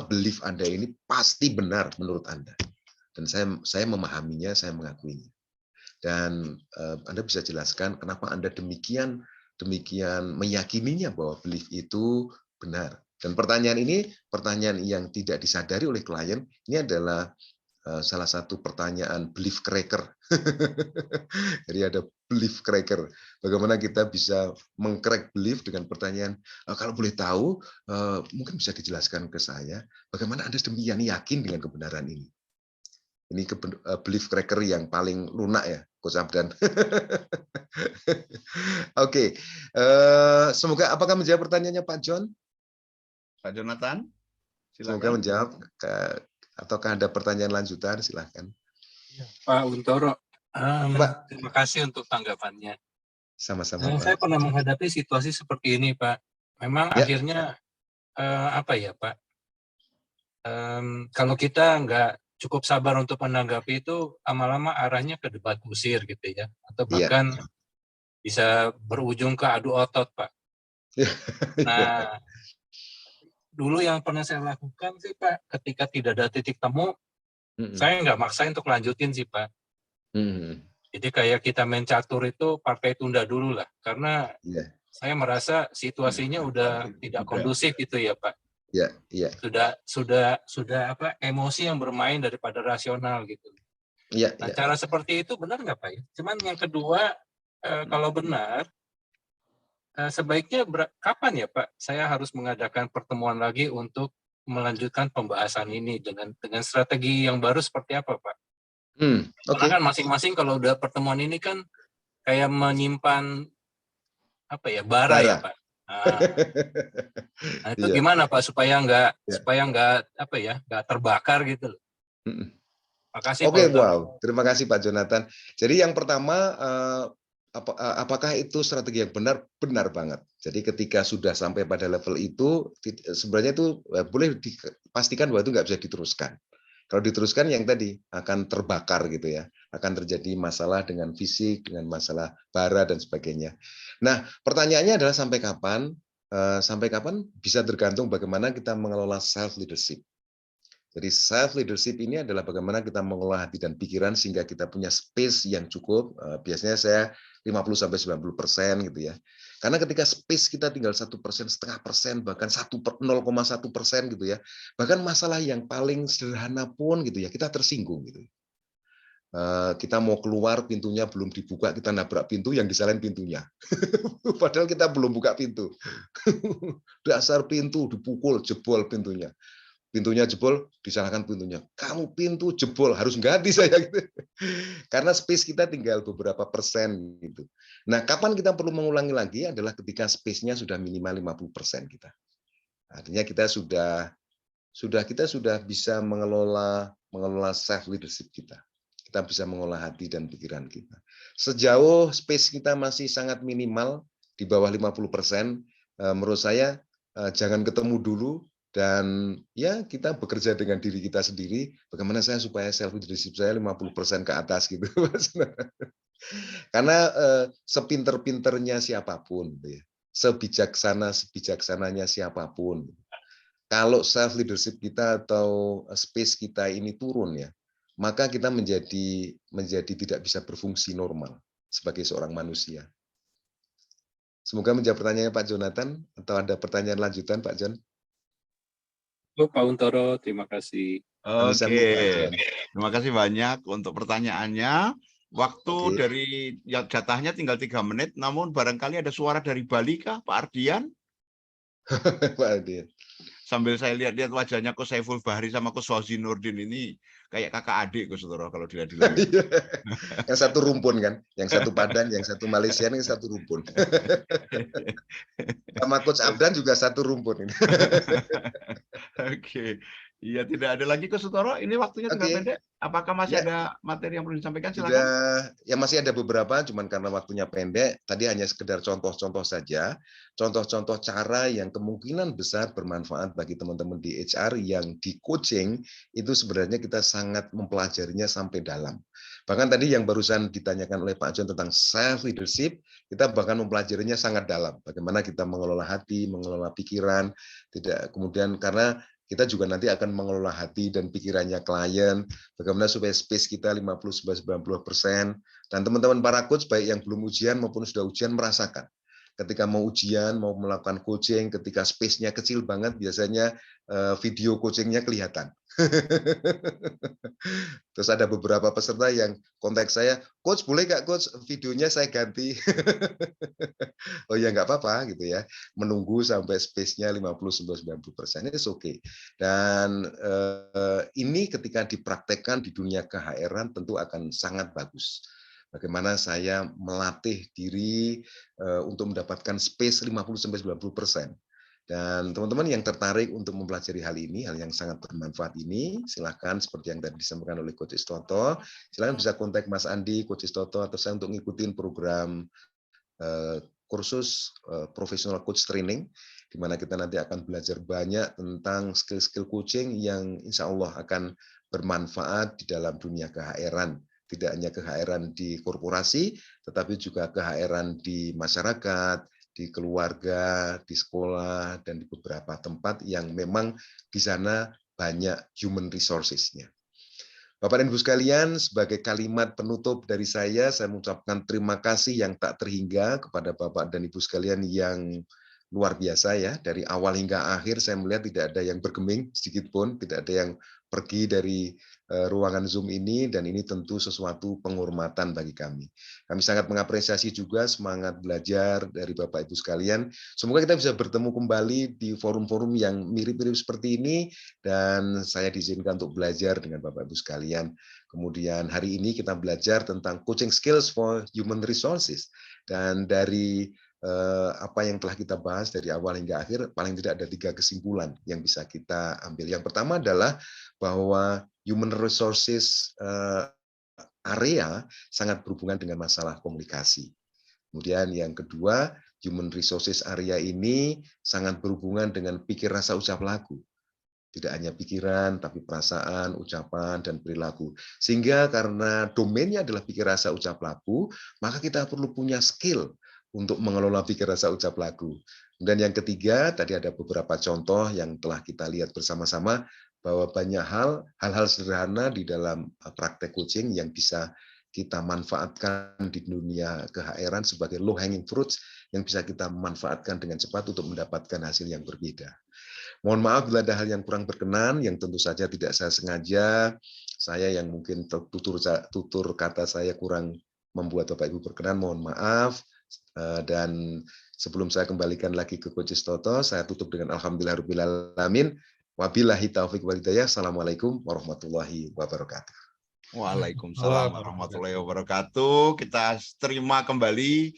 belief Anda ini pasti benar menurut Anda. Dan saya memahaminya, saya mengakuinya. Dan Anda bisa jelaskan kenapa Anda demikian meyakininya bahwa belief itu benar. Dan pertanyaan ini, pertanyaan yang tidak disadari oleh klien, ini adalah salah satu pertanyaan belief cracker. Jadi ada belief cracker. Bagaimana kita bisa mengcrack belief dengan pertanyaan, kalau boleh tahu, mungkin bisa dijelaskan ke saya, bagaimana Anda demikian yakin dengan kebenaran ini? Ini belief cracker yang paling lunak ya, Coach Abdan. Oke, semoga apakah menjawab pertanyaannya Pak John? Pak Jonathan, silakan. Semoga menjawab. Ataukah ada pertanyaan lanjutan? Silakan. Pak Untoro, terima kasih untuk tanggapannya. Sama-sama. Saya pernah menghadapi situasi seperti ini, Pak. Memang akhirnya apa ya, Pak? Kalau kita nggak cukup sabar untuk menanggapi itu, lama-lama arahnya ke debat kusir gitu ya, atau bahkan bisa berujung ke adu otot, Pak. Nah, dulu yang pernah saya lakukan sih Pak, ketika tidak ada titik temu, saya nggak maksain untuk lanjutin sih Pak. Jadi kayak kita main catur itu partai tunda dulu lah, karena saya merasa situasinya udah tidak kondusif gitu ya Pak. Sudah apa emosi yang bermain daripada rasional gitu. Nah cara seperti itu benar nggak Pak? Cuman yang kedua, kalau benar, sebaiknya kapan ya Pak saya harus mengadakan pertemuan lagi untuk melanjutkan pembahasan ini dengan strategi yang baru seperti apa Pak? Karena kan masing-masing kalau udah pertemuan ini kan kayak menyimpan apa ya bara ya Pak. Nah itu gimana Pak supaya nggak apa ya nggak terbakar gitu. Makasih. Oke, wow, terima kasih Pak Jonathan. Jadi yang pertama, apakah itu strategi yang benar? Benar banget. Jadi ketika sudah sampai pada level itu, sebenarnya itu boleh dipastikan bahwa itu nggak bisa diteruskan. Kalau diteruskan yang tadi akan terbakar gitu ya, akan terjadi masalah dengan fisik, dengan masalah bara dan sebagainya. Nah, pertanyaannya adalah sampai kapan? Sampai kapan bisa tergantung bagaimana kita mengelola self leadership. Jadi self leadership ini adalah bagaimana kita mengolah hati dan pikiran sehingga kita punya space yang cukup. Biasanya saya 50-90% gitu ya. Karena ketika space kita tinggal 1%, setengah persen, bahkan 0,1% gitu ya. Bahkan masalah yang paling sederhana pun gitu ya, kita tersinggung gitu. Kita mau keluar, pintunya belum dibuka, kita nabrak pintu, yang disalahin pintunya. Padahal kita belum buka pintu. Dasar pintu dipukul, jebol pintunya. Pintunya jebol, disalahkan pintunya. Kamu pintu jebol, harus ganti saya gitu. Karena space kita tinggal beberapa persen gitu. Nah, kapan kita perlu mengulangi lagi adalah ketika space-nya sudah minimal 50% kita. Artinya kita sudah bisa mengelola self leadership kita. Kita bisa mengolah hati dan pikiran kita. Sejauh space kita masih sangat minimal, di bawah 50%, menurut saya jangan ketemu dulu, dan ya kita bekerja dengan diri kita sendiri, bagaimana saya supaya self leadership saya 50% ke atas gitu. Karena sepinter-pinternya siapapun, sebijaksananya siapapun, kalau self leadership kita atau space kita ini turun ya, maka kita menjadi tidak bisa berfungsi normal sebagai seorang manusia. Semoga menjawab pertanyaannya Pak Jonathan, atau ada pertanyaan lanjutan Pak John? Pak Untoro, terima kasih. Oke, terima kasih banyak untuk pertanyaannya. Waktu dari jatahnya tinggal 3 menit, namun barangkali ada suara dari Bali kah, Pak Ardian? Pak Ardian. Sambil saya lihat-lihat wajahnya Coach Saiful Bahri sama Coach Fauzi Nurdin ini kayak kakak adik, Coach Toro, kalau dilihat-lihat. Yang satu rumpun kan, yang satu Padang, yang satu Malaysia, yang satu rumpun. Sama Coach Abdan juga satu rumpun ini. Oke. Iya, tidak ada lagi Coach Toro. Ini waktunya tinggal pendek. Apakah masih ada materi yang perlu disampaikan? Silakan. Ya masih ada beberapa, cuman karena waktunya pendek. Tadi hanya sekedar contoh-contoh saja. Contoh-contoh cara yang kemungkinan besar bermanfaat bagi teman-teman di HR yang di coaching, itu sebenarnya kita sangat mempelajarinya sampai dalam. Bahkan tadi yang barusan ditanyakan oleh Pak John tentang self leadership, kita bahkan mempelajarinya sangat dalam. Bagaimana kita mengelola hati, mengelola pikiran, tidak kemudian karena kita juga nanti akan mengelola hati dan pikirannya klien, bagaimana supaya space kita 50-90%, dan teman-teman para coach, baik yang belum ujian maupun sudah ujian, merasakan. Ketika mau ujian, mau melakukan coaching, ketika space-nya kecil banget, biasanya video coaching-nya kelihatan. Terus ada beberapa peserta yang kontak saya, Coach boleh nggak Coach videonya saya ganti? Oh ya nggak apa-apa gitu ya, menunggu sampai space-nya 50-90%, it's okay. Dan ini ketika dipraktekkan di dunia ke-HR-an tentu akan sangat bagus. Bagaimana saya melatih diri untuk mendapatkan space 50-90%. Dan teman-teman yang tertarik untuk mempelajari hal ini, hal yang sangat bermanfaat ini, silakan seperti yang tadi disampaikan oleh Coach Istoto, silakan bisa kontak Mas Andi, Coach Istoto, atau saya untuk ngikutin program kursus professional coach training, di mana kita nanti akan belajar banyak tentang skill-skill coaching yang insya Allah akan bermanfaat di dalam dunia ke-HR-an. Tidak hanya ke-HR-an di korporasi, tetapi juga ke-HR-an di masyarakat, di keluarga, di sekolah, dan di beberapa tempat yang memang di sana banyak human resources-nya. Bapak dan Ibu sekalian, sebagai kalimat penutup dari saya mengucapkan terima kasih yang tak terhingga kepada Bapak dan Ibu sekalian yang luar biasa ya. Dari awal hingga akhir saya melihat tidak ada yang bergeming sedikit pun, tidak ada yang pergi dari ruangan Zoom ini, dan ini tentu sesuatu penghormatan bagi kami. Kami sangat mengapresiasi juga semangat belajar dari Bapak Ibu sekalian. Semoga kita bisa bertemu kembali di forum-forum yang mirip-mirip seperti ini, dan saya diizinkan untuk belajar dengan Bapak Ibu sekalian. Kemudian hari ini kita belajar tentang coaching skills for human resources, dan dari apa yang telah kita bahas dari awal hingga akhir, paling tidak ada 3 kesimpulan yang bisa kita ambil. Yang pertama adalah bahwa human resources area sangat berhubungan dengan masalah komunikasi. Kemudian yang kedua, human resources area ini sangat berhubungan dengan pikir, rasa, ucap, laku. Tidak hanya pikiran, tapi perasaan, ucapan, dan perilaku. Sehingga karena domainnya adalah pikir, rasa, ucap, laku, maka kita perlu punya skill untuk mengelola pikir, rasa, ucap, laku. Dan yang ketiga, tadi ada beberapa contoh yang telah kita lihat bersama-sama, bahwa banyak hal-hal sederhana di dalam praktek coaching yang bisa kita manfaatkan di dunia ke-HR-an sebagai low hanging fruits yang bisa kita manfaatkan dengan cepat untuk mendapatkan hasil yang berbeda. Mohon maaf bila ada hal yang kurang berkenan, yang tentu saja tidak saya sengaja, saya yang mungkin tutur kata saya kurang membuat Bapak Ibu berkenan, mohon maaf. Dan sebelum saya kembalikan lagi ke Coach Toto, saya tutup dengan alhamdulillahirobbilalamin. Wabillahi taufiq wal hidayah. Assalamualaikum warahmatullahi wabarakatuh. Waalaikumsalam warahmatullahi wabarakatuh. Kita terima kembali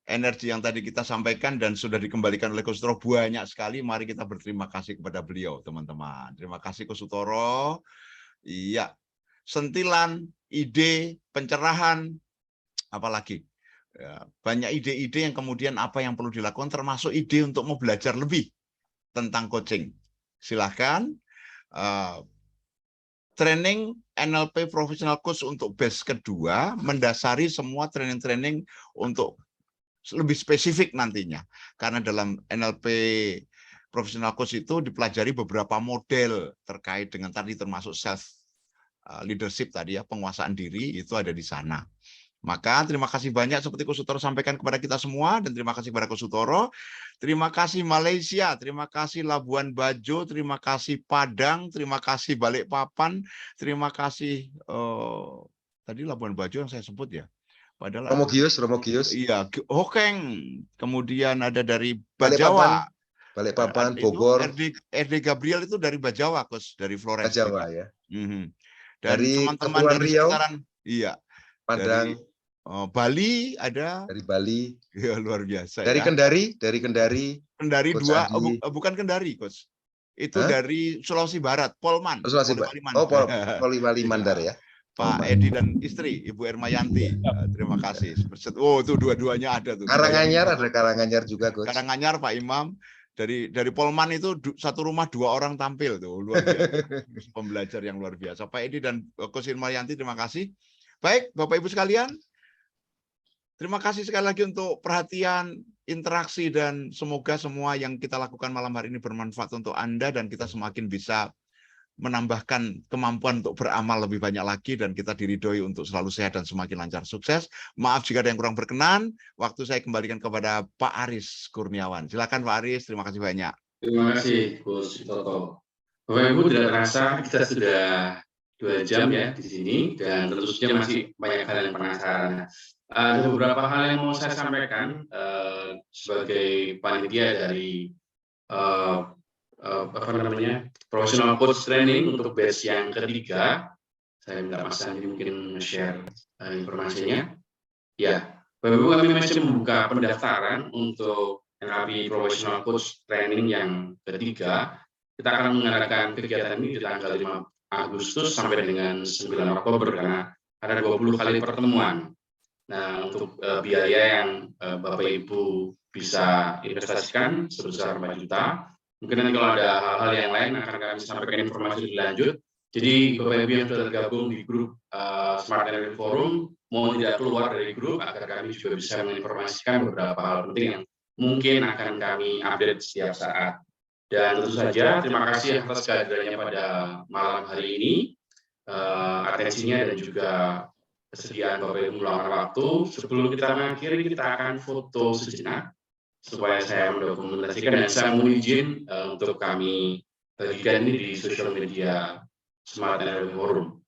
energi yang tadi kita sampaikan dan sudah dikembalikan oleh Coach Sutoro banyak sekali. Mari kita berterima kasih kepada beliau, teman-teman. Terima kasih Coach Sutoro. Iya, sentilan, ide, pencerahan, apalagi ya, banyak ide-ide yang kemudian apa yang perlu dilakukan, termasuk ide untuk mau belajar lebih tentang coaching. Silahkan training NLP Professional Coach untuk batch kedua mendasari semua training-training untuk lebih spesifik nantinya. Karena dalam NLP Professional Coach itu dipelajari beberapa model terkait dengan tadi termasuk self leadership tadi ya, penguasaan diri itu ada di sana. Maka terima kasih banyak seperti Coach Sutoro sampaikan kepada kita semua, dan terima kasih kepada Coach Sutoro. Terima kasih Malaysia, terima kasih Labuan Bajo, terima kasih Padang, terima kasih Balikpapan, terima kasih tadi Labuan Bajo yang saya sebut ya. Padahal Romo Gius. Iya, Hokeng. Kemudian ada dari Bajawa. Balikpapan, Bogor. RD Gabriel itu dari Bajawa, Coach, dari Flores. Bajawa ya. Dan dari teman-teman dari Riau, sekitaran, iya. Padang. Dari Bali ada. Dari Bali. Ya, luar biasa. Dari ya. Kendari. Kendari Coach 2, bukan Kendari, Coach. Itu dari Sulawesi Barat, Polman. Sulawesi Barat. Oh, Poliwali Mandar ya. Pak Edi dan istri, Ibu Ermayanti. Terima kasih. Oh, itu dua-duanya ada tuh. Karanganyar, ada Karanganyar juga, Coach. Karanganyar, Pak Imam. Dari Polman itu satu rumah 2 orang tampil tuh, luar biasa. Pembelajar yang luar biasa. Pak Edi dan Coach Ermayanti, terima kasih. Baik, Bapak Ibu sekalian, terima kasih sekali lagi untuk perhatian, interaksi, dan semoga semua yang kita lakukan malam hari ini bermanfaat untuk Anda dan kita semakin bisa menambahkan kemampuan untuk beramal lebih banyak lagi dan kita diridhoi untuk selalu sehat dan semakin lancar sukses. Maaf jika ada yang kurang berkenan. Waktu saya kembalikan kepada Pak Aris Kurniawan. Silakan Pak Aris, terima kasih banyak. Terima kasih Coach Toto. Bapak Ibu, tidak terasa kita sudah 2 jam ya di sini dan tentu saja masih banyak hal yang penasaran. Ada beberapa hal yang mau saya sampaikan sebagai panitia dari Professional Coach Training untuk batch yang ketiga. Saya minta Mas Andi mungkin share informasinya. Ya, Bapak Ibu, kami masih membuka pendaftaran untuk NLP Professional Coach Training yang ketiga. Kita akan mengadakan kegiatan ini di tanggal 5 Agustus sampai dengan 9 Oktober karena ada 20 kali pertemuan. Nah, untuk biaya yang Bapak Ibu bisa investasikan sebesar 4 juta. Mungkin nanti kalau ada hal-hal yang lain akan kami sampaikan informasi lebih lanjut. Jadi Bapak Ibu yang sudah tergabung di grup Smart NLP Forum, mohon tidak keluar dari grup agar kami juga bisa menginformasikan beberapa hal penting yang mungkin akan kami update setiap saat. Dan tentu saja terima kasih atas kehadirannya pada malam hari ini, atensinya dan juga kesediaan Bapak Ibu meluangkan waktu. Sebelum kita mengakhiri, kita akan foto sejenak supaya saya mendokumentasikan dan saya mohon izin untuk kami bagikan ini di sosial media Smart NLP Forum.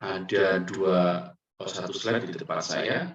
Ada 1 slide di depan saya.